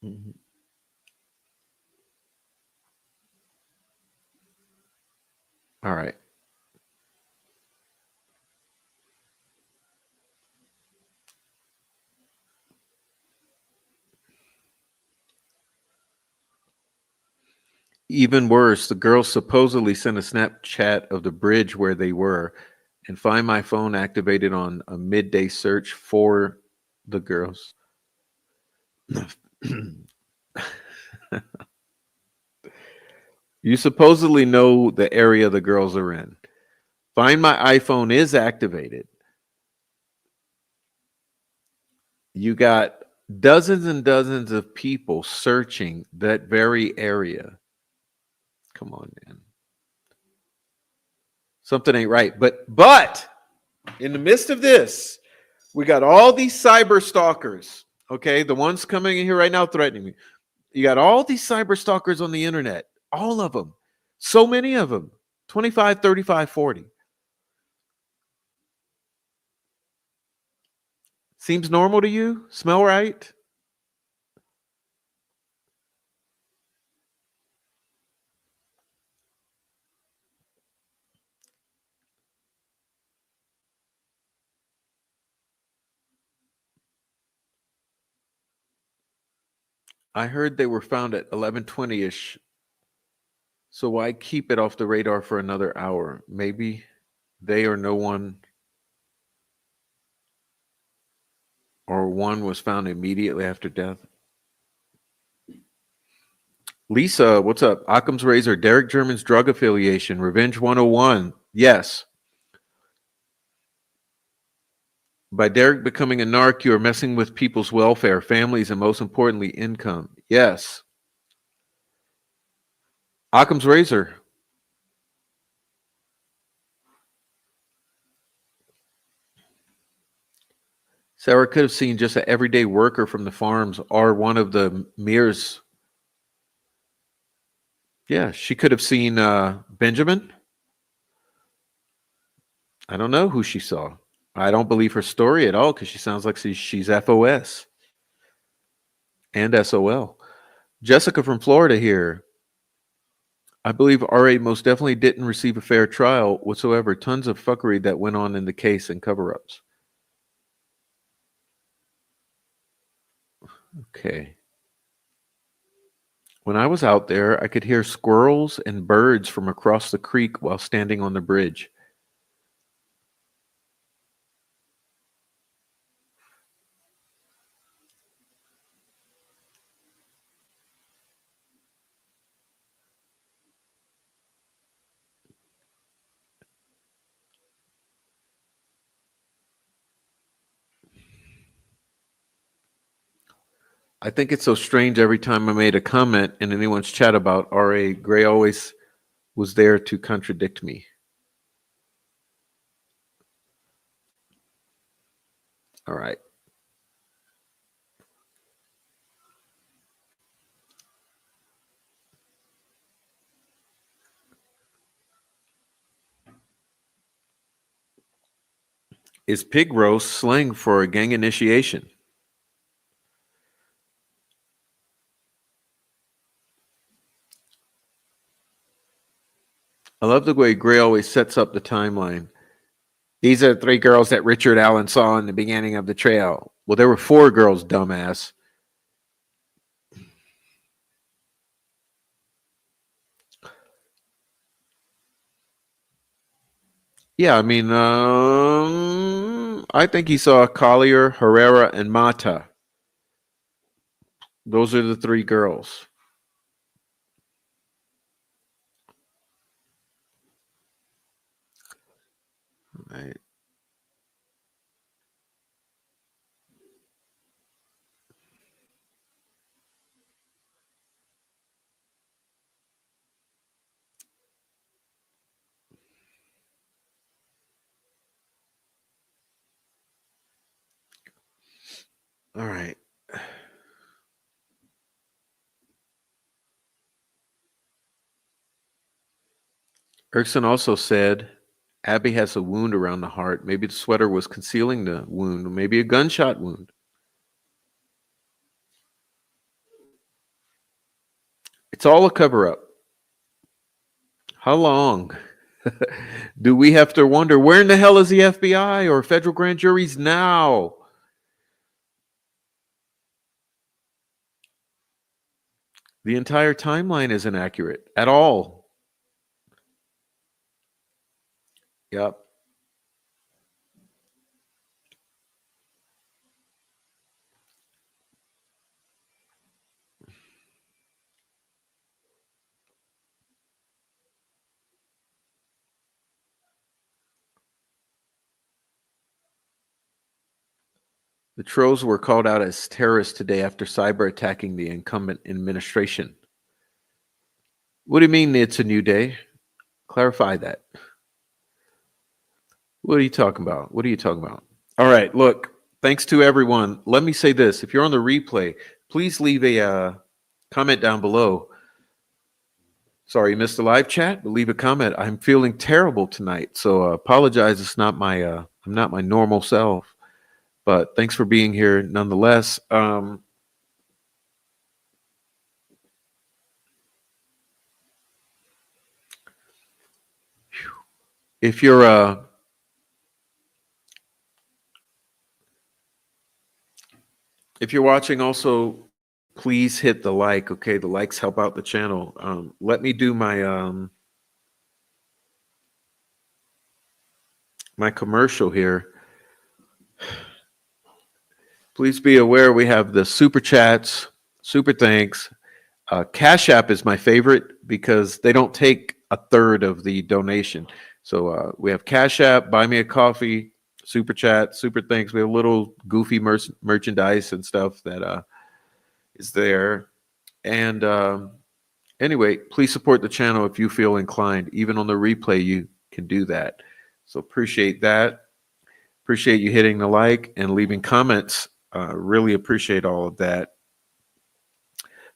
Mhm. All right. Even worse, the girls supposedly sent a Snapchat of the bridge where they were, and find my phone activated on a midday search for the girls. You supposedly know the area the girls are in. Find my iPhone is activated. You got dozens and dozens of people searching that very area. Come on, man. Something ain't right. But in the midst of this, we got all these cyber stalkers. Okay, the ones coming in here right now threatening me. You got all these cyber stalkers on the internet. All of them. So many of them. 25, 35, 40. Seems normal to you? Smell right? I heard they were found at 11:20ish. So why keep it off the radar for another hour? Maybe they or no one or one was found immediately after death. Lisa, what's up? Occam's razor, Derek German's drug affiliation, Revenge 101. Yes. By Derek becoming a narc, you are messing with people's welfare, families, and most importantly, income. Yes. Occam's razor. Sarah could have seen just an everyday worker from the farms or one of the Mears. Yeah, she could have seen Benjamin. I don't know who she saw. I don't believe her story at all because she sounds like she's FOS and SOL. Jessica from Florida here. I believe RA most definitely didn't receive a fair trial whatsoever. Tons of fuckery that went on in the case and cover ups. Okay. When I was out there, I could hear squirrels and birds from across the creek while standing on the bridge. I think it's so strange every time I made a comment in anyone's chat about RA, Gray always was there to contradict me. All right. Is pig roast slang for a gang initiation? I love the way Gray always sets up the timeline. These are the three girls that Richard Allen saw in the beginning of the trail. Well, there were four girls, dumbass. Yeah, I mean, I think he saw Collier, Herrera, and Mata. Those are the three girls. All right. All right. Erkson also said Abby has a wound around the heart. Maybe the sweater was concealing the wound, maybe a gunshot wound. It's all a cover up. How long do we have to wonder where in the hell is the FBI or federal grand juries now? The entire timeline isn't accurate at all. Yep. The trolls were called out as terrorists today after cyber attacking the incumbent administration. What do you mean it's a new day? Clarify that. What are you talking about? What are you talking about? All right, look, thanks to everyone. Let me say this. If you're on the replay, please leave a comment down below. Sorry, you missed the live chat, but leave a comment. I'm feeling terrible tonight, so apologize. It's not my I'm not my normal self, but thanks for being here nonetheless. If you're watching, also please hit the like. Okay, the likes help out the channel. Let me do my my commercial here. Please be aware we have the super chats, super thanks. Cash App is my favorite because they don't take a third of the donation. So we have Cash App, Buy Me a Coffee, Super Chat, Super Thanks. We have little goofy merchandise and stuff that is there. And anyway, please support the channel if you feel inclined. Even on the replay, you can do that. So appreciate that. Appreciate you hitting the like and leaving comments. Really appreciate all of that.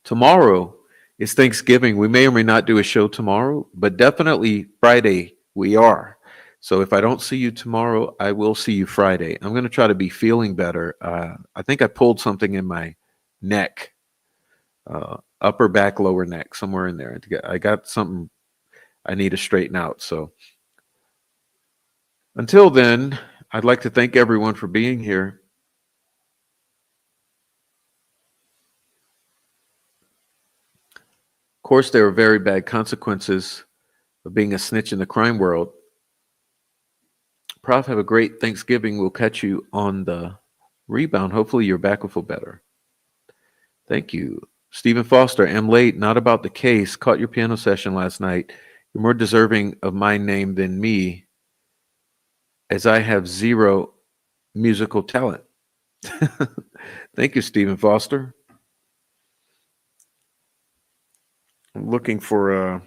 Tomorrow is Thanksgiving. We may or may not do a show tomorrow, but definitely Friday we are. So if I don't see you tomorrow, I will see you Friday. I'm going to try to be feeling better. I think I pulled something in my neck, upper back, lower neck, somewhere in there. I got something I need to straighten out. So until then, I'd like to thank everyone for being here. Of course, there are very bad consequences of being a snitch in the crime world. Prof, have a great Thanksgiving. We'll catch you on the rebound. Hopefully, your back will feel better. Thank you. Stephen Foster, am late, not about the case. Caught your piano session last night. You're more deserving of my name than me, as I have zero musical talent. Thank you, Stephen Foster. I'm looking for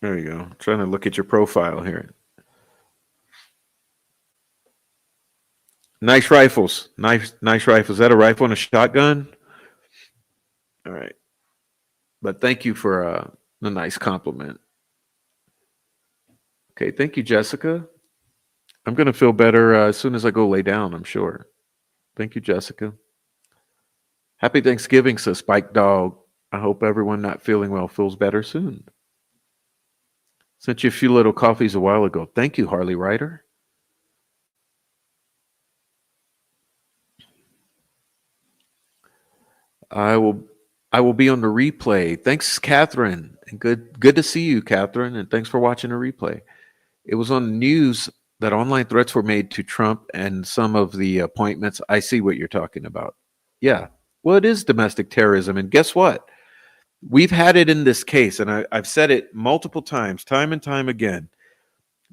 there you go. I'm trying to look at your profile here. Nice rifles. Nice rifles. Is that a rifle and a shotgun? All right. But thank you for a nice compliment. Okay, thank you, Jessica. I'm going to feel better as soon as I go lay down, I'm sure. Thank you, Jessica. Happy Thanksgiving, says Spike Dog. I hope everyone not feeling well feels better soon. Sent you a few little coffees a while ago. Thank you, Harley Ryder. I will be on the replay. Thanks, Catherine. And good to see you, Catherine. And thanks for watching the replay. It was on the news that online threats were made to Trump and some of the appointments. I see what you're talking about. Yeah. Well, it is domestic terrorism. And guess what? We've had it in this case, and I've said it multiple times, time and time again.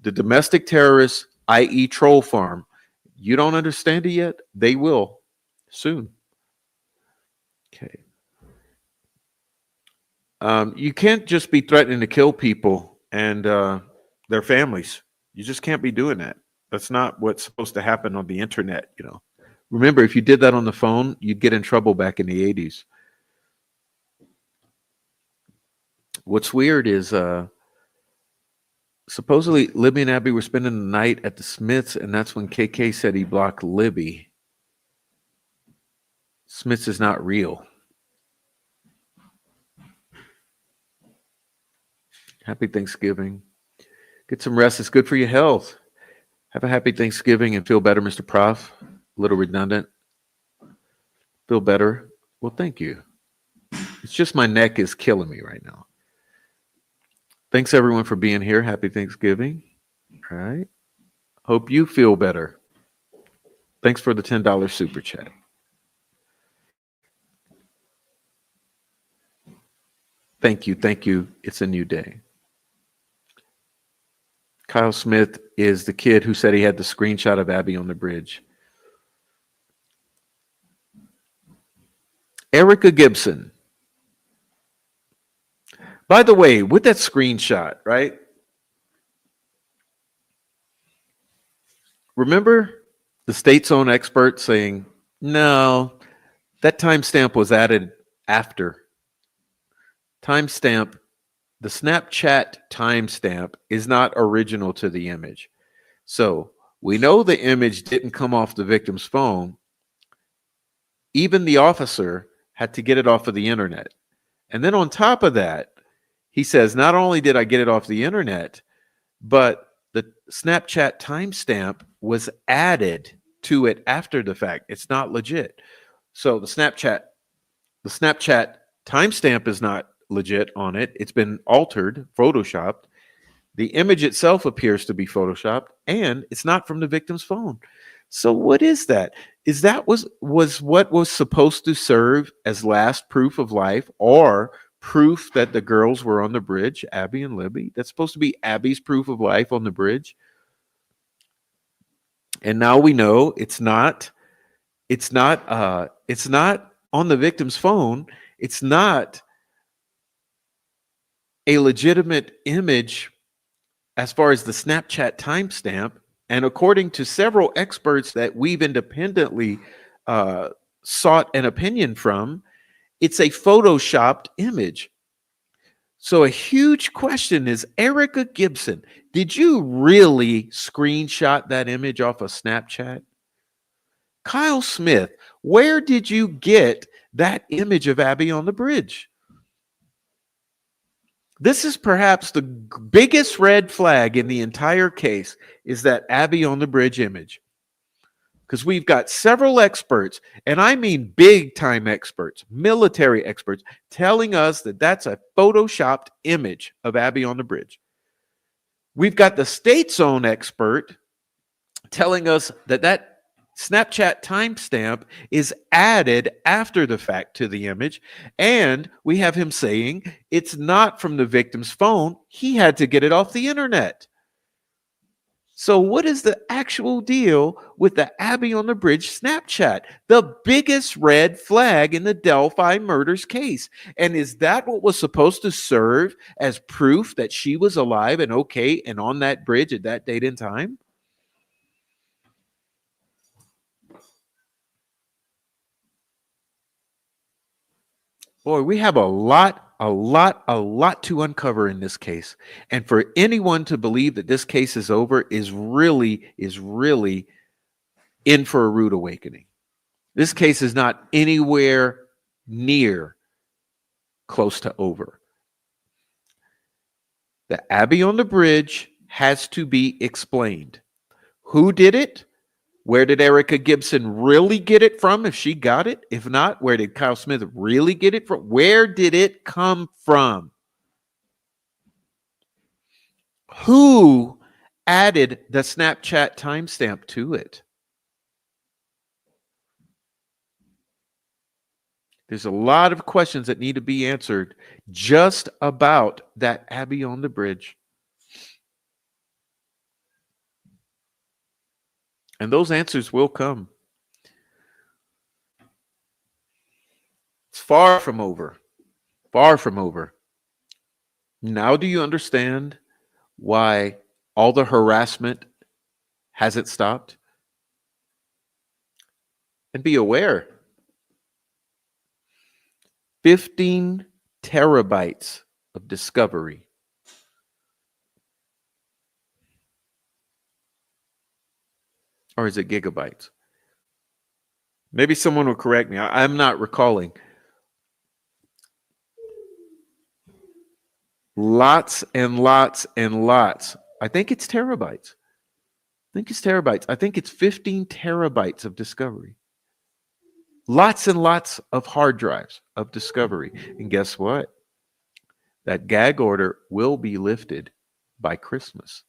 The domestic terrorists, i.e., Troll Farm, you don't understand it yet? They will soon. Okay. You can't just be threatening to kill people and their families. You just can't be doing that. That's not what's supposed to happen on the internet, you know. Remember, if you did that on the phone, you'd get in trouble back in the 80s. What's weird is supposedly Libby and Abby were spending the night at the Smiths, and that's when KK said he blocked Libby. Smiths is not real. Happy Thanksgiving. Get some rest. It's good for your health. Have a happy Thanksgiving and feel better, Mr. Prof. A little redundant. Feel better. Well, thank you. It's just my neck is killing me right now. Thanks, everyone, for being here. Happy Thanksgiving. All right. Hope you feel better. Thanks for the $10 super chat. Thank you. Thank you. It's a new day. Kyle Smith is the kid who said he had the screenshot of Abby on the bridge. Erica Gibson. By the way, with that screenshot, right? Remember the state's own expert saying, no, that timestamp was added after. Timestamp, the Snapchat timestamp is not original to the image. So we know the image didn't come off the victim's phone. Even the officer had to get it off of the internet. And then on top of that, he says, not only did I get it off the internet, but the Snapchat timestamp was added to it after the fact. It's not legit. So the Snapchat timestamp is not legit on it. It's been altered, photoshopped. The image itself appears to be photoshopped, and it's not from the victim's phone. So what is that? Is that was what was supposed to serve as last proof of life, or proof that the girls were on the bridge, Abby and Libby? That's supposed to be Abby's proof of life on the bridge. And now we know it's not on the victim's phone. It's not a legitimate image as far as the Snapchat timestamp, and according to several experts that we've independently uh, sought an opinion from, it's a photoshopped image. So a huge question is, Erica Gibson, did you really screenshot that image off of Snapchat? Kyle Smith, where did you get that image of Abby on the bridge? This is perhaps the biggest red flag in the entire case, is that Abby on the bridge image. Because we've got several experts, and I mean big time experts, military experts, telling us that that's a photoshopped image of Abby on the bridge. We've got the state's own expert telling us that that Snapchat timestamp is added after the fact to the image. And we have him saying it's not from the victim's phone. He had to get it off the internet. So, what is the actual deal with the Abby on the Bridge Snapchat? The biggest red flag in the Delphi murders case. And is that what was supposed to serve as proof that she was alive and okay and on that bridge at that date and time? Boy, we have a lot to uncover in this case. And for anyone to believe that this case is over is really in for a rude awakening. This case is not anywhere near close to over. The Abby on the bridge has to be explained. Who did it? Where did Erica Gibson really get it from, if she got it? If not, where did Kyle Smith really get it from? Where did it come from? Who added the Snapchat timestamp to it? There's a lot of questions that need to be answered just about that Abby on the bridge. And those answers will come. It's far from over. Far from over. Now, do you understand why all the harassment hasn't stopped? And be aware, 15 terabytes of discovery. Or is it gigabytes? Maybe someone will correct me. I'm not recalling. Lots and lots and lots. I think it's terabytes. I think it's 15 terabytes of discovery. Lots and lots of hard drives of discovery. And guess what? That gag order will be lifted by Christmas.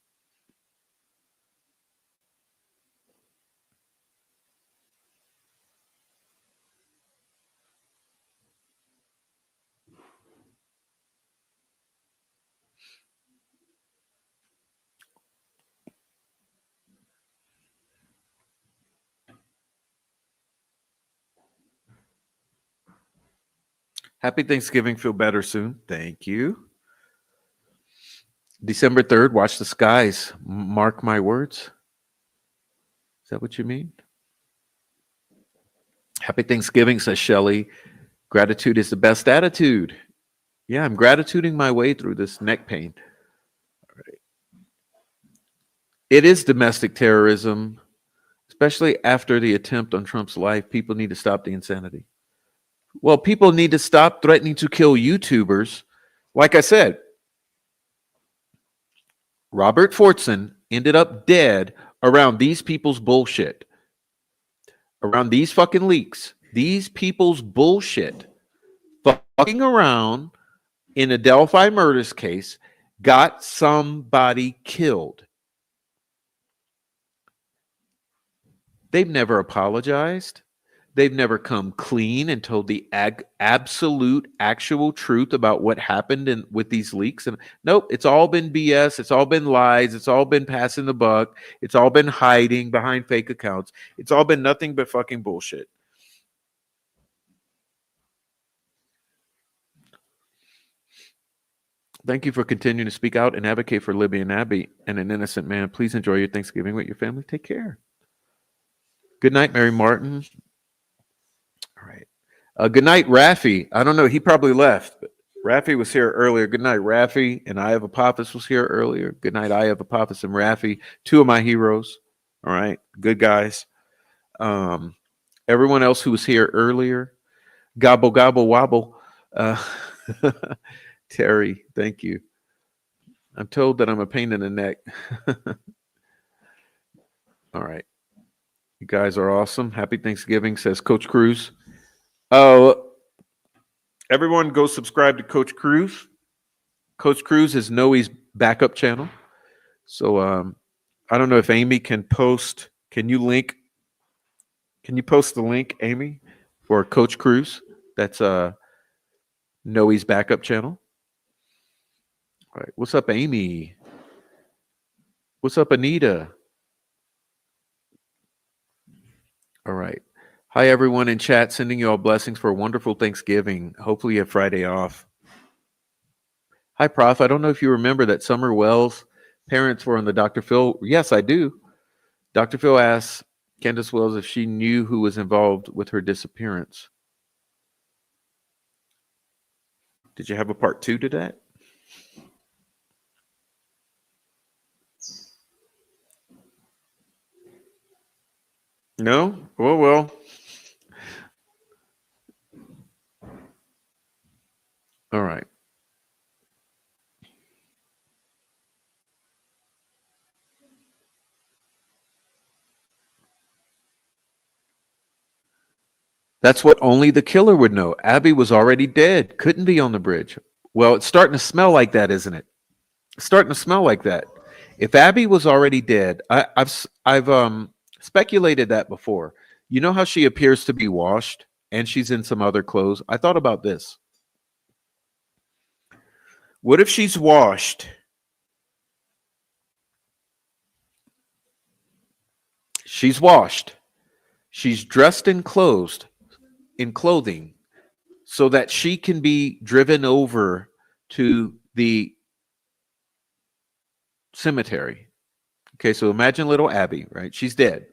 Happy Thanksgiving. Feel better soon. Thank you. December 3rd, watch the skies. Mark my words. Is that what you mean? Happy Thanksgiving, says Shelly. Gratitude is the best attitude. Yeah, I'm gratituding my way through this neck pain. All right. It is domestic terrorism, especially after the attempt on Trump's life. People need to stop the insanity. Well, people need to stop threatening to kill YouTubers. Like I said, Robert Fortson ended up dead around these people's bullshit, around these fucking leaks, these people's bullshit, fucking around in a Delphi murders case, got somebody killed. They've never apologized. They've never come clean and told the absolute, actual truth about what happened with these leaks. And nope, it's all been BS. It's all been lies. It's all been passing the buck. It's all been hiding behind fake accounts. It's all been nothing but fucking bullshit. Thank you for continuing to speak out and advocate for Libby and Abby and an innocent man. Please enjoy your Thanksgiving with your family. Take care. Good night, Mary Martin. All right. Good night, Rafi. I don't know. He probably left, but Rafi was here earlier. Good night, Rafi. And I have Apophis was here earlier. Good night, I have Apophis and Rafi. Two of my heroes. All right. Good guys. Everyone else who was here earlier. Gobble, gobble, wobble. Terry, thank you. I'm told that I'm a pain in the neck. All right. You guys are awesome. Happy Thanksgiving, says Coach Cruz. Oh, everyone go subscribe to Coach Cruz. Coach Cruz is Noe's backup channel. So I don't know if Amy can post. Can you post the link, Amy, for Coach Cruz? That's Noe's backup channel. All right. What's up, Amy? What's up, Anita? All right. Hi, everyone in chat. Sending you all blessings for a wonderful Thanksgiving. Hopefully you have Friday off. Hi, Prof. I don't know if you remember that Summer Wells' parents were on the Dr. Phil. Yes, I do. Dr. Phil asked Candace Wells if she knew who was involved with her disappearance. Did you have a part 2 to that? No? Well. All right. That's what only the killer would know. Abby was already dead. Couldn't be on the bridge. Well, it's starting to smell like that, isn't it? It's starting to smell like that. If Abby was already dead, I've speculated that before. You know how she appears to be washed and she's in some other clothes? I thought about this. What if she's washed? She's washed. She's dressed in clothing so that she can be driven over to the cemetery. Okay, so imagine little Abby, right? She's dead.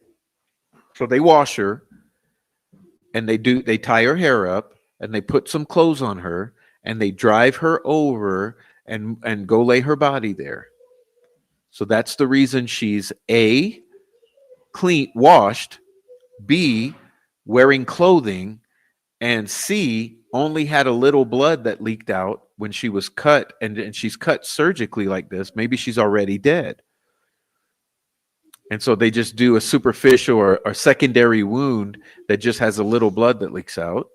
So they wash her and they tie her hair up and they put some clothes on her and they drive her over and go lay her body there. So that's the reason she's A, clean, washed, B, wearing clothing, and C, only had a little blood that leaked out when she was cut, and she's cut surgically like this. Maybe she's already dead. And so they just do a superficial or secondary wound that just has a little blood that leaks out.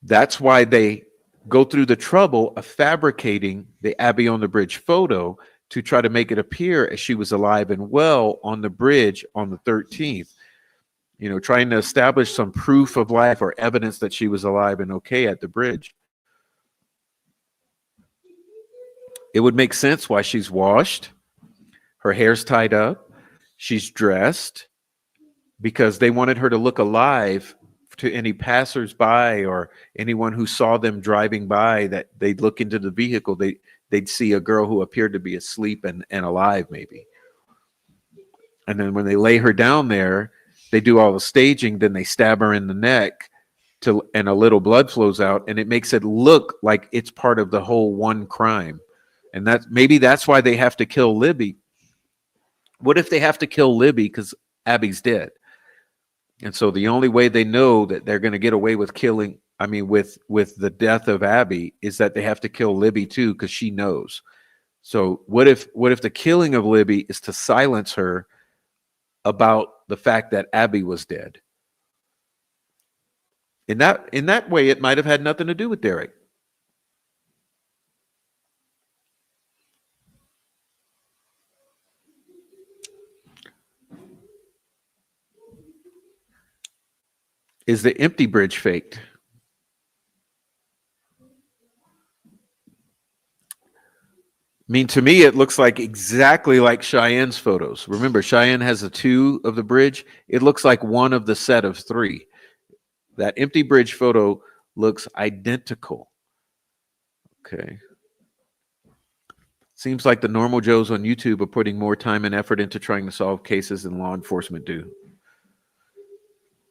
That's why they go through the trouble of fabricating the Abby on the Bridge photo to try to make it appear as she was alive and well on the bridge on the 13th. You know, trying to establish some proof of life or evidence that she was alive and okay at the bridge. It would make sense why she's washed, her hair's tied up, she's dressed, because they wanted her to look alive to any passersby or anyone who saw them driving by, that they'd look into the vehicle, they'd see a girl who appeared to be asleep and alive maybe. And then when they lay her down there, they do all the staging, then they stab her in the neck and a little blood flows out, and it makes it look like it's part of the whole one crime. And that's why they have to kill Libby. What if they have to kill Libby because Abby's dead? And so the only way they know that they're going to get away with with the death of Abby is that they have to kill Libby too, because she knows. So what if the killing of Libby is to silence her about the fact that Abby was dead? In that way, it might have had nothing to do with Derek. Is the empty bridge faked? I mean, to me, it looks like exactly like Cheyenne's photos. Remember, Cheyenne has a 2 of the bridge. It looks like one of the set of 3. That empty bridge photo looks identical. Okay. Seems like the normal Joes on YouTube are putting more time and effort into trying to solve cases than law enforcement do.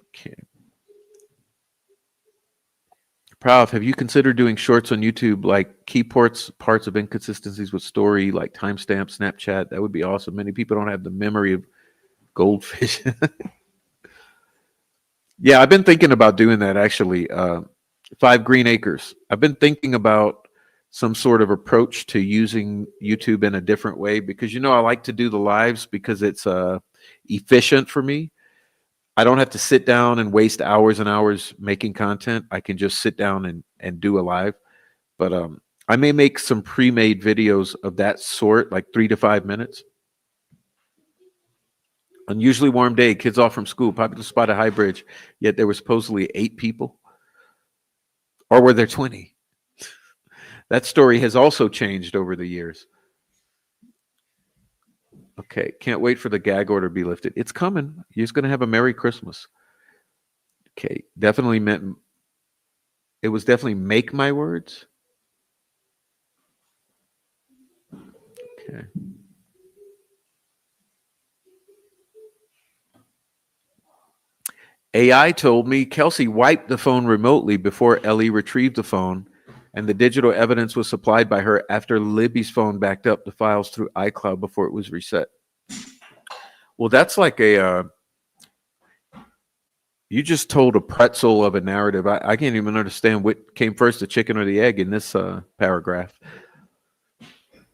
Okay. Prof, have you considered doing shorts on YouTube, like key parts of inconsistencies with story, like timestamp, Snapchat? That would be awesome. Many people don't have the memory of goldfish. Yeah, I've been thinking about doing that actually. 5 Green Acres. I've been thinking about some sort of approach to using YouTube in a different way because I like to do the lives because it's efficient for me. I don't have to sit down and waste hours and hours making content. I can just sit down and do a live. But I may make some pre-made videos of that sort, like 3 to 5 minutes. Unusually warm day, kids off from school, popular spot at High Bridge, yet there were supposedly 8 people. Or were there 20? That story has also changed over the years. Okay, can't wait for the gag order to be lifted. It's coming. You're just going to have a Merry Christmas. Okay, definitely meant, it was definitely make my words. Okay. AI told me Kelsey wiped the phone remotely before Ellie retrieved the phone, and the digital evidence was supplied by her after Libby's phone backed up the files through iCloud before it was reset. Well, that's like you just told a pretzel of a narrative. I can't even understand what came first, the chicken or the egg in this paragraph.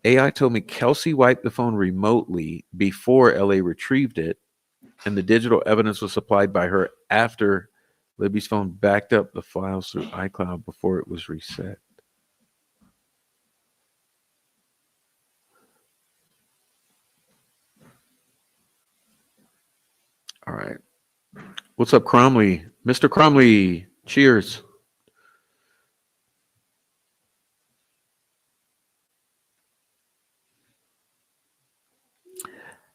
AI told me Kelsey wiped the phone remotely before Ellie retrieved it, and the digital evidence was supplied by her after Libby's phone backed up the files through iCloud before it was reset. All right. What's up, Cromley? Mr. Cromley, cheers.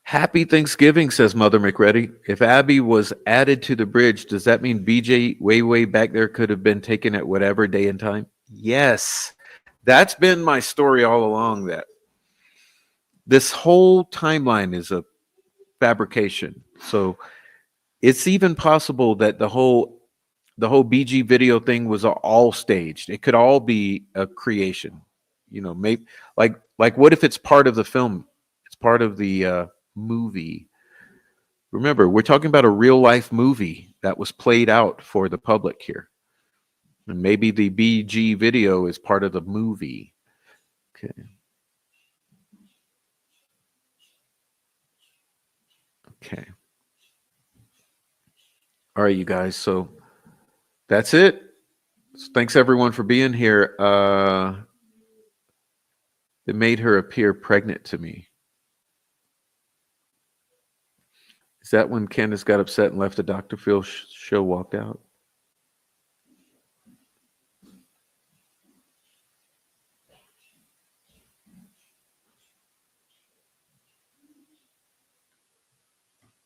Happy Thanksgiving, says Mother McReady. If Abby was added to the bridge, does that mean BJ way back there could have been taken at whatever day and time? Yes. That's been my story all along, that this whole timeline is a fabrication. So it's even possible that the whole BG video thing was all staged. It could all be a creation. Maybe like what if it's part of the film? It's part of the movie. Remember, we're talking about a real life movie that was played out for the public here. And maybe the BG video is part of the movie. Okay. Okay. All right, you guys. So that's it. Thanks everyone for being here. It made her appear pregnant to me. Is that when Candace got upset and left the Dr. Phil show, walked out?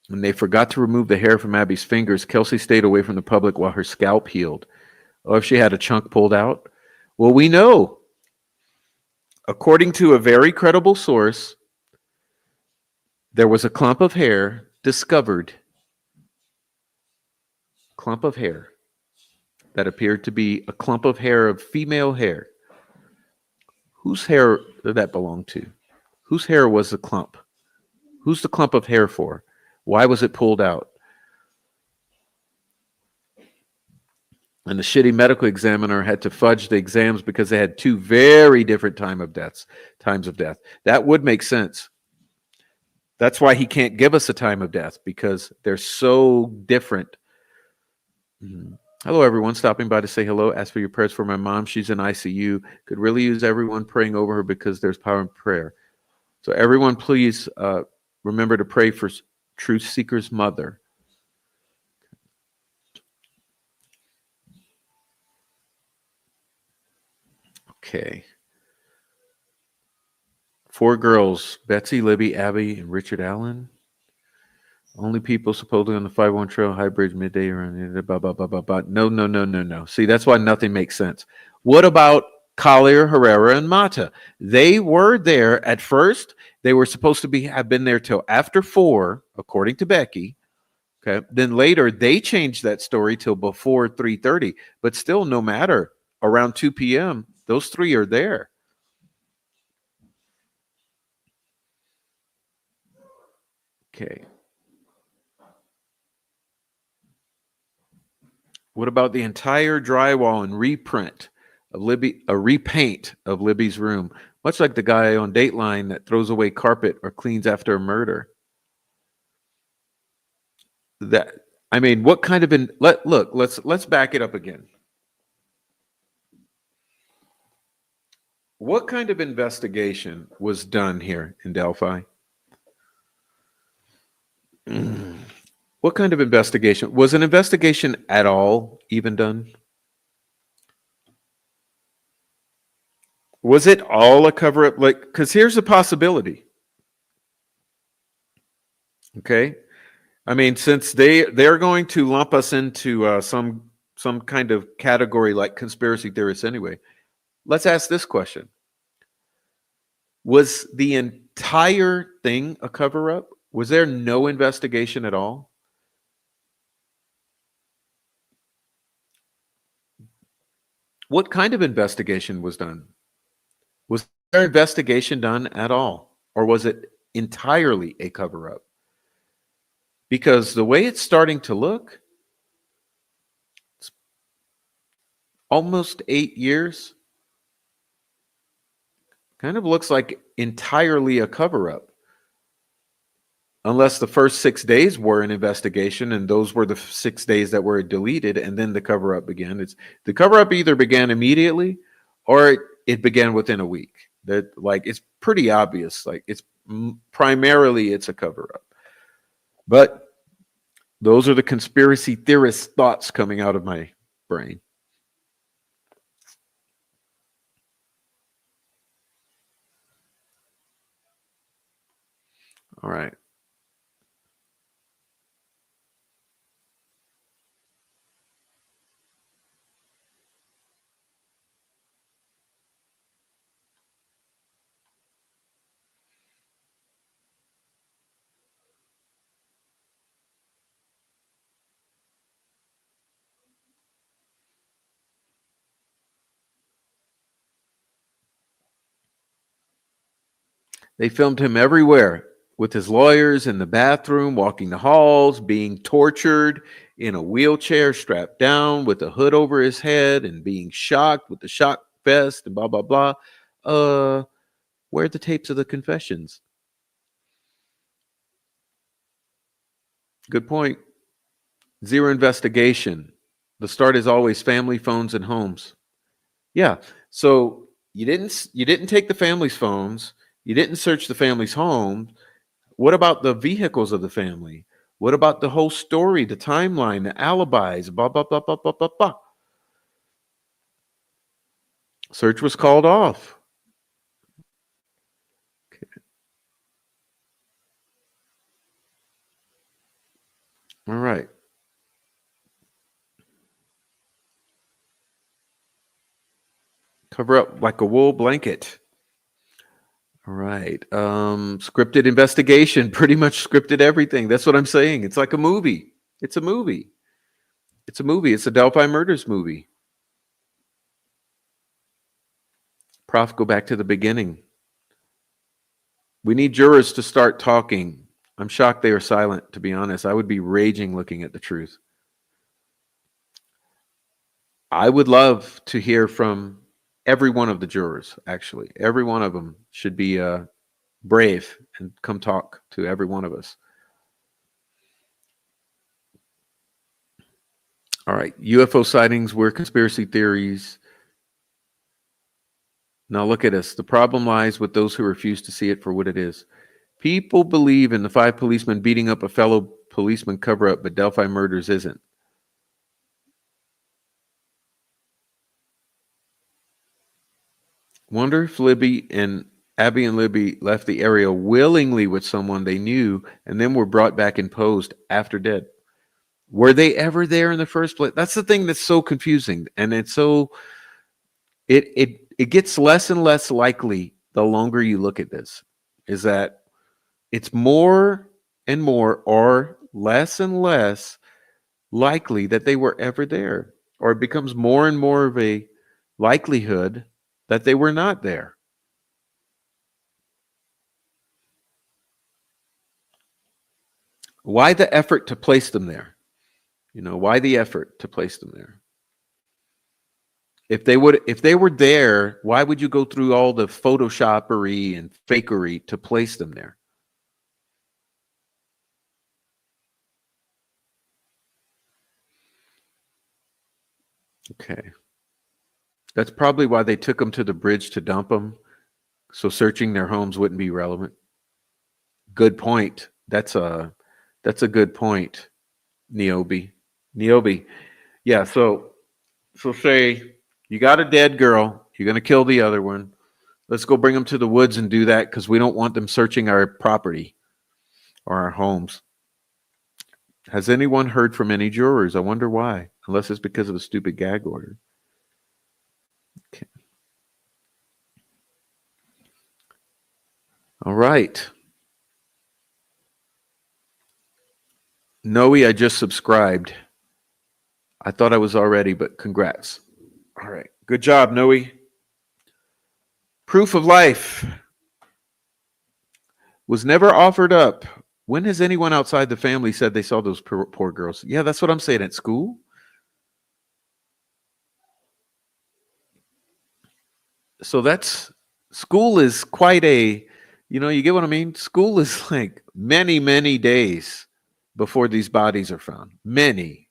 When they forgot to remove the hair from Abby's fingers, Kelsey stayed away from the public while her scalp healed. Oh, if she had a chunk pulled out? Well, we know. According to a very credible source, there was a clump of hair discovered. Clump of hair that appeared to be a clump of hair of female hair. Whose hair did that belong to? Whose hair was the clump? Who's the clump of hair for? Why was it pulled out? And the shitty medical examiner had to fudge the exams because they had 2 very different times of death. That would make sense. That's why he can't give us a time of death, because they're so different. Mm-hmm. Hello, everyone. Stopping by to say hello. Ask for your prayers for my mom. She's in ICU. Could really use everyone praying over her because there's power in prayer. So everyone, please remember to pray for Truth Seeker's mother. Okay. 4 girls: Betsy, Libby, Abby, and Richard Allen. Only people supposedly on the 501 trail, High Bridge, midday, around blah, blah, blah, blah, blah. No. See, that's why nothing makes sense. What about Collier, Herrera, and Mata. They were there at first. They were supposed to have been there till after 4, according to Becky. Okay. Then later they changed that story till before 3:30. But still, no matter, around 2 p.m., those 3 are there. Okay. What about the entire drywall and reprint of Libby, a repaint of Libby's room, much like the guy on Dateline that throws away carpet or cleans after a murder? That, I mean, what kind of let's back it up again. What kind of investigation was done here in Delphi? What kind of investigation? Was an investigation at all even done? Was it all a cover up? Like, because here's a possibility. Okay. I mean, since they're going to lump us into some kind of category like conspiracy theorists anyway, let's ask this question. Was the entire thing a cover up? Was there no investigation at all? What kind of investigation was done? Was there investigation done at all? Or was it entirely a cover up? Because the way it's starting to look, it's almost 8 years, kind of looks like entirely a cover up. Unless the first 6 days were an investigation and those were the 6 days that were deleted and then the cover up began. It's the cover up either began immediately or it began within a week. That, like, it's pretty obvious. Like, it's primarily it's a cover up. But those are the conspiracy theorist thoughts coming out of my brain. All right. They filmed him everywhere with his lawyers in the bathroom, walking the halls, being tortured in a wheelchair, strapped down with a hood over his head, and being shocked with the shock vest and blah, blah, blah. Where are the tapes of the confessions? Good point. Zero investigation. The start is always family, phones, and homes. Yeah. So you didn't take the family's phones. You didn't search the family's home. What about the vehicles of the family? What about the whole story, the timeline, the alibis, blah, blah, blah, blah, blah, blah, blah. Search was called off. Okay. All right. Cover up like a wool blanket. All right. Scripted investigation, pretty much scripted everything. That's what I'm saying. It's like a movie. It's a movie. It's a movie. It's a Delphi Murders movie. Prof, go back to the beginning. We need jurors to start talking. I'm shocked they are silent, to be honest. I would be raging looking at the truth. I would love to hear from every one of the jurors, actually. Every one of them should be brave and come talk to every one of us. All right. UFO sightings were conspiracy theories. Now look at us. The problem lies with those who refuse to see it for what it is. People believe in the 5 policemen beating up a fellow policeman cover up, but Delphi Murders isn't. Wonder if Abby and Libby left the area willingly with someone they knew and then were brought back and posed after dead. Were they ever there in the first place? That's the thing that's so confusing. And it's so, it it gets less and less likely the longer you look at this, is that it's more and more or less and less likely that they were ever there, or it becomes more and more of a likelihood that they were not there. Why the effort to place them there? Why the effort to place them there? If they were there, why would you go through all the photoshoppery and fakery to place them there? Okay. That's probably why they took them to the bridge to dump them, so searching their homes wouldn't be relevant. Good point. That's a good point, Niobe. Yeah, so say you got a dead girl, you're going to kill the other one. Let's go bring them to the woods and do that because we don't want them searching our property or our homes. Has anyone heard from any jurors? I wonder why, unless it's because of a stupid gag order. Okay. All right. Noe, I just subscribed. I thought I was already, but congrats. All right. Good job, Noe. Proof of life was never offered up. When has anyone outside the family said they saw those poor girls? Yeah, that's what I'm saying. At school? So school is quite a, you get what I mean? School is like many, many days before these bodies are found. Many.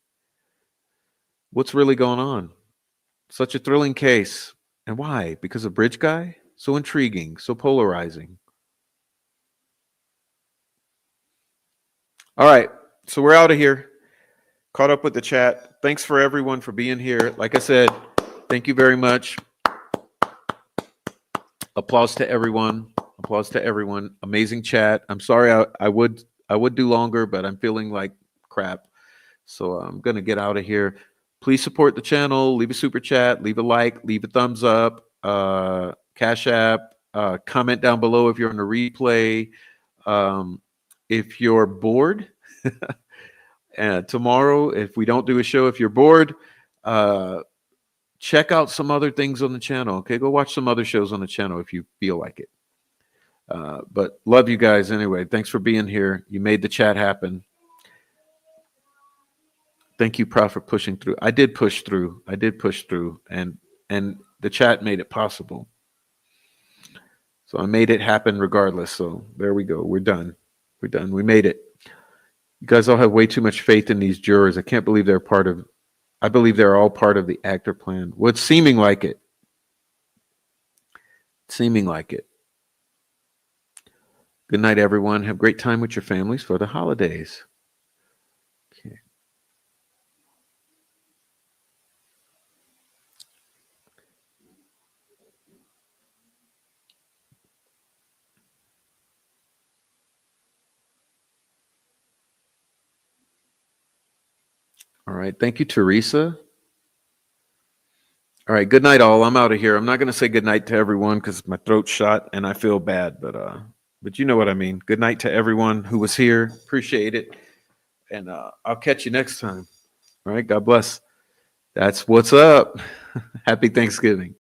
What's really going on? Such a thrilling case. And why? Because of Bridge Guy? So intriguing, so polarizing. All right, so we're out of here. Caught up with the chat. Thanks for everyone for being here. Like I said, thank you very much. Applause to everyone. Applause to everyone. Amazing chat. I'm sorry I would do longer, but I'm feeling like crap. So I'm going to get out of here. Please support the channel. Leave a super chat. Leave a like. Leave a thumbs up. Cash App. Comment down below if you're on the replay. If you're bored, tomorrow, if we don't do a show, if you're bored, check out some other things on the channel. Okay, go watch some other shows on the channel if you feel like it. But love you guys anyway. Thanks for being here. You made the chat happen. Thank you, Prof, for pushing through. I did push through, and the chat made it possible. So I made it happen regardless. So there we go. We're done. We're done. We made it. You guys all have way too much faith in these jurors. I can't believe I believe they're all part of the actor plan. Well, it's seeming like it. Seeming like it. Good night, everyone. Have a great time with your families for the holidays. Okay. All right. Thank you, Teresa. All right. Good night, all. I'm out of here. I'm not going to say good night to everyone because my throat's shot and I feel bad, but you know what I mean. Good night to everyone who was here. Appreciate it. And I'll catch you next time. All right. God bless. That's what's up. Happy Thanksgiving.